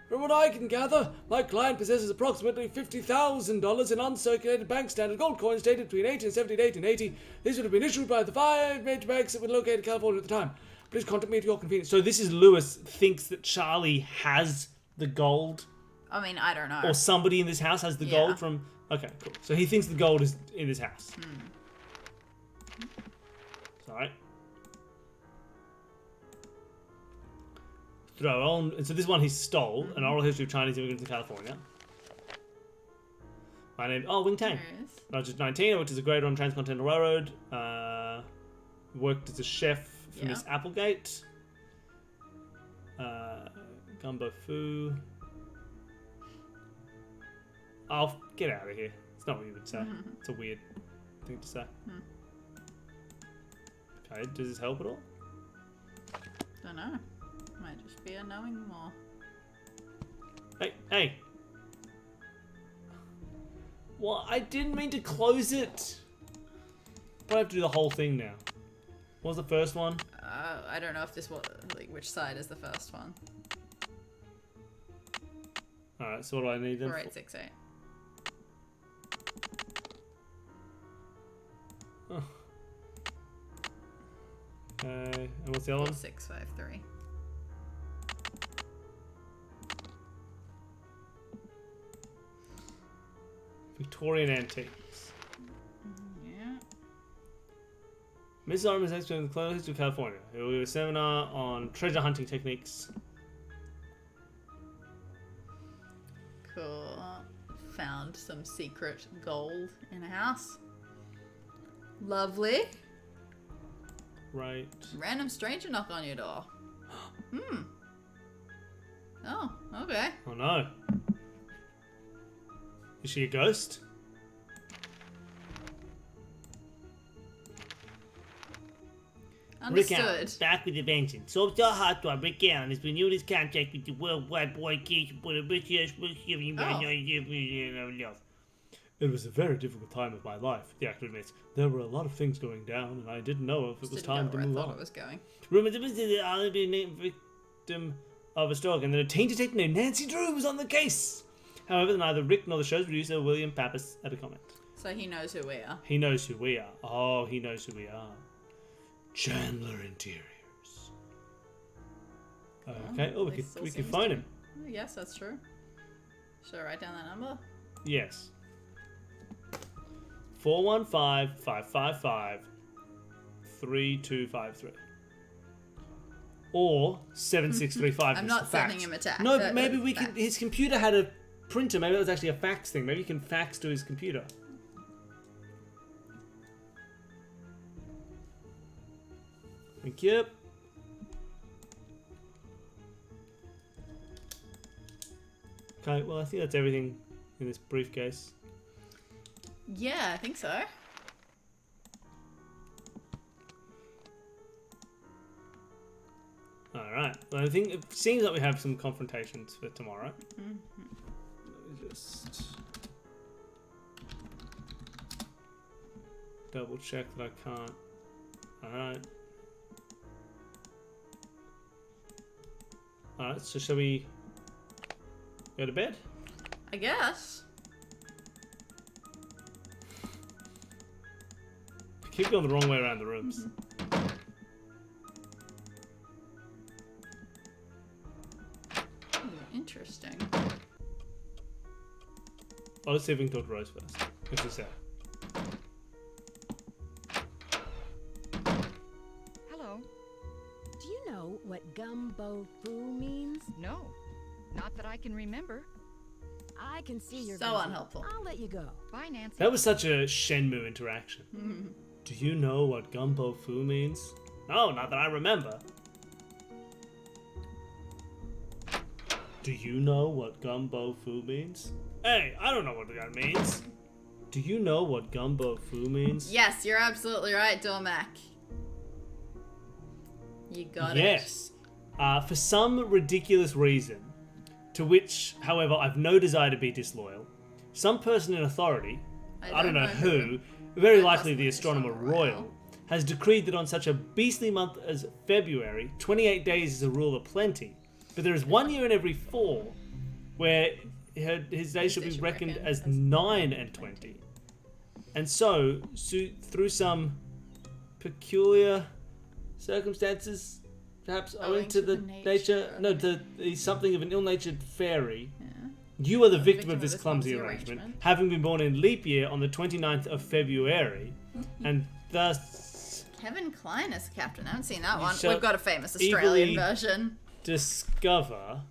From what I can gather, my client possesses approximately $50,000 in uncirculated bank standard gold coins dated between 1870 and 1880. These would have been issued by the 5 major banks that were located in California at the time. Please contact me at your convenience. So this is Lewis thinks that Charlie has the gold. I mean, I don't know. Or somebody in this house has the gold from... Okay, cool. So he thinks the gold is in this house. Sorry. Throw on... And so this one he stole. An oral history of Chinese immigrants in California. My name... Oh, Wing Tang. I was just 19. I worked as a grader on Transcontinental Railroad. Worked as a chef for Miss Applegate. Gumbo Fu. Oh, get out of here. It's not what you would say. It's a weird thing to say. Okay, does this help at all? Don't know. Might just be a knowing more. Hey! Well, I didn't mean to close it. But I have to do the whole thing now. What was the first one? I don't know if this was, like, which side is the first one. Alright, so what do I need then? 4868. Oh. Okay, and what's the other one? 4653. Victorian Antiques. Yeah. Mrs. Arm is expert in the colonial history of California. It will be a seminar on treasure hunting techniques. Cool. Found some secret gold in a house. Lovely. Right. Random stranger knock on your door. Oh, okay. Oh no. Is she a ghost? Understood. Rick Allen, back with a vengeance. So hot to Rick Allen has renewed his contract with the Worldwide Boy Case for the British giving It was a very difficult time of my life, the actor admits. There were a lot of things going down, and I didn't know if it was time to move I thought on. it was going. Rumors of the other being named victim Of a stalk, and then a teen detective named Nancy Drew was on the case. However, neither Rick nor the show's producer, William Pappas, had a comment. So he knows who we are. He knows who we are. Oh, he knows who we are. Chandler Interiors. Okay. Oh, we can phone him. Yes, that's true. Should I write down that number? Yes. 415-555-3253. Or 7635. I'm not sending him a text. No, but maybe we can. His computer had a printer. Maybe that was actually a fax thing. Maybe you can fax to his computer. Thank you. Okay, well, I think that's everything in this briefcase. Yeah, I think so. Alright, well, I think it seems like we have some confrontations for tomorrow. Let me just double check that I can't. Alright. Alright, so shall we go to bed? I guess. Keep going the wrong way around the rooms. Interesting. Oh, let's see if we can talk to Rose first. What's she say? Hello. Do you know what gumbo foo means? No, not that I can remember. I can see you're So busy. unhelpful. I'll let you go. Bye, Nancy. That was such a Shenmue interaction. Do you know what gumbo foo means? No, not that I remember. Do you know what gumbo foo means? Hey, I don't know what that means. Do you know what gumbo foo means? Yes, you're absolutely right, Dormac. You got it. Yes. For some ridiculous reason, to which, however, I've no desire to be disloyal, some person in authority, I don't know who, very likely the Astronomer Royal, has decreed that on such a beastly month as February, 28 days is a rule of plenty. But there is 1 year in every 4 where his days should be reckoned as 9 and 20. And so through some peculiar circumstances, perhaps owing to the something of an ill-natured fairy, you are the victim of this clumsy arrangement, having been born in leap year on the 29th of February, and thus... Kevin Kline as captain. I haven't seen that one. shall We've got a famous Australian evilly version. Discover,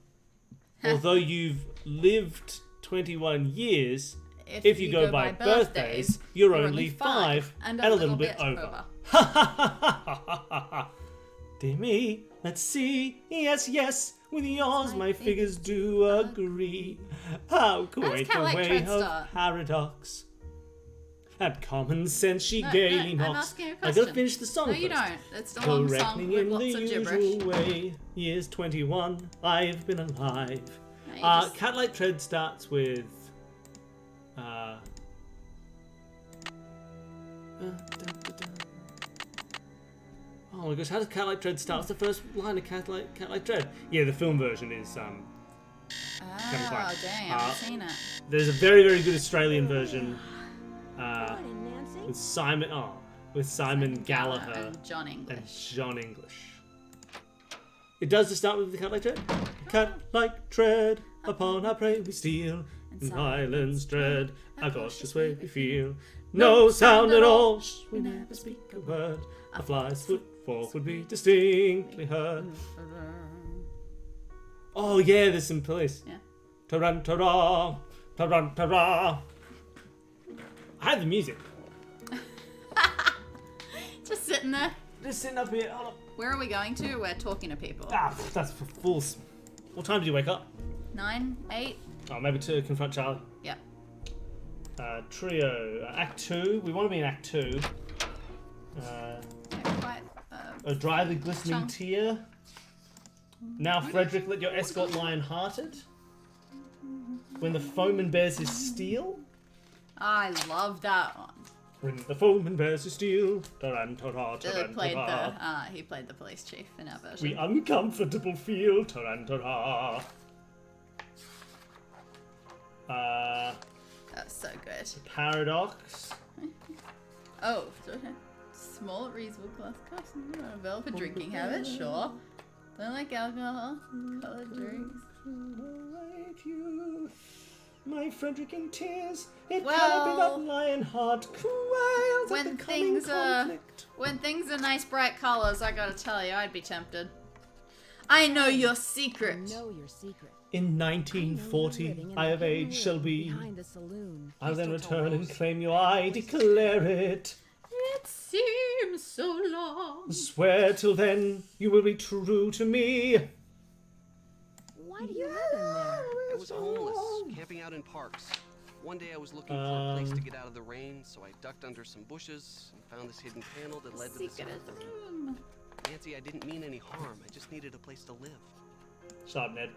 although you've lived 21 years, if you go by birthdays, you're only 5 and a little bit over. Dear me, let's see. Yes, yes, with yours my figures do agree. How quaint the way of paradox. At common sense she gaily I'm knocks. asking you a I question. gotta finish the song No, first. you don't. It's a long song Correcting with in lots the of gibberish. usual way. Years 21, I've been alive. No, just... Catlight Tread starts with... Oh my gosh, how does Catlight Tread start? What's the first line of Catlight Tread? Yeah, the film version is... Oh, dang, I haven't seen it. There's a very, very good Australian version Nancy? with Simon Gallagher and John English. It does just start with the Catlight Tread. Catlight Tread, upon our prey we steal, in silence dread, our cautious way we feel. No sound at all, we never speak a word. A fly's footfall would be distinctly heard. Oh yeah, there's some police. Yeah. Ta-ran-ta-ra, ta-ran-ta-ra. I have the music. Just sitting there. Just sitting up here. Hold on. Where are we going to? We're talking to people. Ah, that's for fools. What time did you wake up? 9, 8? Oh, maybe to confront Charlie. Yep. Trio. Act 2. We want to be in Act 2. Quite, a dry the glistening chunk. tear. Now, Frederick, let your escort lion-hearted. When the foeman bears his steel. I love that one. When the foeman bears his steel. Tarantara, He played the police chief in our version. We uncomfortable feel. Tarantara. That's so good. Paradox. Oh, small reasonable class customers available for drinking habits, sure. Don't like alcohol, colored drinks. You, my Frederick in tears. It cannot be that lion heart quails at the coming conflict. When things are nice bright colors, I gotta tell you, I'd be tempted. I know your secret. I know your secret. In 1940, I of age shall be. Behind the saloon. I'll then return and claim you, I declare it. It seems so long. Swear till then you will be true to me. Why do you live in there? I was homeless, camping out in parks. One day I was looking for a place to get out of the rain, so I ducked under some bushes and found this hidden panel that led to this room. Nancy, I didn't mean any harm. I just needed a place to live. Shut up, Ned.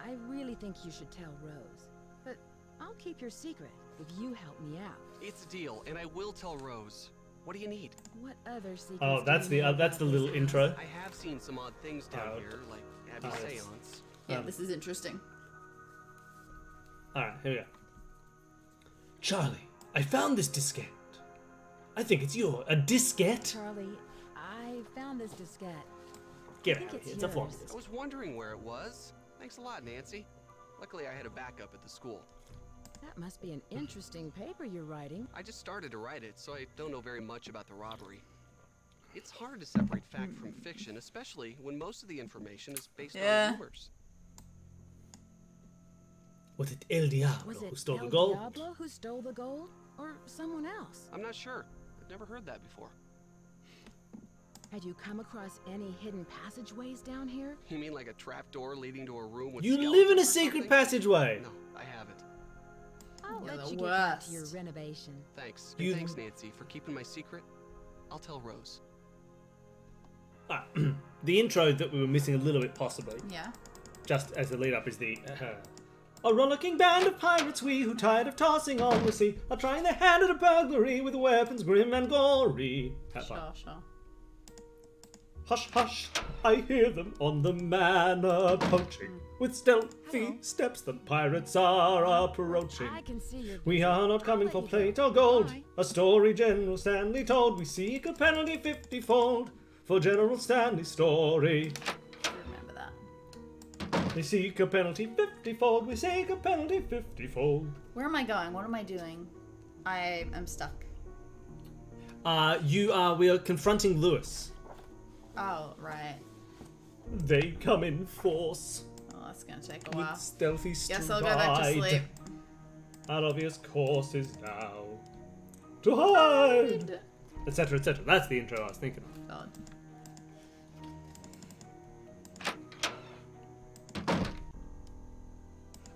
I really think you should tell Rose. But I'll keep your secret if you help me out. It's a deal, and I will tell Rose. What do you need? What other secrets? Oh, that's the little intro. I have seen some odd things down here, like Abby's seance. Yeah, this is interesting. Alright, here we go. Charlie, I found this diskette. I think it's a diskette? Charlie, I found this diskette. Get out of here, it's a flop. I was wondering where it was. Thanks a lot, Nancy. Luckily, I had a backup at the school. That must be an interesting paper you're writing. I just started to write it, so I don't know very much about the robbery. It's hard to separate fact from fiction, especially when most of the information is based on rumors. Was it El Diablo who stole the gold? El Diablo who stole the gold? Or someone else? I'm not sure. I've never heard that before. Had you come across any hidden passageways down here? You mean like a trapdoor leading to a room with You skeletons live in a or secret something? passageway. No, I haven't. I'll You're let the you get back to worst. your renovation. Thanks. And thanks, Nancy, for keeping my secret. I'll tell Rose. The intro that we were missing a little bit, possibly. Yeah. Just as the lead up is the. A rollicking band of pirates we, who tired of tossing on the sea, are trying their hand at a burglary with weapons grim and gory. Have fun. Sure. Hush, hush, I hear them on the manor poaching. With stealthy steps the pirates are approaching. I can see your We are not coming for plate or gold. A story General Stanley told. We seek a penalty 50-fold for General Stanley's story. Remember that. We seek a penalty 50-fold. We seek a penalty 50-fold. Where am I going? What am I doing? I am stuck. We are confronting Lewis. Oh, right. They come in force. Oh, that's gonna take a while. With stealthy stride. Guess I'll go back to sleep. Our obvious course is now to hide, etc., etc. That's the intro I was thinking of. God.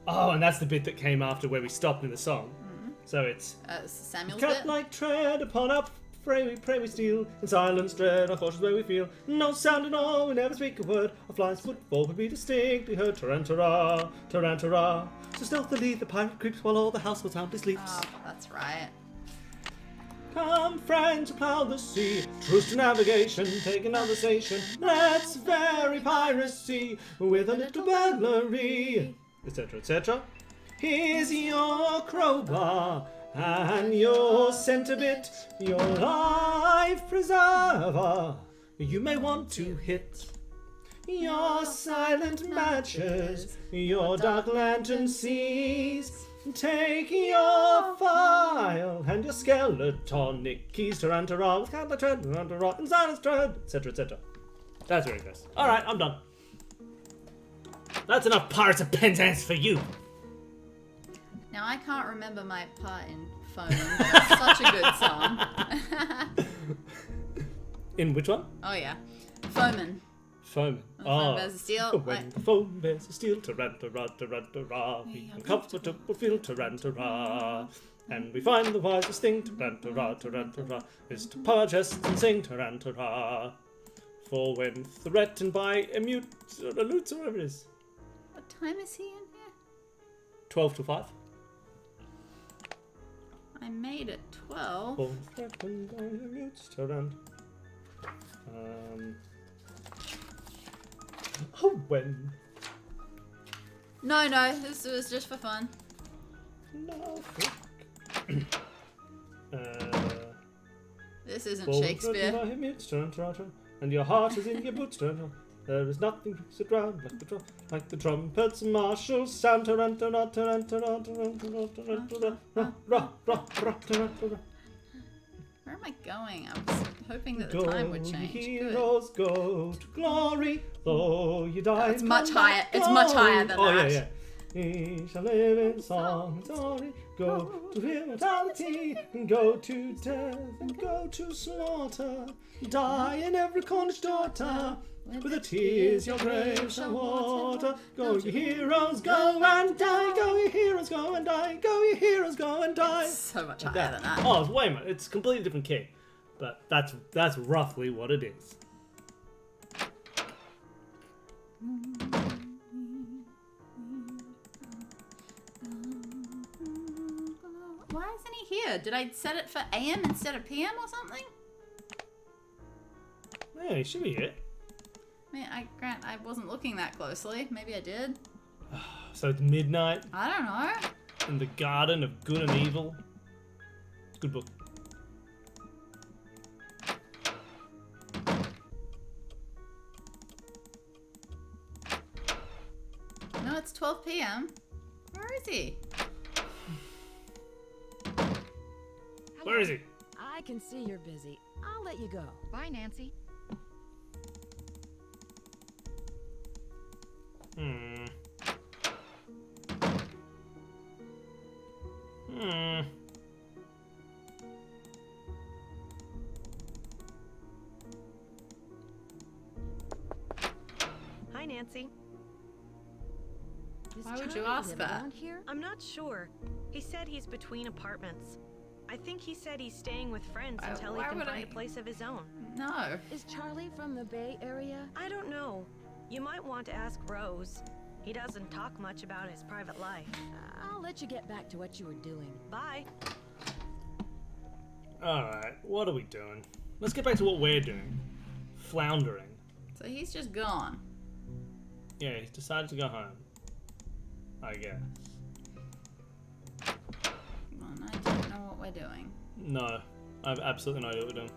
Oh, and that's the bit that came after where we stopped in the song. Mm-hmm. So it's Samuel's cat bit. like tread upon our prey we steal, in silence dread our cautious way we feel. No sound at all, we never speak a word. A fly's footfall would be distinctly heard. Tarantara, tarantara. So stealthily the pirate creeps while all the household soundly sleeps. Oh, that's right. Come, friends, who plough the sea, truce to navigation, take another station. Let's vary piracy with a little burglary, etc., etc. Here's your crowbar and your centre bit, your life preserver. You may want to hit your silent matches, your dark lantern seas. Take your file and your skeletonic keys, tarantara, with cat like tread, tarantara, and silence tread, etc., etc. That's where it goes. Alright, I'm done. That's enough Pirates of Penzance for you. Now I can't remember my part in Phone, but it's such a good song. In which one? Oh yeah, Foeman. Foeman. Foam bears of steel. When the foam bears of steel, tarantara, tarantara, we uncomfortable feel tarantara. And we find the wisest thing, tarantara, tarantara, is to purge us and sing tarantara. For when threatened by a mute, or lutes, or whatever it is. What time is he in here? 12 to 5. I made it 12. For threatened by a mute, tarantara. Oh, when? No, this was just for fun. No. This isn't Shakespeare. And your heart is in your boots. There is nothing to sit round like the trumpets and martials sound. Where am I going? I was hoping that the time would change. Heroes go to glory, though you die. It's much higher. It's much higher than that. Oh yeah. He shall live in song and story, go to immortality, and go to death, and go to slaughter, die in every Cornish daughter, with the tears your grave shall water. Go, ye heroes, go and die, go, ye heroes, go and die, go, ye heroes, go and die. It's so much higher than that. Oh, it's way more. It's a completely different key, but that's roughly what it is. Why isn't he here? Did I set it for AM instead of PM or something? Yeah, he should be here. I mean, Grant, I wasn't looking that closely. Maybe I did. So it's midnight I don't know. in the garden of good and evil. Good book. No, it's 12 PM. Where is he? Where is he? I can see you're busy. I'll let you go. Bye, Nancy. Hi, Nancy. Does Why would Charlie you ask live that? around here? I'm not sure. He said he's between apartments. I think he said he's staying with friends until he why can would find I- a place of his own. No. Is Charlie from the Bay Area? I don't know. You might want to ask Rose. He doesn't talk much about his private life. I'll let you get back to what you were doing. Bye. Alright, what are we doing? Let's get back to what we're doing. Floundering. So he's just gone. Yeah, he's decided to go home. I guess. Well, I don't know what we're doing. No, I have absolutely no idea what we're doing.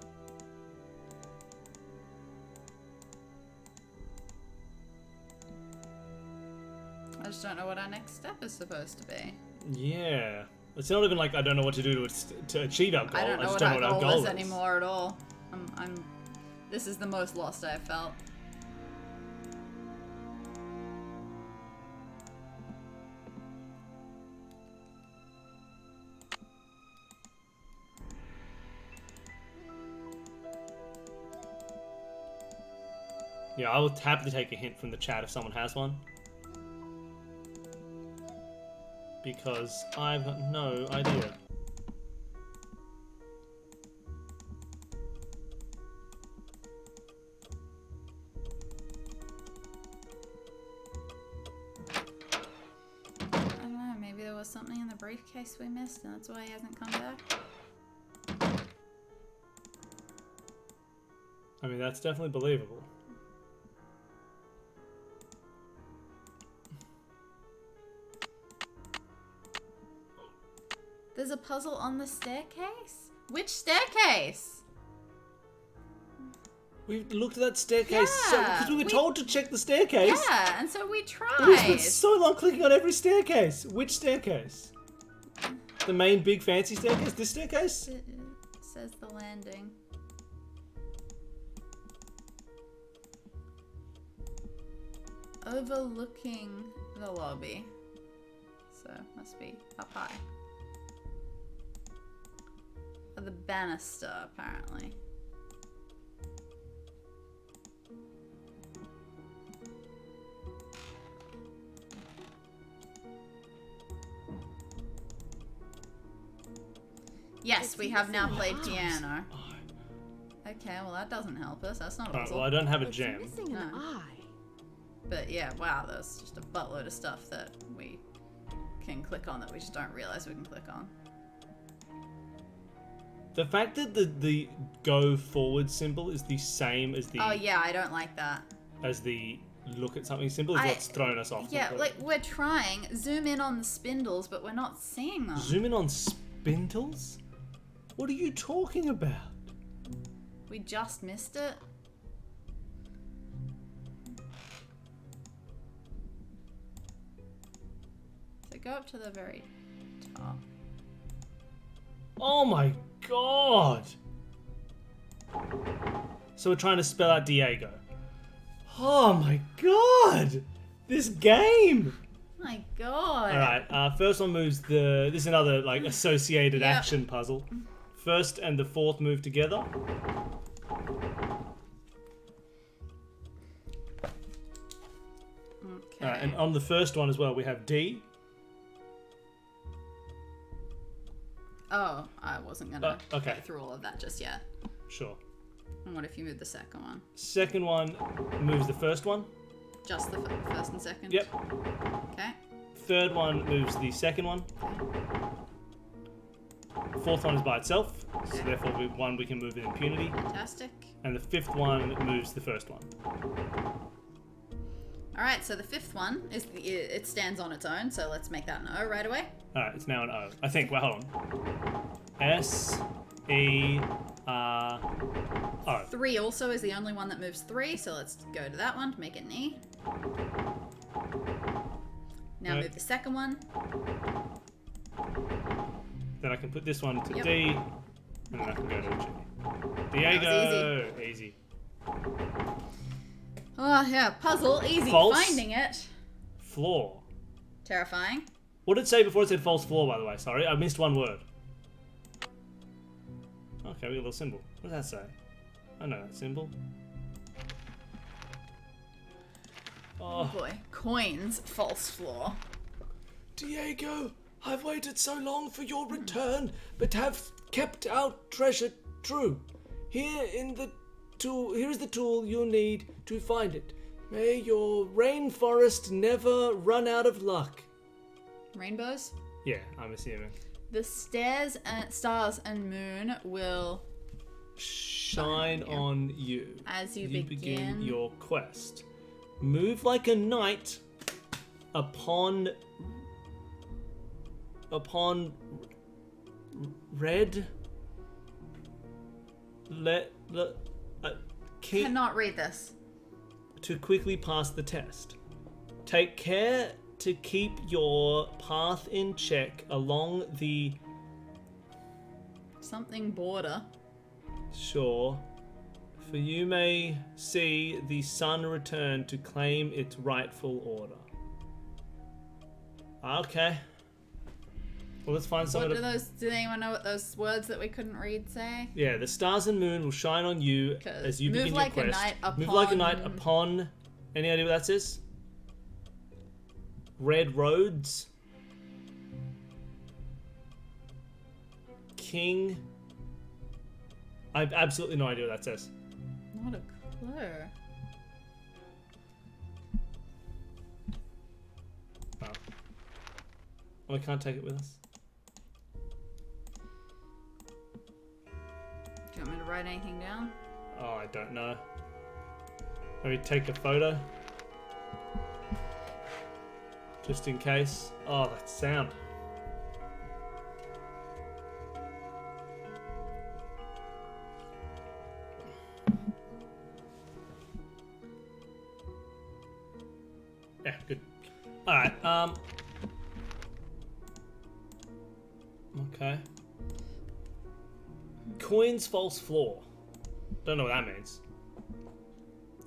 I just don't know what our next step is supposed to be. Yeah. It's not even like I don't know what to do to achieve our goal. I don't know just what don't know our what goal our is goal anymore at all. This is the most lost I've felt. Yeah, I will happily take a hint from the chat if someone has one. Because I've got no idea. I don't know, maybe there was something in the briefcase we missed and that's why he hasn't come back. I mean, that's definitely believable. There's a puzzle on the staircase? Which staircase? We looked at that staircase Yeah, because we were told to check the staircase. Yeah, and so we tried. We spent so long clicking on every staircase. Which staircase? The main big fancy staircase? This staircase? It says the landing. Overlooking the lobby. So, must be up high. Or the banister, apparently. Yes, It's we have now missing played an piano. Okay, well that doesn't help us. That's not a Alright, puzzle. well, I don't have a It's gem. missing an No. eye. But yeah, wow, there's just a buttload of stuff that we can click on that we just don't realize we can click on. The fact that the go forward symbol is the same as the Oh yeah, I don't like that. look at something symbol is what's thrown us off. Yeah, completely. like we're trying. Zoom in on the spindles, but we're not seeing them. Zoom in on spindles? What are you talking about? We just missed it. So go up to the very top. Oh my god! So we're trying to spell out Diego. Oh my god! This game! My god. Alright, first one moves this is another like associated Yep. action puzzle. First and the fourth move together. Okay. And on the first one as well, we have D. Oh, I wasn't gonna okay. go through all of that just yet. Sure. And what if you move the second one? Second one moves the first one. Just the first and second? Yep. Okay. Third one moves the second one. Fourth one is by itself, so therefore we can move with impunity. Fantastic. And the fifth one moves the first one. Alright, so the fifth one it stands on its own, so let's make that an O right away. Alright, it's now an O. I think, well, hold on. S-E-R-O. 3 also is the only one that moves 3, so let's go to that one to make it an E. Now Right. move the second one. Then I can put this one to Yep. D, and then I can go to G. Diego! That was Easy. Oh yeah, puzzle, easy. False. Finding it. Floor. Terrifying. What did it say before it said false floor, by the way? Sorry, I missed one word. Okay, we got a little symbol. What does that say? I know that symbol. Oh boy. Coins, false floor. Diego, I've waited so long for your return, but have kept our treasure true. Here is the tool you need to find it. May your rainforest never run out of luck. Rainbows? Yeah, I'm assuming. The stars and moon will Shine on you as you begin your quest. Move like a knight upon red. Cannot read this. To quickly pass the test. Take care to keep your path in check along the Something border. shore, for you may see the sun return to claim its rightful order. Okay. Well, let's find some What of do the... those? Do anyone know what those words that we couldn't read say? Yeah, the stars and moon will shine on you as you move begin like your a quest. knight Move like a upon- knight upon... Any idea what that says? Red roads. King. I have absolutely no idea what that says. Not a clue. Oh. Well, I can't take it with us. Do you want me to write anything down? Oh, I don't know. Maybe take a photo. Just in case. Oh, that sound. Yeah, good. Alright, okay. Coins false floor. Don't know what that means.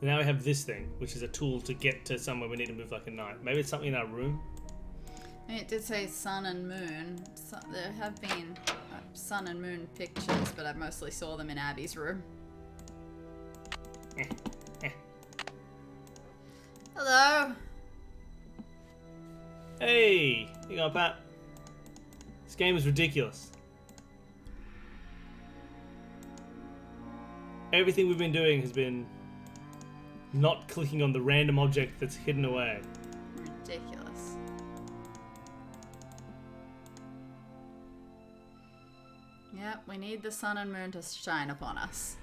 And now we have this thing, which is a tool to get to somewhere we need to move like a knight. Maybe it's something in our room. It did say sun and moon. So there have been sun and moon pictures, but I mostly saw them in Abby's room. Hello. Hey, you got Pat. This game is ridiculous. Everything we've been doing has been not clicking on the random object that's hidden away. Ridiculous. Yep, we need the sun and moon to shine upon us.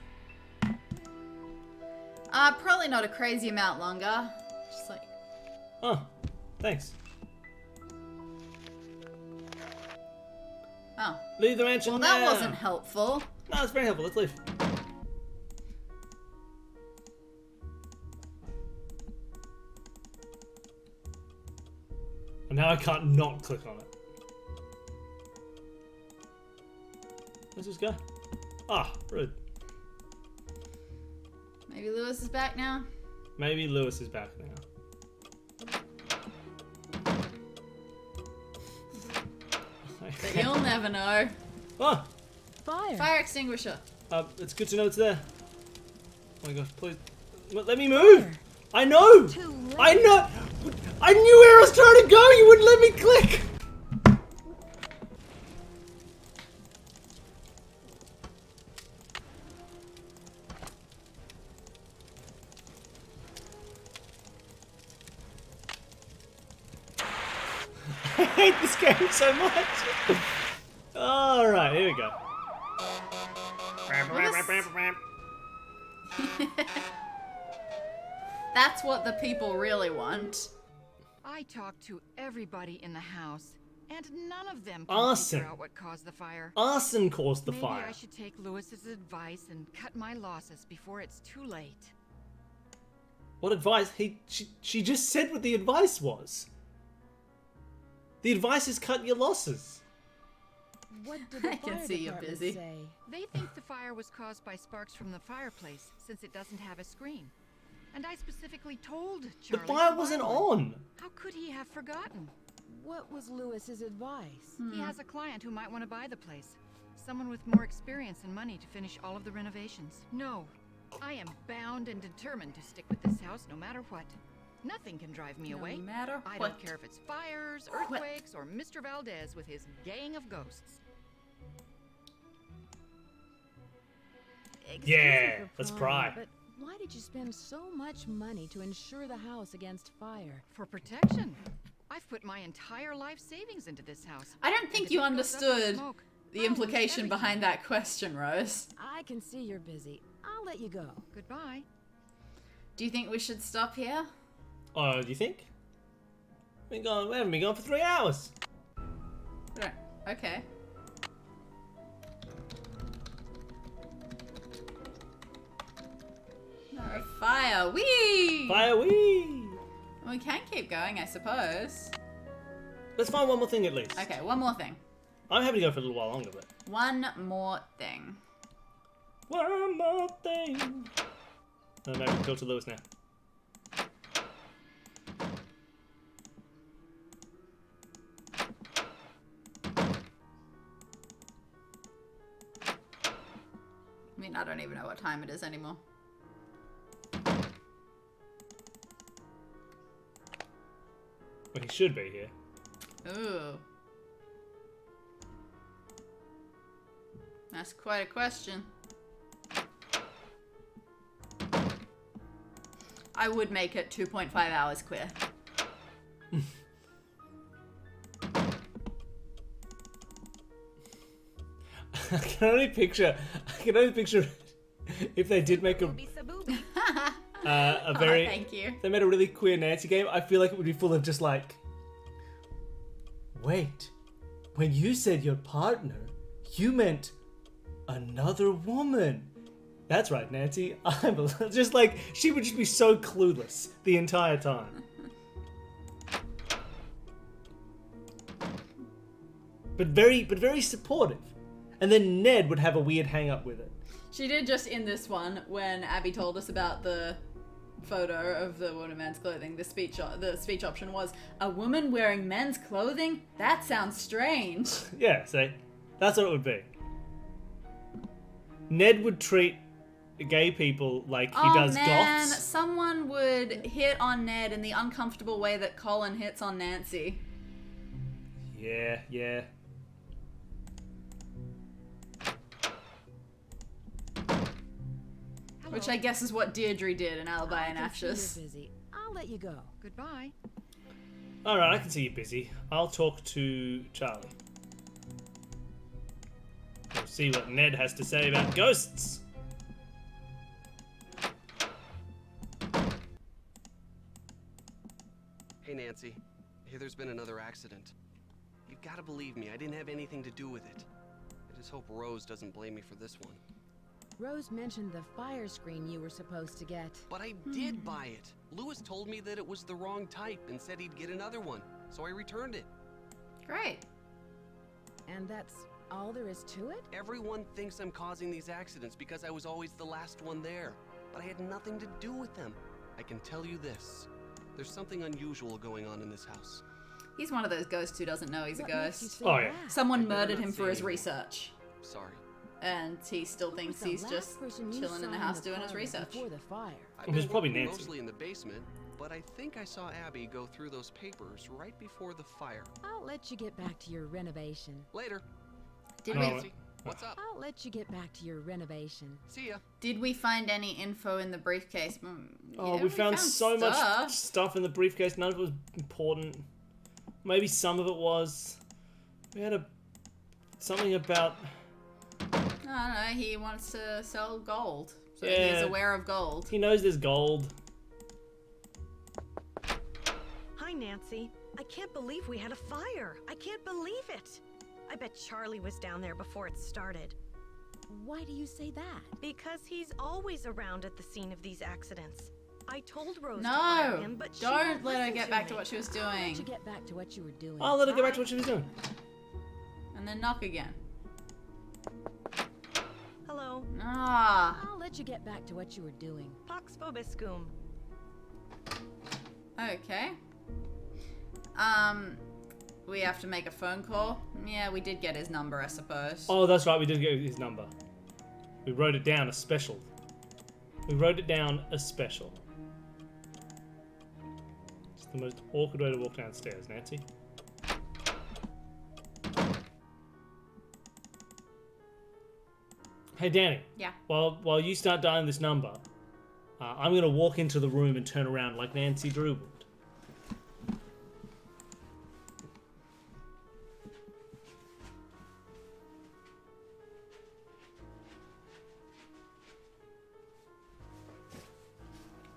Probably not a crazy amount longer. Just like... Oh, thanks. Oh. Leave the mansion Well, that now. wasn't helpful. No, it's very helpful. Let's leave. And now I can't not click on it. Where's this guy? Ah, rude. Maybe Lewis is back now? Maybe Lewis is back now. But you'll never know. Oh! Fire. Fire extinguisher. It's good to know it's there. Oh my gosh, please. Let me move! I know! I know! I knew where I was trying to go! You wouldn't let me click! I hate this game so much! Alright, here we go. That's what the people really want. I talked to everybody in the house, and none of them can Arson. figure out what caused the fire. Arson caused the Maybe fire. I should take Lewis's advice and cut my losses before it's too late. What advice? She just said what the advice was. The advice is cut your losses. What did the I can fire see you're department busy. say? They think the fire was caused by sparks from the fireplace, since it doesn't have a screen. And I specifically told Charlie. The fire to wasn't buy one. on. How could he have forgotten? What was Lewis's advice? He has a client who might want to buy the place. Someone with more experience and money to finish all of the renovations. No, I am bound and determined to stick with this house no matter what. Nothing can drive me away. No matter I what. don't care if it's fires, earthquakes, or Mr. Valdez with his gang of ghosts. Excuse Yeah, me for let's prying, pry. But why did you spend so much money to insure the house against fire? For protection. I've put my entire life savings into this house. I don't And think if you it goes up in understood smoke, the I'll lose implication everything. behind that question, Rose. I can see you're busy. I'll let you go. Goodbye. Do you think we should stop here? Oh, do you think? We haven't been gone for 3 hours. Right. Okay. No, fire! Whee! Fire wee! We can keep going, I suppose. Let's find one more thing at least. Okay, one more thing. I'm happy to go for a little while longer, but... One more thing. One more thing. Maybe we can go to Lewis now. I mean, I don't even know what time it is anymore. Well, he should be here. Ooh. That's quite a question. I would make it 2.5 hours queer. I can only picture if they did make a very... Oh, thank you. They made a really queer Nancy game, I feel like it would be full of just like... Wait, when you said your partner, you meant another woman. That's right, Nancy. I'm just like, she would just be so clueless the entire time. But very supportive. And then Ned would have a weird hang up with it. She did just in this one when Abby told us about the photo of the woman in men's clothing. The speech option was, a woman wearing men's clothing? That sounds strange. Yeah, see? That's what it would be. Ned would treat gay people like he does man, goths. someone would hit on Ned in the uncomfortable way that Colin hits on Nancy. Yeah, yeah. Which I guess is what Deirdre did in Alibi and I can see you're Ashes. busy. I'll let you go. Goodbye. Alright, I can see you're busy. I'll talk to Charlie. We'll see what Ned has to say about ghosts. Hey, Nancy. I hear there's been another accident. You've got to believe me, I didn't have anything to do with it. I just hope Rose doesn't blame me for this one. Rose mentioned the fire screen you were supposed to get. But I did buy it. Lewis told me that it was the wrong type and said he'd get another one, so I returned it. Great. And that's all there is to it? Everyone thinks I'm causing these accidents because I was always the last one there, but I had nothing to do with them. I can tell you this. There's something unusual going on in this house. He's one of those ghosts who doesn't know he's a What makes you ghost. say Oh, yeah. that? Someone I'd better murdered not him say for his anything. research. Sorry. And he still Who thinks was the he's last just person you chilling in saw the house doing his parlor research. Before the fire. I've It was been probably working Nancy. mostly in the basement, but I think I saw Abby go through those papers right before the fire. I'll let you get back to your renovation. Later. Did Hi, we Nancy. What's up? I'll let you get back to your renovation. See ya. did we find any info in the briefcase? Oh, Yeah, we found so much stuff. stuff in the briefcase. None of it was important. Maybe some of it was. We had something about. I don't know. He wants to sell gold, so Yeah. he's aware of gold. He knows there's gold. Hi, Nancy. I can't believe we had a fire. I can't believe it. I bet Charlie was down there before it started. Why do you say that? Because he's always around at the scene of these accidents. I told Rose to fire No, him, but she don't won't let her listen get to back to me. what she was I'll let you doing, get back to what you were doing. I'll let her get back to what she was doing. and then knock again. Hello. Ah, I'll let you get back to what you were doing. Pax vobiscum. okay. We have to make a phone call. Yeah, we did get his number, I suppose. Oh, that's right. We did get his number. We wrote it down as special. We wrote it down as special. It's the most awkward way to walk downstairs, Nancy. Hey, Danny. Yeah. While you start dialing this number, I'm gonna walk into the room and turn around like Nancy Drew would.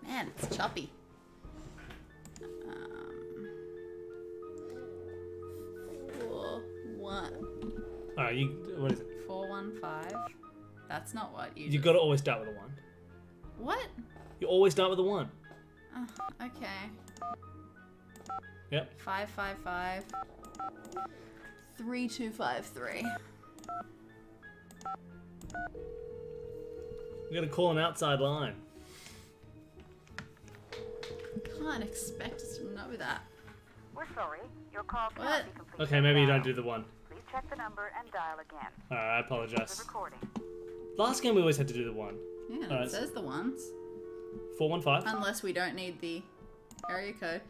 Man, it's choppy. 415. That's not what you. You gotta always start with a 1. What? You always start with a 1. Oh, okay. Yep. 555 3253. You gotta call an outside line. Can't expect us to know that. We're sorry. Your call What? cannot be completed. Okay, maybe you now. don't do the 1. Please check the number and dial again. Alright, I The apologize. recording. Last game we always had to do the 1. Yeah, Alright. it says the ones. 415. Unless we don't need the area code.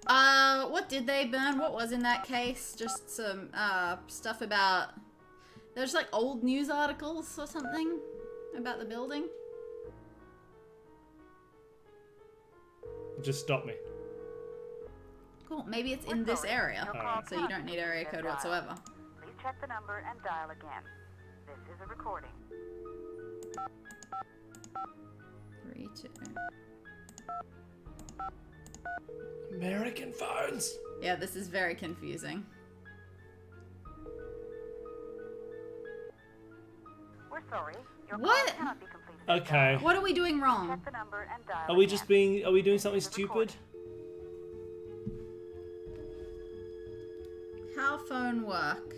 What did they burn? What was in that case? Just some, stuff about... There's like old news articles or something about the building. Just stop me. Cool. Maybe it's in this area. Your call Alright. So you don't need area code whatsoever. Please check the number and dial again. This is a recording. 32. American phones. Yeah, this is very confusing. We're sorry. Your What? call cannot be completed. Okay. What are we doing wrong? Check the number and dial Are we again. just being? Are we doing something This is a recording. stupid? How phone work?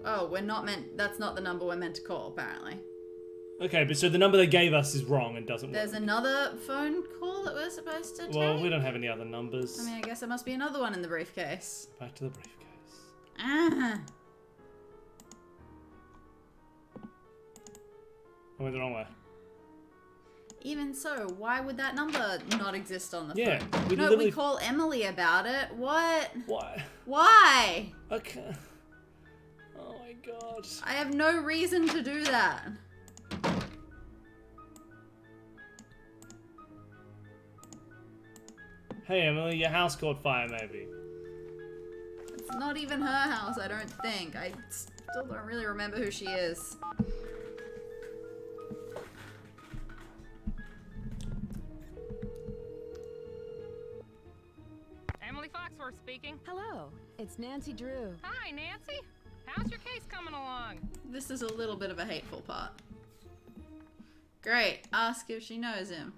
Oh, we're not meant... That's not the number we're meant to call, apparently. Okay, but so the number they gave us is wrong and doesn't There's work. another phone call that we're supposed to take? Well, we don't have any other numbers. I mean, I guess there must be another one in the briefcase. Back to the briefcase. Ah. I went the wrong way. Even so, why would that number not exist on the Yeah, phone? we No, literally- we call Emily about it. What? Why? Why? Okay. Oh my god. I have no reason to do that. Hey Emily, your house caught fire maybe. It's not even her house, I don't think. I still don't really remember who she is. Emily Foxworth speaking. Hello, it's Nancy Drew. Hi, Nancy. How's your case coming along? This is a little bit of a hateful part. Great. Ask if she knows him.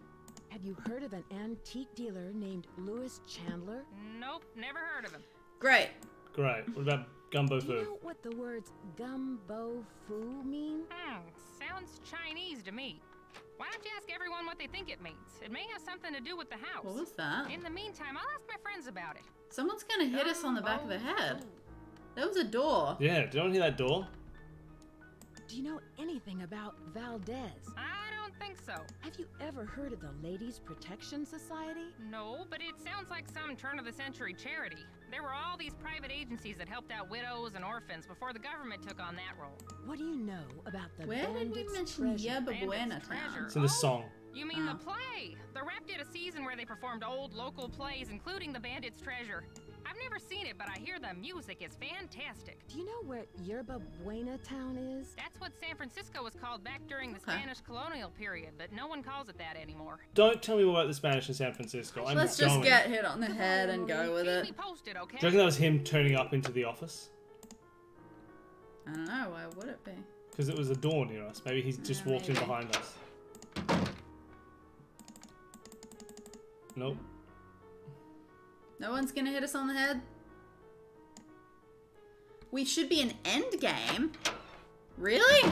Have you heard of an antique dealer named Louis Chandler? Nope, never heard of him. Great. Great. What about gumbo Do you food? know what the words gumbo foo mean? Sounds Chinese to me. Why don't you ask everyone what they think it means? It may have something to do with the house. What was that? In the meantime, I'll ask my friends about it. Someone's gonna hit us on the back of the head. There was a door. Yeah, did anyone hear that door? Do you know anything about Valdez? I don't think so. Have you ever heard of the Ladies Protection Society? No, but it sounds like some turn-of-the-century charity. There were all these private agencies that helped out widows and orphans before the government took on that role. What do you know about the Where did we Bandits' mention Treasure? Yerba Bandits' Buena Treasure. Town? It's in the song. You mean the play? The Rep did a season where they performed old local plays, including The Bandit's Treasure. I've never seen it, but I hear the music is fantastic. Do you know where Yerba Buena Town is? That's what San Francisco was called back during the Spanish colonial period, but no one calls it that anymore. Don't tell me more about the Spanish in San Francisco. I'm Let's going. just get hit on the head and go with Keep it. me posted, okay? Do you reckon that was him turning up into the office? I don't know, why would it be? Because it was a door near us. Maybe he's just walked in maybe. behind us. Nope. No one's gonna hit us on the head? We should be an end game. Really?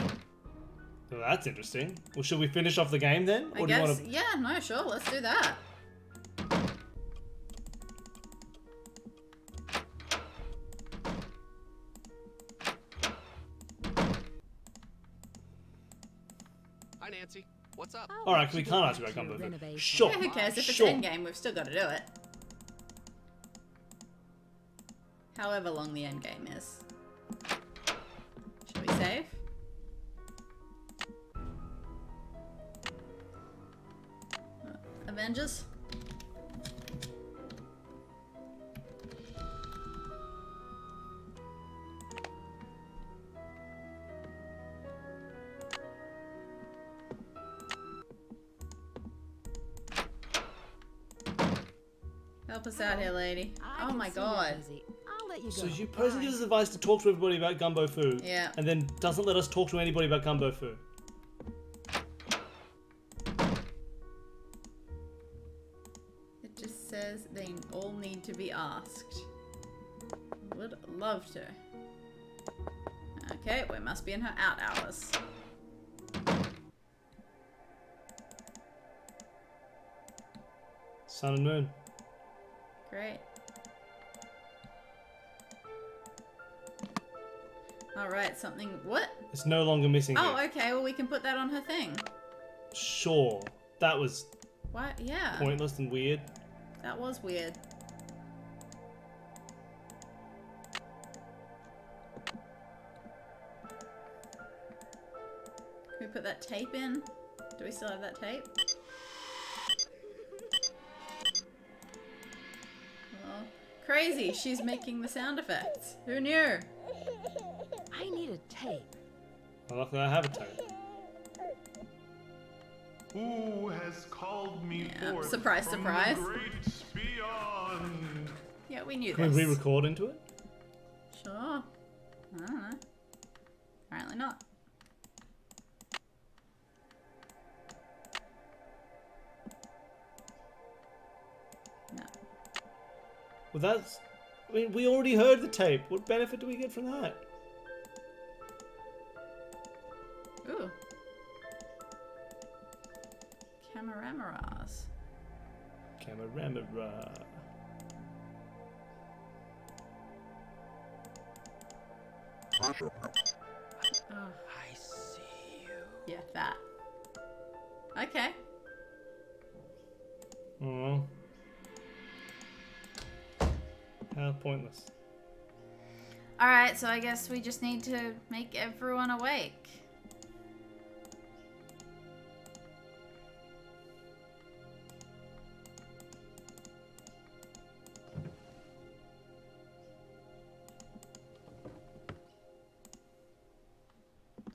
Well, that's interesting. Well, should we finish off the game then? I guess, yeah, no, sure, let's do that. Hi, Nancy. What's up? All right, we can't ask you about gumbo food. Sure. Yeah, who cares? If it's Sure. end game, we've still got to do it. However long the end game is. Shall we save? Avengers? Help us out here, lady. Oh my god. I'll let you go. So you personally gives us advice to talk to everybody about gumbo food. Yeah. And then doesn't let us talk to anybody about gumbo food. It just says they all need to be asked. Would love to. Okay, we must be in her out hours. Sun and moon. Great. Alright, something. What? It's no longer missing Oh, here. okay, well, we can put that on her thing. Sure. That was What? Yeah. pointless and weird. That was weird. Can we put that tape in? Do we still have that tape? Well, crazy, she's making the sound effects. Who knew? I need a tape. Well, luckily I have a tape. Who has called me Yeah, forth surprise, from surprise. the great beyond? Yeah, we knew Can this. we re-record into it? Sure. I don't know. Apparently not. No. Well, that's... I mean, we already heard the tape. What benefit do we get from that? Ooh. Cameramaras. Cameramara. Oh. I see you. Yeah, that. Okay. Oh. How pointless. Alright, so I guess we just need to make everyone awake.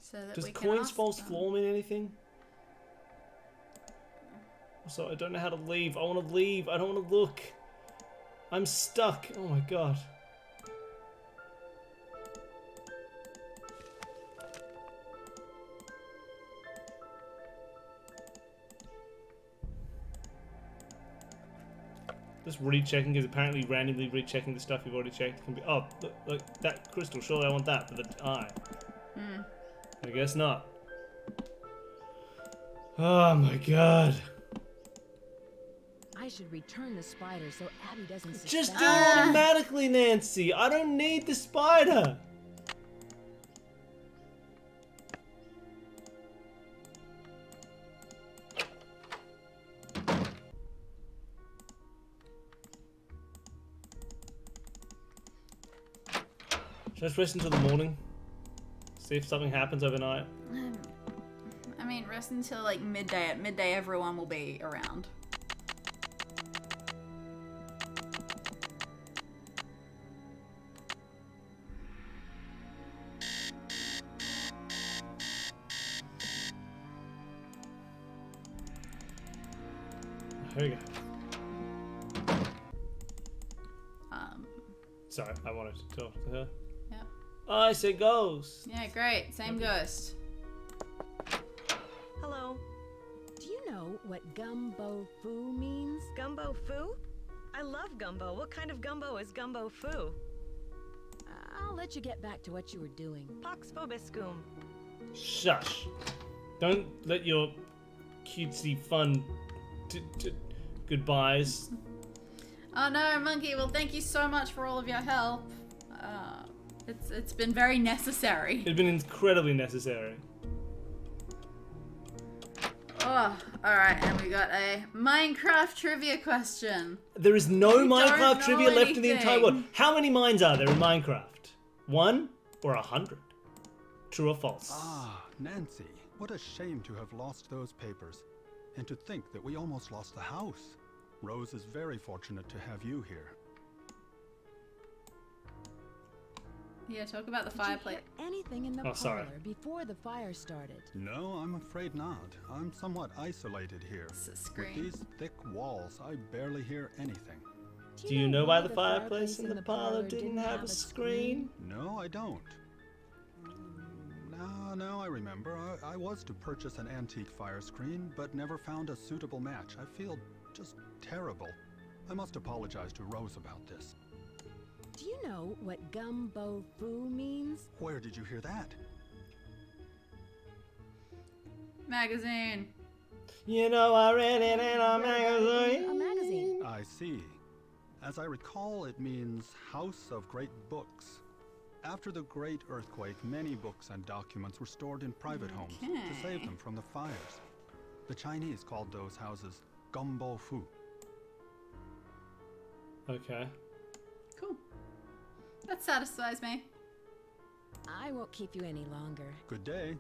So that Does we can coins ask false them. floor mean anything? Also, I don't know how to leave. I want to leave. I don't want to look. I'm stuck. Oh my god. Just rechecking is apparently randomly rechecking the stuff you've already checked can be. Oh, look, that crystal. Surely I want that for the eye. Hmm. I guess not. Oh my god. I should return the spider so Abby doesn't suspect. Just do it automatically, Nancy. I don't need the spider. Should I just rest until the morning? See if something happens overnight. I mean, rest until like midday. At midday, everyone will be around. Here we go. Sorry, I wanted to talk to her. Yeah. I say ghost. Yeah, great. Same ghost. Hello. Do you know what gumbo foo means? Gumbo foo? I love gumbo. What kind of gumbo is gumbo foo? I'll let you get back to what you were doing. Pax vobiscum. Shush. Don't let your cutesy fun goodbyes. Oh no, Monkey. Well, thank you so much for all of your help. It's been very necessary. It's been incredibly necessary. Oh, all right, and we got a Minecraft trivia question. There is no We don't Minecraft know trivia left in the entire world. anything. How many mines are there in Minecraft? 1 or 100? True or false? Ah, Nancy, what a shame to have lost those papers. And to think that we almost lost the house. Rose is very fortunate to have you here. Yeah, talk about the Did you fireplace. hear anything in the Oh, sorry. parlor before the fire started? No, I'm afraid not. I'm somewhat isolated here. It's a With scream. these thick walls, I barely hear anything. Do you know why the fireplace in the parlor didn't have a screen? No, I don't. Now I remember. I was to purchase an antique fire screen, but never found a suitable match. I feel just terrible. I must apologize to Rose about this. Do you know what gumbo foo means? Where did you hear that? Magazine. You know I read it in a magazine. A magazine. I see. As I recall, it means House of Great Books. After the Great Earthquake, many books and documents were stored in private homes to save them from the fires. The Chinese called those houses gumbo fu. Okay. Cool. That satisfies me. I won't keep you any longer. Good day.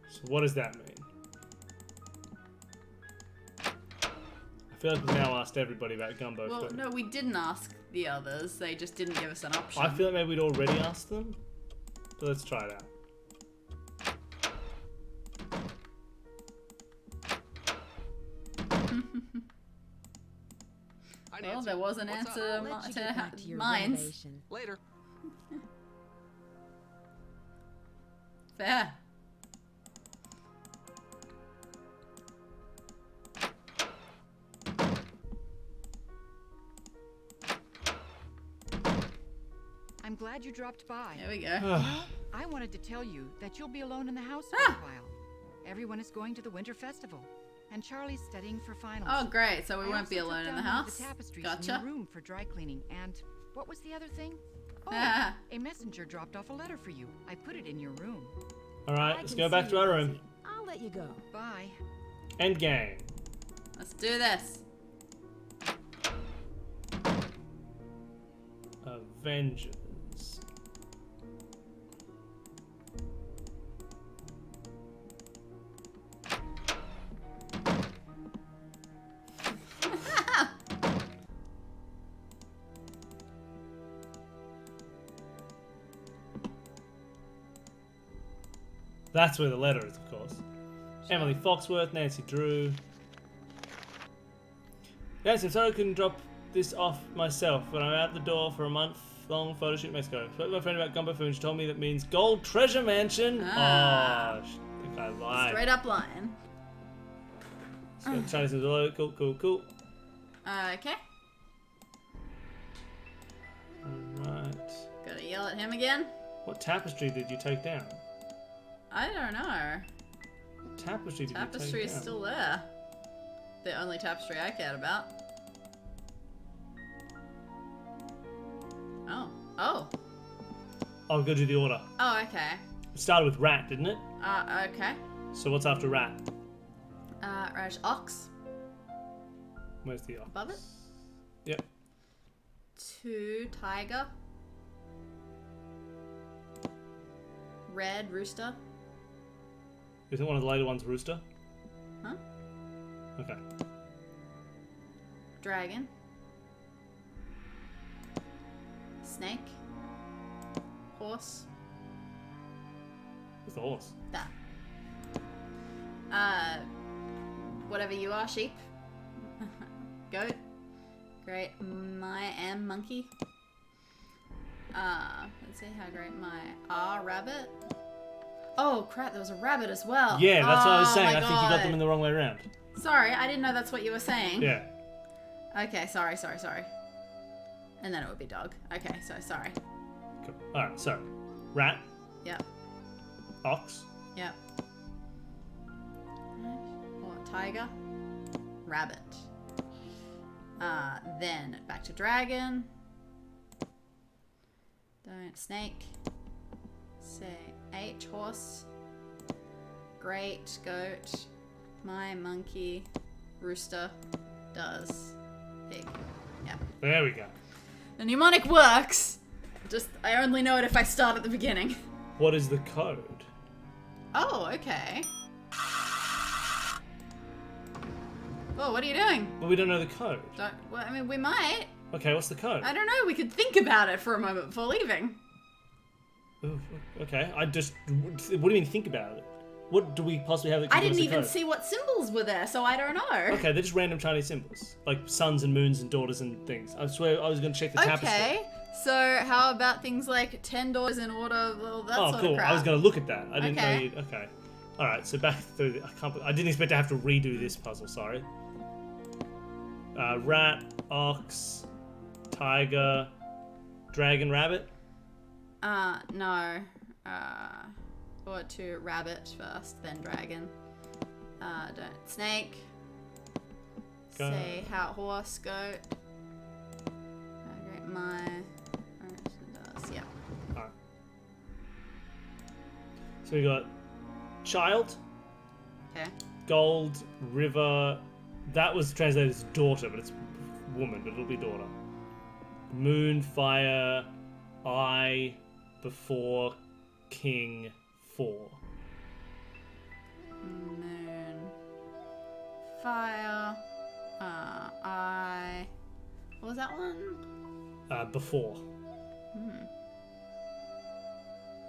So what does that mean? I feel like we've now asked everybody about gumbo Well, food. no, we didn't ask the others. They just didn't give us an option. I feel like maybe we'd already asked them. But let's try it out. Hi, Well, Nancy. there was an What's up? answer I'll let you get back to your mines. renovation. Later. Fair. I'm glad you dropped by. There we go. You know, I wanted to tell you that you'll be alone in the house for a while. Everyone is going to the winter festival, and Charlie's studying for finals. Oh, great. So we I won't be also alone took in the down one of house. The tapestries Gotcha. in your room for dry cleaning, and what was the other thing? Oh, Ah. a messenger dropped off a letter for you. I put it in your room. Alright, I let's can go back see to you, our room. Lizzie. I'll let you go. Bye. End game. Let's do this. Avengers. That's where the letter is, of course. Emily Foxworth, Nancy Drew. Yes, I'm sorry I couldn't drop this off myself when I'm out the door for a month-long photo shoot in Mexico. Spoke to my friend about Gumbo Food and she told me that means Gold Treasure Mansion. Ah. Oh, I think I lied. Straight up lying. So Chinese is hello. Cool, cool, cool. Okay. Alright. Gotta yell at him again. What tapestry did you take down? I don't know. What tapestry did Tapestry you take is down? still there. The only tapestry I cared about. Oh. Oh. I'll go do the order. Oh, okay. It started with rat, didn't it? Okay. So what's after rat? Radish ox. Where's the ox? Above it. Yep. 2 tiger. Red rooster. Isn't one of the later ones rooster? Huh? Okay. Dragon. Snake. Horse. Who's the horse? That. Whatever you are, sheep. Goat. Great. Monkey. Let's see how great my rabbit. Oh crap, there was a rabbit as well. Yeah, that's what I was saying. my I think you got God. them in the wrong way around. Sorry, I didn't know that's what you were saying. Yeah. Okay, sorry. And then it would be dog. Okay, so sorry. Cool. Alright, so rat, Yep. ox, Yep. Or tiger. Rabbit. Then back to dragon. Don't snake. Say H horse. Great goat. My monkey. Rooster. Does. Pig. Yeah. there we go. The mnemonic works. Just I only know it if I start at the beginning. What is the code? Oh, okay. Whoa, what are you doing? Well, we don't know the code. Well, I mean, we might. Okay, what's the code? I don't know. We could think about it for a moment before leaving. Ooh, okay, what do you mean think about it? What do we possibly have that I can give didn't us the even code? see what symbols were there, so I don't know. Okay, they're just random Chinese symbols. Like suns and moons and daughters and things. I swear I was going to check the tapestry. Okay, so how about things like 10 doors in order, well, that Oh, sort cool. of crap. I was going to look at that. I didn't know Okay. you... Okay. Alright, so back through... I didn't expect to have to redo this puzzle, sorry. Rat, ox, tiger, dragon, rabbit? No. Or to rabbit first, then dragon. Don't snake. Goat. Say how horse, goat. Great, my does, yeah. Alright. So we got child, Okay. gold, river. That was translated as daughter, but it's woman, but it'll be daughter. Moon, fire, eye, before, king, four. Moon. Fire. Eye. What was that one? Before.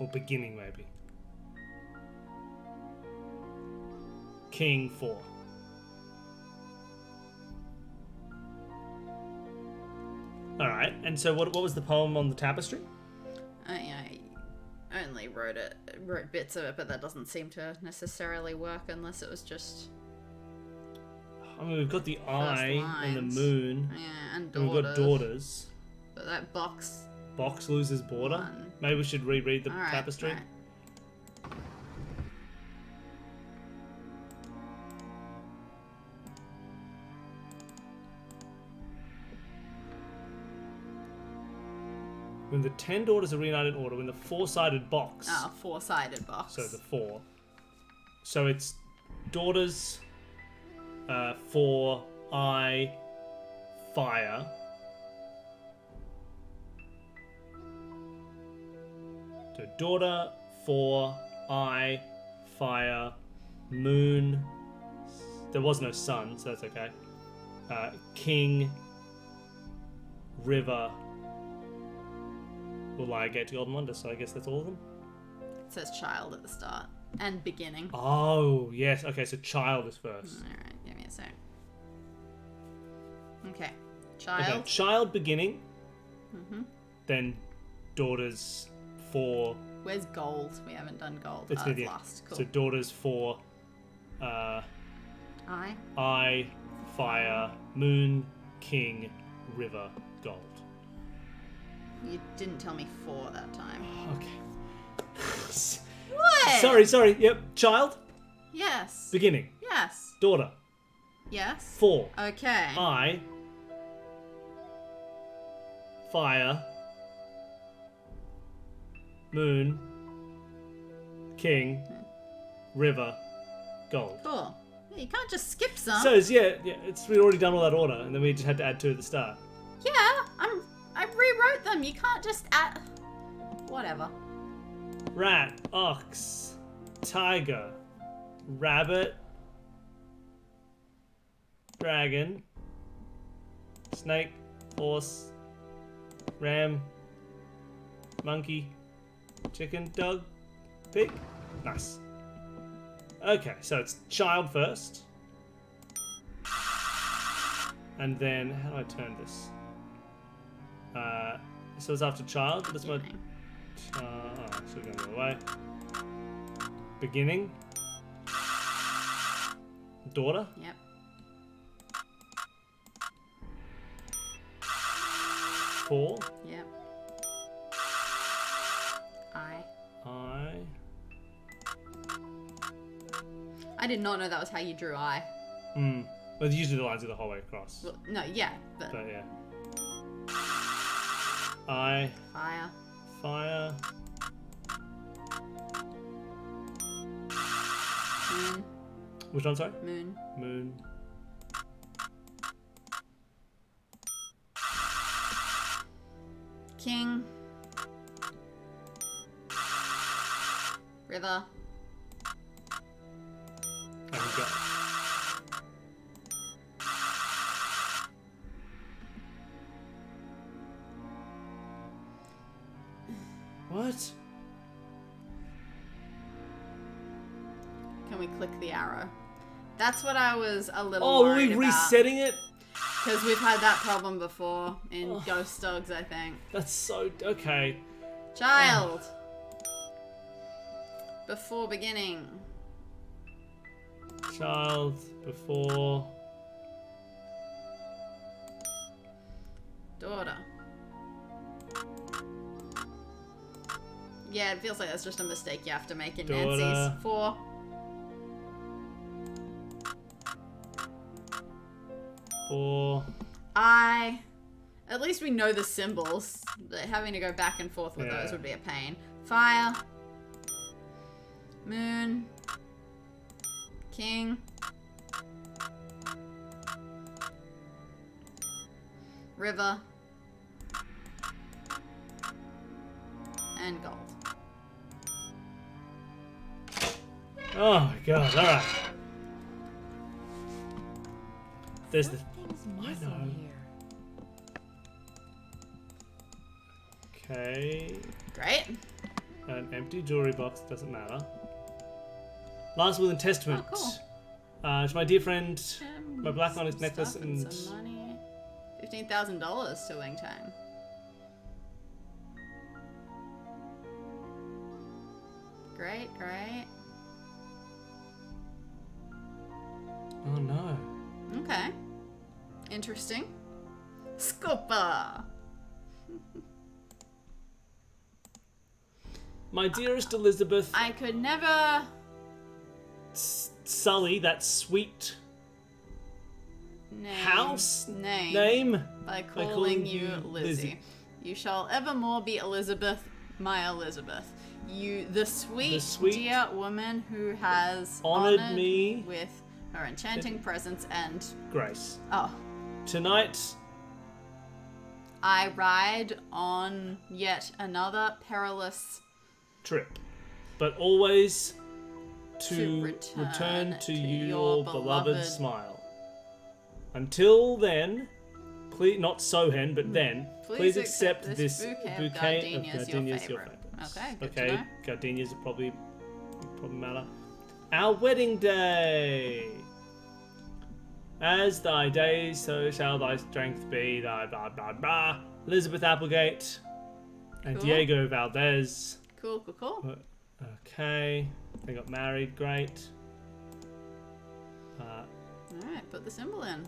Or beginning, maybe. King, four. Alright, and so what was the poem on the tapestry? I only wrote bits of it, but that doesn't seem to necessarily work unless it was just. I mean, we've got the eye and the lines. moon. Yeah, and And we've got daughters. But that box. Box loses border. One. Maybe we should reread the Alright, tapestry. alright. When the 10 daughters are reunited in order, when the four-sided box. Oh, four-sided box. So the four. So it's daughters, four, eye, fire. So daughter, four, eye, fire, moon. There was no sun, so that's okay. King, river. Will I get to Golden Wonder? So I guess that's all of them. It says child at the start. And beginning. Oh, yes. Okay, so child is first. Alright, give me a sec. Okay. Child. Okay, child beginning. Mm-hmm. Then daughters for... Where's gold? We haven't done gold. It's It's the last. Cool. So daughters for... Eye, fire, moon, king, river, gold. You didn't tell me 4 that time. Okay. What? Sorry. Yep. Child. Yes. Beginning. Yes. Daughter. Yes. 4. Okay. Eye. Fire. Moon. King. River. Gold. Cool. Yeah, you can't just skip some. So we'd already done all that order, and then we just had to add 2 at the start. Yeah, I rewrote them. You can't just add. Whatever. Rat, ox, tiger, rabbit, dragon, snake, horse, ram, monkey, chicken, dog, pig. Nice. Okay, so it's child first. And then, how do I turn this? So it's after child. That's my... so we're going the other way. Beginning. Daughter. Yep. Four. Yep. I did not know that was how you drew I. Well, usually the lines are the whole way across. Well, no, yeah, but yeah. I. Fire. Fire. Moon. Which one, sorry? Moon. Moon. King. River. And go. What? Can we click the arrow? That's what I was a little Oh, are worried we about. resetting it? Because we've had that problem before in Ghost Dogs, I think. That's so... Okay. Child. Before beginning. Child before... Daughter. Yeah, it feels like that's just a mistake you have to make in Daughter. Nancy's. 4. At least we know the symbols. But having to go back and forth with those would be a pain. Fire. Moon. King. River. And gold. Oh my god, alright. There's the... I know. Okay. Great. An empty jewelry box, doesn't matter. Last will and testament. Oh, cool. To my dear friend, my black onyx necklace Stuff and... some money. $15,000 to Wing Tang. Great, great. Oh no. Okay. Interesting. Scooper. My dearest Elizabeth. I could never... Sully, that sweet... Name by calling you Lizzie. You shall evermore be Elizabeth, my Elizabeth. You, the sweet dear woman who has honored me with her enchanting presence and grace. Oh. Tonight, I ride on yet another perilous trip, but always to return to your beloved smile. Until then, please, not so hen, but then, please accept this bouquet of gardenias your favorite. Okay, good okay, to know. gardenias are probably Doesn't probably matter. Our wedding day. As thy days, so shall thy strength be. Thy blah blah blah. Elizabeth Applegate and Cool. Diego Valdez. Cool, cool, cool. Okay, they got married. Great. Alright, put the symbol in.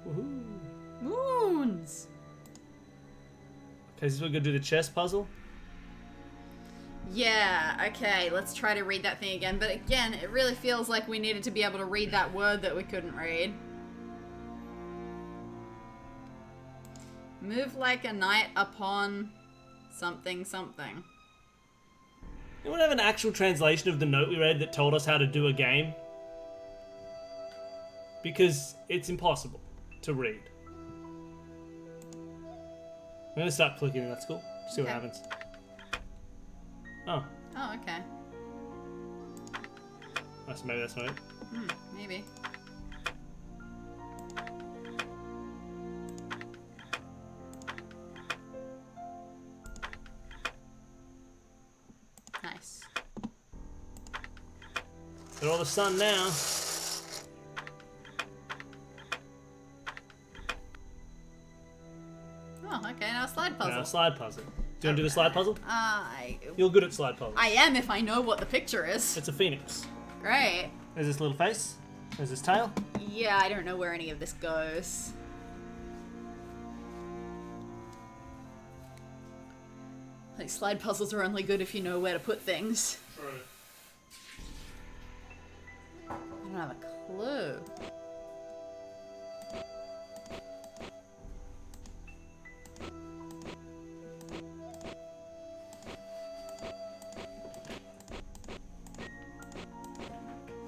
Woohoo. Moons! Okay, so we're gonna do the chess puzzle. Yeah, okay, let's try to read that thing again. But again, it really feels like we needed to be able to read that word that we couldn't read. Move like a knight upon something something. You want to have an actual translation of the note we read that told us how to do a game? Because it's impossible to read. I'm gonna start clicking in that school. See what happens. Oh. Oh, okay. Oh, so maybe that's not it. Maybe. Nice. They're all the sun now. Oh, okay, now a slide puzzle. Now a slide puzzle. Do you want to do the slide puzzle? You're You're good at slide puzzles. I am if I know what the picture is. It's a phoenix. Great. There's this little face. There's this tail. Yeah, I don't know where any of this goes. Like, slide puzzles are only good if you know where to put things. True. I don't have a clue.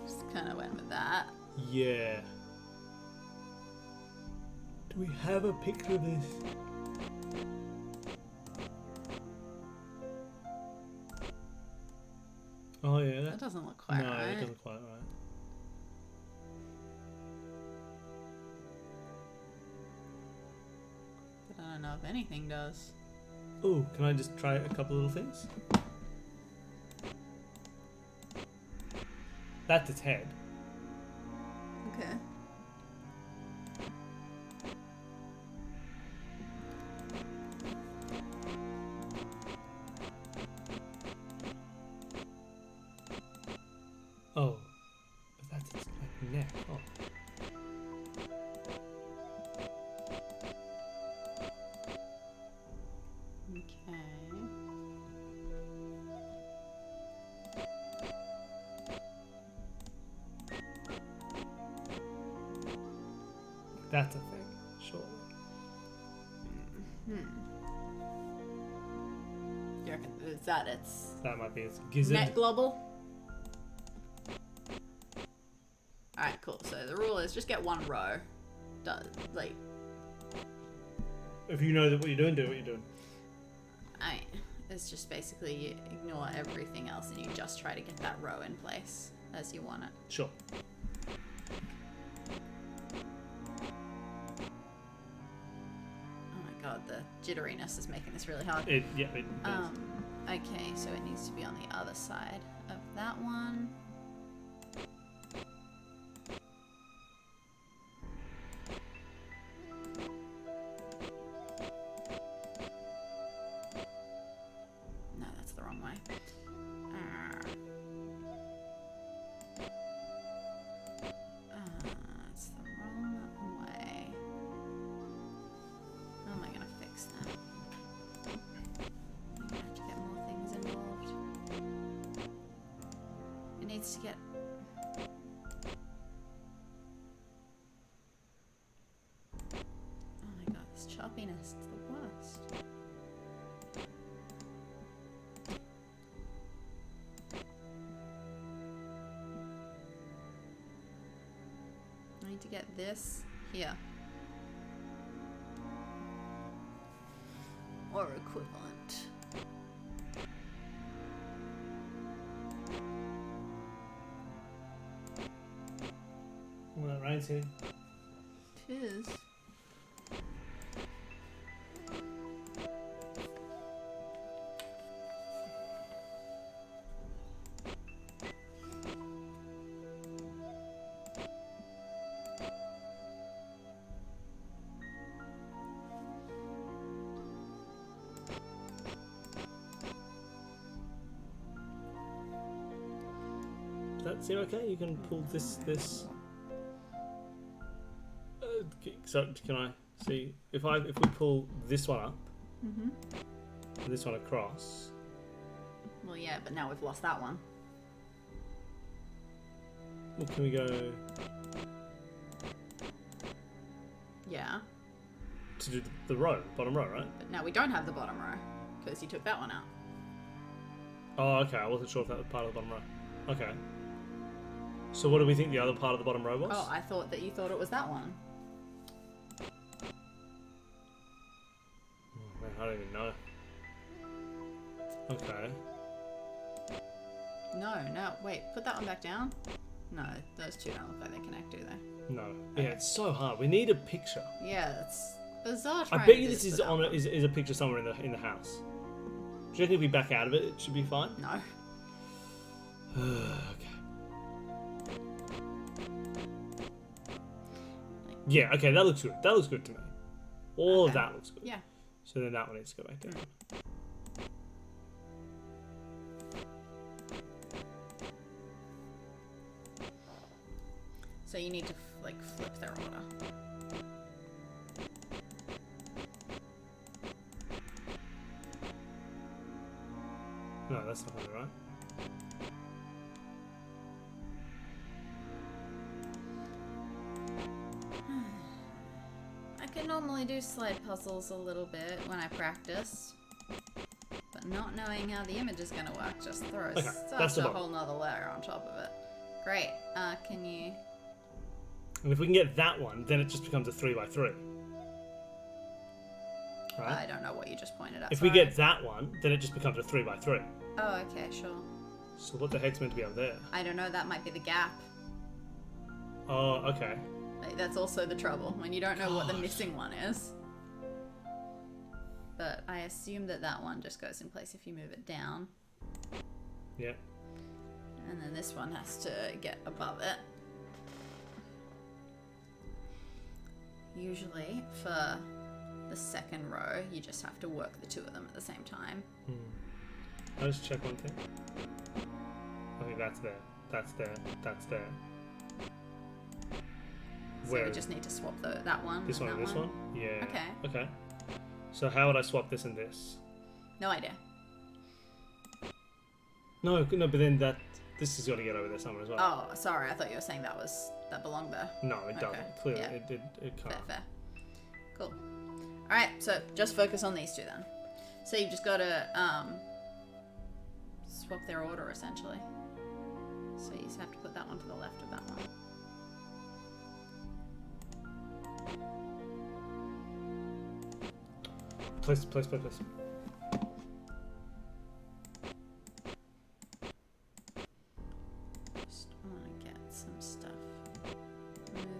Just kind of went with that. Yeah. Do we have a picture of this? Oh yeah, That doesn't look quite no, right. it doesn't quite right. But I don't know if anything does. Oh, can I just try a couple little things? That's its head. Okay. Oh, but that's its like neck. Oh. Okay. That's a thing, sure. Do you reckon is that its That might be its gizzard. neck global? Alright, cool. So the rule is just get one row. Like, If you know that what you're doing, do what you're doing. it's just basically you ignore everything else and you just try to get that row in place as you want it. Sure. Oh my god, the jitteriness is making this really hard. It does. Okay, so it needs to be on the other side of that one. No, that's the wrong way. That's the wrong way. How am I gonna fix that? I'm gonna have to get more things involved. It needs to get... Oh my god, this choppiness is the worst. I need to get this here. Or equivalent. Well, that rain's here. Tis. that seem okay? You can pull this. So can I see if we pull this one up, and this one across? Well, yeah, but now we've lost that one. Well, can we go? Yeah. To do the row, bottom row, right? But now we don't have the bottom row because you took that one out. Oh, okay. I wasn't sure if that was part of the bottom row. Okay. So what do we think the other part of the bottom row was? Oh, I thought that you thought it was that one. Oh, man, I don't even know. Okay. No, wait, put that one back down. No, those two don't look like they connect, do they? No. Yeah, it's so hard. We need a picture. Yeah, it's bizarre. I bet you this is on is a picture somewhere in the house. Do you reckon if we back out of it, it should be fine? No. Okay. Yeah. Okay, that looks good. That looks good to me. All of that looks good. Yeah. So then that one needs to go back down. So you need to flip their order. No, that's not really right. I can normally do slide puzzles a little bit when I practice, but not knowing how the image is going to work just throws that's a the whole nother layer on top of it. Great. Can you... And if we can get that one, then it just becomes a 3x3. Right? I don't know what you just pointed at. If we get that one, then it just becomes a 3x3. Oh, okay, sure. So what the heck's meant to be up there? I don't know, that might be the gap. Oh, okay. That's also the trouble, when you don't know what the missing one is. But I assume that one just goes in place if you move it down. Yeah. And then this one has to get above it. Usually, for the second row, you just have to work the two of them at the same time. I'll just check one thing. I think that's there. That's there. That's there. So we just need to swap that one. This one and this one? Yeah. Okay. Okay. So how would I swap this and this? No idea. No, but then this has got to get over there somewhere as well. Oh, sorry. I thought you were saying that belonged there. No, it doesn't. Clearly, yeah. it can't. Fair. Cool. All right. So just focus on these two then. So you've just got to swap their order essentially. So you just have to put that one to the left of that one. Place. Just want to get some stuff moving.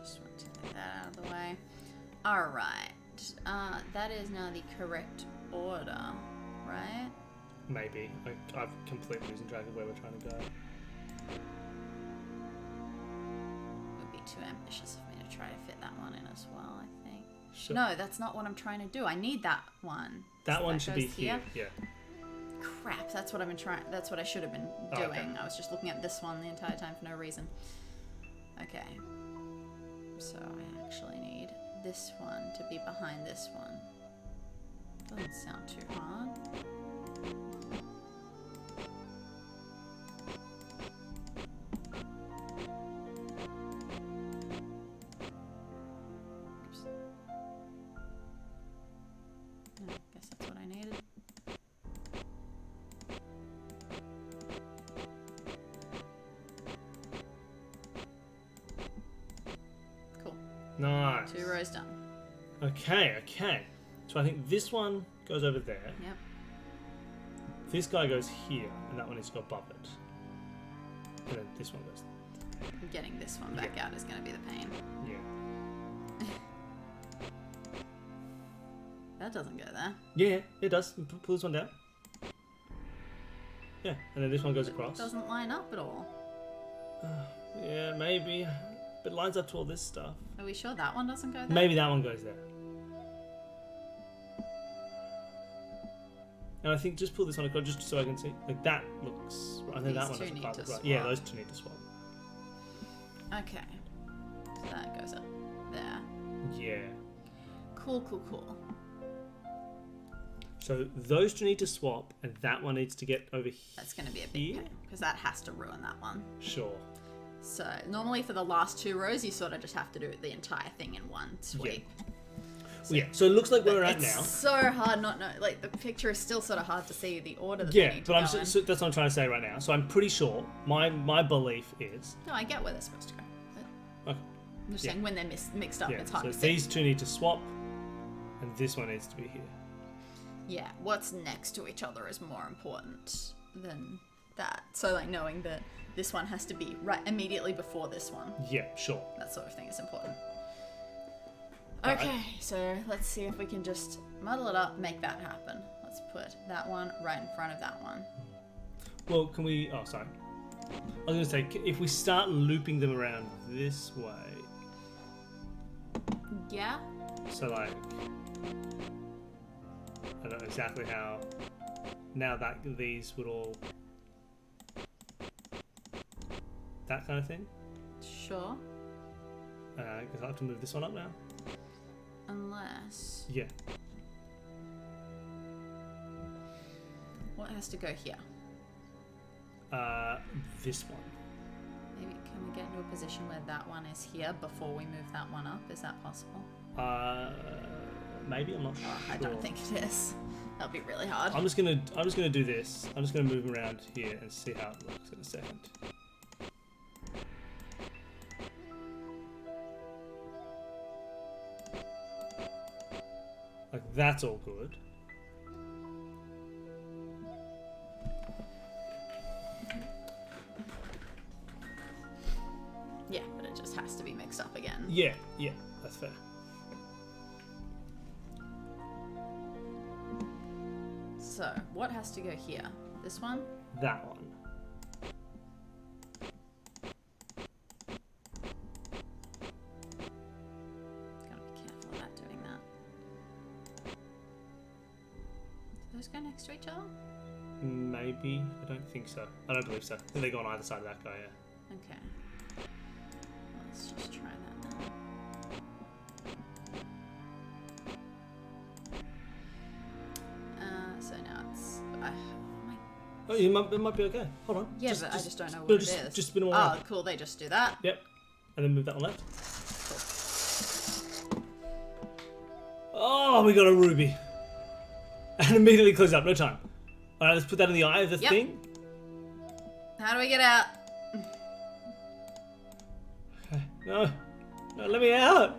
Just want to get that out of the way. Alright. That is now the correct order, right? Maybe. I've completely losing track of where we're trying to go. Too ambitious of me to try to fit that one in as well, I think. Sure. No, that's not what I'm trying to do. I need that one. That one should be here. Yeah. Crap, that's what I've been trying. That's what I should have been doing. Okay. I was just looking at this one the entire time for no reason. Okay. So I actually need this one to be behind this one. Doesn't sound too hard. Nice. 2 rows done. Okay. So I think this one goes over there. Yep. This guy goes here, and that one is above it. And then this one goes. Getting this one back out is going to be the pain. Yeah. That doesn't go there. Yeah, it does. Pull this one down. Yeah, and then this one goes across. It doesn't line up at all. Yeah, maybe. But it lines up to all this stuff. Are we sure that one doesn't go there? Maybe that one goes there. And I think just pull this one across just so I can see. Like that looks. I think that one doesn't quite look right. Yeah, those two need to swap. Okay. So that goes up there. Yeah. Cool. So those two need to swap, and that one needs to get over here. That's going to be a big pain, because that has to ruin that one. Sure. So normally for the last 2 rows, you sort of just have to do the entire thing in one sweep. Yeah. So it looks like where we're at now. It's so hard not know. Like the picture is still sort of hard to see the order that Yeah, they need to but go in. so that's what I'm trying to say right now. So I'm pretty sure my belief is. No, I get where they're supposed to go. But Okay. I'm just saying when they're mixed up, Yeah. it's hard So to see. these two need to swap, and this one needs to be here. Yeah, what's next to each other is more important than that. So like knowing that this one has to be right immediately before this one. Yeah, sure. That sort of thing is important. Okay, so let's see if we can just muddle it up, make that happen. Let's put that one right in front of that one. Well, can we... Oh, sorry. I was going to say, if we start looping them around this way... Yeah? So, like... I don't know exactly how... Now that these would all... That kind of thing? Sure. Because I have to move this one up now. Unless... Yeah. What has to go here? This one. Maybe can we get into a position where that one is here before we move that one up? Is that possible? Maybe, I'm not sure. I don't think it is. That'll be really hard. I'm just gonna do this. I'm just gonna move them around here and see how it looks in a second. Like that's all good. Yeah, but it just has to be mixed up again. Yeah, that's fair. So, what has to go here? This one? That one. Gotta be careful about doing that. Do those go next to each other? Maybe. I don't think so. I don't believe so. I think they go on either side of that guy, yeah. Okay. Let's just try that now. So now it's... Oh, it might be okay. Hold on. Yeah, but I just don't know what it is. Just spin them around. Oh, cool. They just do that? Yep. And then move that one left. Oh, we got a ruby. And immediately close up. No time. All right, let's put that in the eye of the thing. How do we get out? Okay. No, let me out.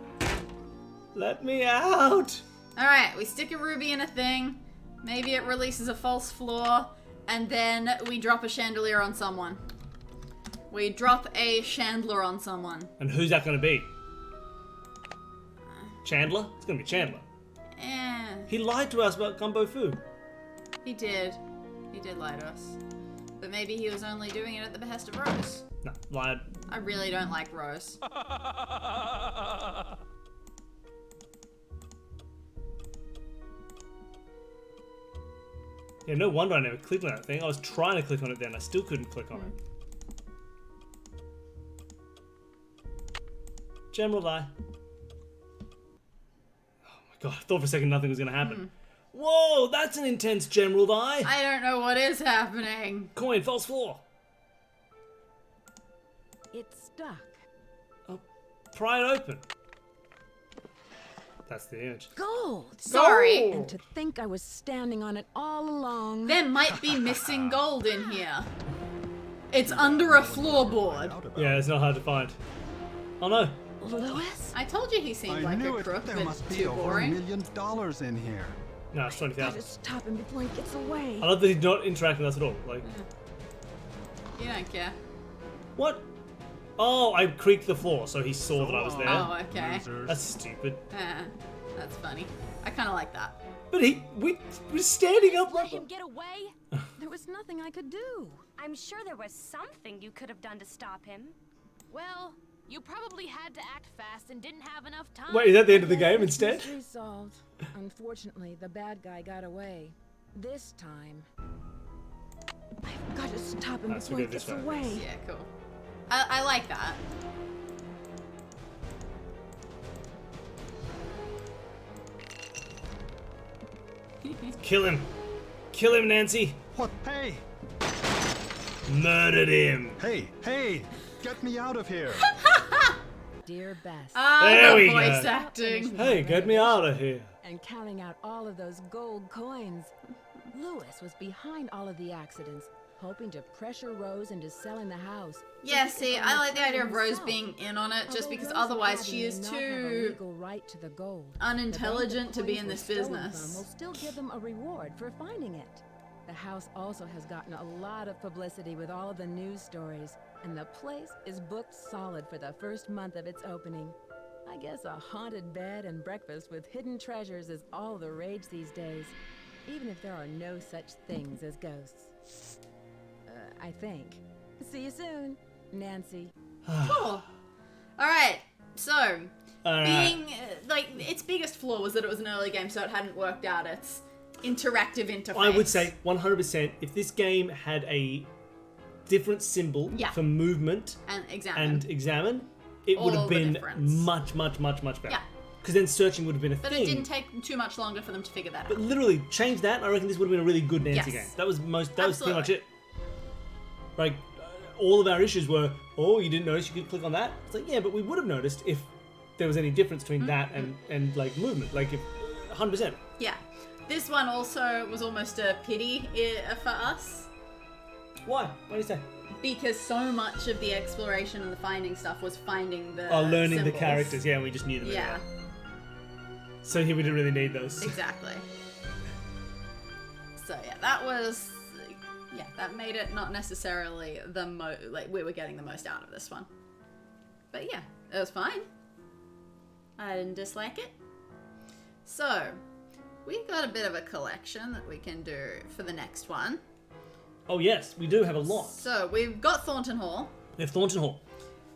Let me out. All right, we stick a ruby in a thing. Maybe it releases a false floor. And then we drop a chandelier on someone. We drop a chandelier on someone. And who's that going to be? Chandler? It's going to be Chandler. He lied to us about gumbo food. He did. He did lie to us. But maybe he was only doing it at the behest of Rose. No, lied. I really don't like Rose. Yeah, no wonder I never clicked on that thing. I was trying to click on it then. I still couldn't click on it. General lie. Oh my god, I thought for a second nothing was going to happen. Whoa, that's an intense general die. I don't know what is happening. Coin, false floor. It's stuck. Pry it open. That's the image. Gold! Sorry. And to think I was standing on it all along. There might be missing gold in here. It's under a floorboard. Yeah, it's not hard to find. Oh no. Lewis? I told you he seemed like a crook, There but must be too over boring. $1 million in here. No, it's 20,000. Gotta stop him before he gets away. I love that he's not interacting with us at all. Like, You don't care. what? Oh, I creaked the floor, so he saw that I was there. Oh, okay. That's stupid. That's funny. I kind of like that. But we were standing up. Let him get away? There was nothing I could do. I'm sure there was something you could have done to stop him. Well, you probably had to act fast and didn't have enough time. Wait, is that the end of the game instead? Mystery solved. Unfortunately, the bad guy got away. This time, I've got to stop him Let's before go he this gets way. away. Yeah, cool. I like that. Kill him. Kill him, Nancy. What? Hey! Murdered him. Hey! Get me out of here! Dear Bess. There we the voice go. acting. Hey, get me out of here. And counting out all of those gold coins. Lewis was behind all of the accidents, hoping to pressure Rose into selling the house. Yeah, see, I like the idea of Rose being in on it, just Although because Rose otherwise and she Abby is may not have a too legal right to the gold. unintelligent to be in The this bank the coins were stolen business. from will still give them a reward for finding it. The house also has gotten a lot of publicity with all of the news stories, and the place is booked solid for the first month of its opening. I guess a haunted bed and breakfast with hidden treasures is all the rage these days, even if there are no such things as ghosts. I think. See you soon, Nancy. Cool. Alright, so, Alright. being, like, its biggest flaw was that it was an early game, so it hadn't worked out its interactive interface. I would say 100% if this game had a different symbol Yeah. for movement And examine. and examine, it would All have the been difference. much better. Yeah. Because then searching would have been a But thing. it didn't take too much longer for them to figure that But out. literally, change that, and I reckon this would have been a really good Nancy Yes. game. That was pretty Absolutely. much it. Like, all of our issues were, oh, you didn't notice you could click on that? It's like, yeah, but we would have noticed if there was any difference between that and like movement. Like, if 100%. Yeah. This one also was almost a pity for us. Why? What do you say? Because so much of the exploration and the finding stuff was finding the Learning the symbols. characters. Yeah, we just knew them. Yeah, So here we didn't really need those. exactly. So yeah, that was... Yeah, that made it not necessarily the like, we were getting the most out of this one. But yeah, it was fine. I didn't dislike it. So, we've got a bit of a collection that we can do for the next one. Oh yes, we do have a lot. So, we've got Thornton Hall. We have Thornton Hall,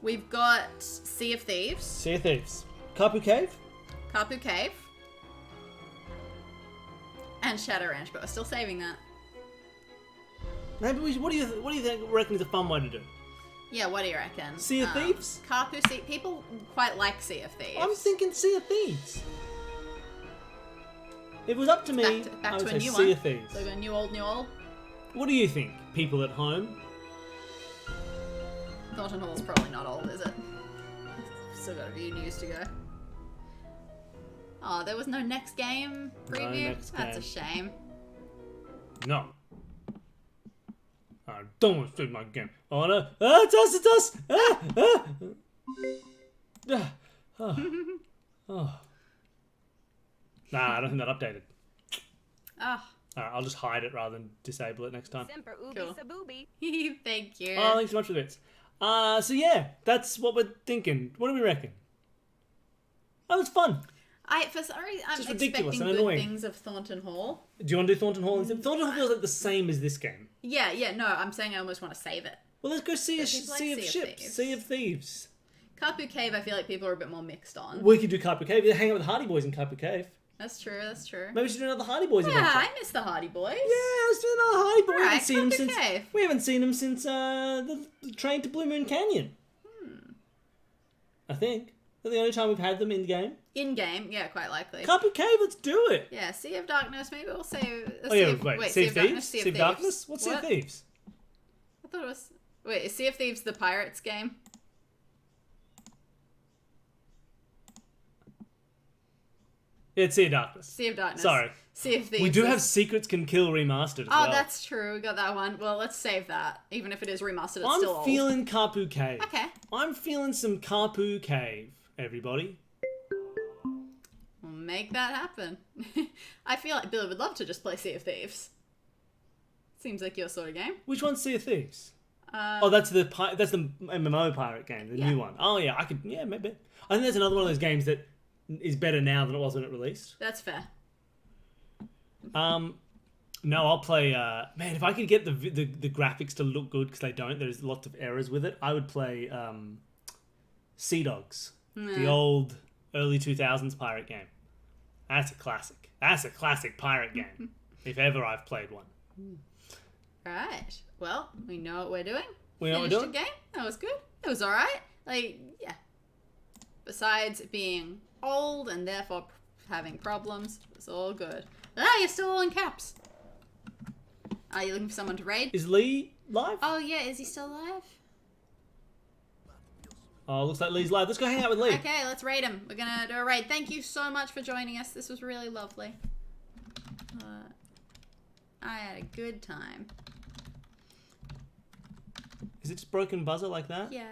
We've got Sea of Thieves. Sea of Thieves, Kapu Cave. Kapu Cave. And Shadow Ranch, but we're still saving that. Maybe what do you think? Reckon is a fun way to do? Yeah, what do you reckon? Sea of Thieves? Kapu Sea. People quite like Sea of Thieves. I'm thinking Sea of Thieves. If it was up to me, back I to would a say new Sea one. of Thieves. So a new old, new old. What do you think, people at home? Thornton Hall's probably not old, is it? Still got a few news to go. Oh, there was no next game preview? next That's a game. shame. No. I don't want to stream my game. Oh no! Ah, it's us! It's us! Oh. Nah, I don't think that updated. Ah. Alright, I'll just hide it rather than disable it next time. Semper ubi Cool. sabubi. Thank you. Oh, thanks so much for the bits. So yeah, that's what we're thinking. What do we reckon? That was fun. For some reason, I'm Just ridiculous expecting and good annoying. things of Thornton Hall. Do you want to do Thornton Hall instead? Thornton Hall feels like the same as this game. Yeah, no, I'm saying I almost want to save it. Well, let's go see a But people like Sea of Sea of Ships. Thieves. Sea of Thieves. Kapu Cave, I feel like people are a bit more mixed on. We could do Kapu Cave. Hang out with the Hardy Boys in Kapu Cave. That's true, that's true. Maybe we should do another Hardy Boys Yeah, adventure. I miss the Hardy Boys. Yeah, let's do another Hardy Boy. We Alright, haven't seen him Kapu since. Cave. We haven't seen him since the train to Blue Moon Canyon. I think that's the only time we've had them in the game. In game, yeah, quite likely. Kapu Cave, let's do it. Yeah, Sea of Darkness, maybe we'll save... Oh yeah, wait, Sea of Thieves? Sea Sea of Darkness? What's Sea of What? Thieves? I thought it was... Wait, is Sea of Thieves the Pirates game? Yeah, it's Sea of Darkness. Sea of Darkness. Sorry. Sea of Thieves. We do is- have Secrets Can Kill remastered as Oh, well. that's true. We got that one. Well, let's save that. Even if it is remastered, it's I'm still old. feeling Kapu Cave. Okay. I'm feeling some Kapu Cave, everybody. We'll make that happen. I feel like Billy would love to just play Sea of Thieves. Seems like your sort of game. Which one's Sea of Thieves? Oh, that's the MMO pirate game, the Yeah. new one. Oh yeah, maybe. I think there's another one of those games that is better now than it was when it released. That's fair. No, I'll play. Man, if I could get the graphics to look good, because they don't, there's lots of errors with it. I would play Sea Dogs, the old early 2000s pirate game. That's a classic. That's a classic pirate game. If ever I've played one. Right. Well, we know what we're doing. We know what we're Finished doing? the game. That was good. It was alright. Like, yeah. Besides being old and therefore having problems, it's all good. Ah, you're still all in caps. Are you looking for someone to raid? Is Lee live? Oh, yeah. Is he still alive? Oh, looks like Lee's live. Let's go hang out with Lee. Okay, let's raid him. We're gonna do a raid. Thank you so much for joining us. This was really lovely. I had a good time. Is it just broken buzzer like that? Yeah,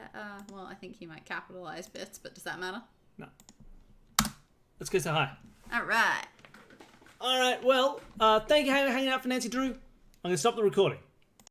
well, I think he might capitalize bits, but does that matter? No. Let's go say hi. Alright. Alright, well, thank you for hanging out for Nancy Drew. I'm going to stop the recording.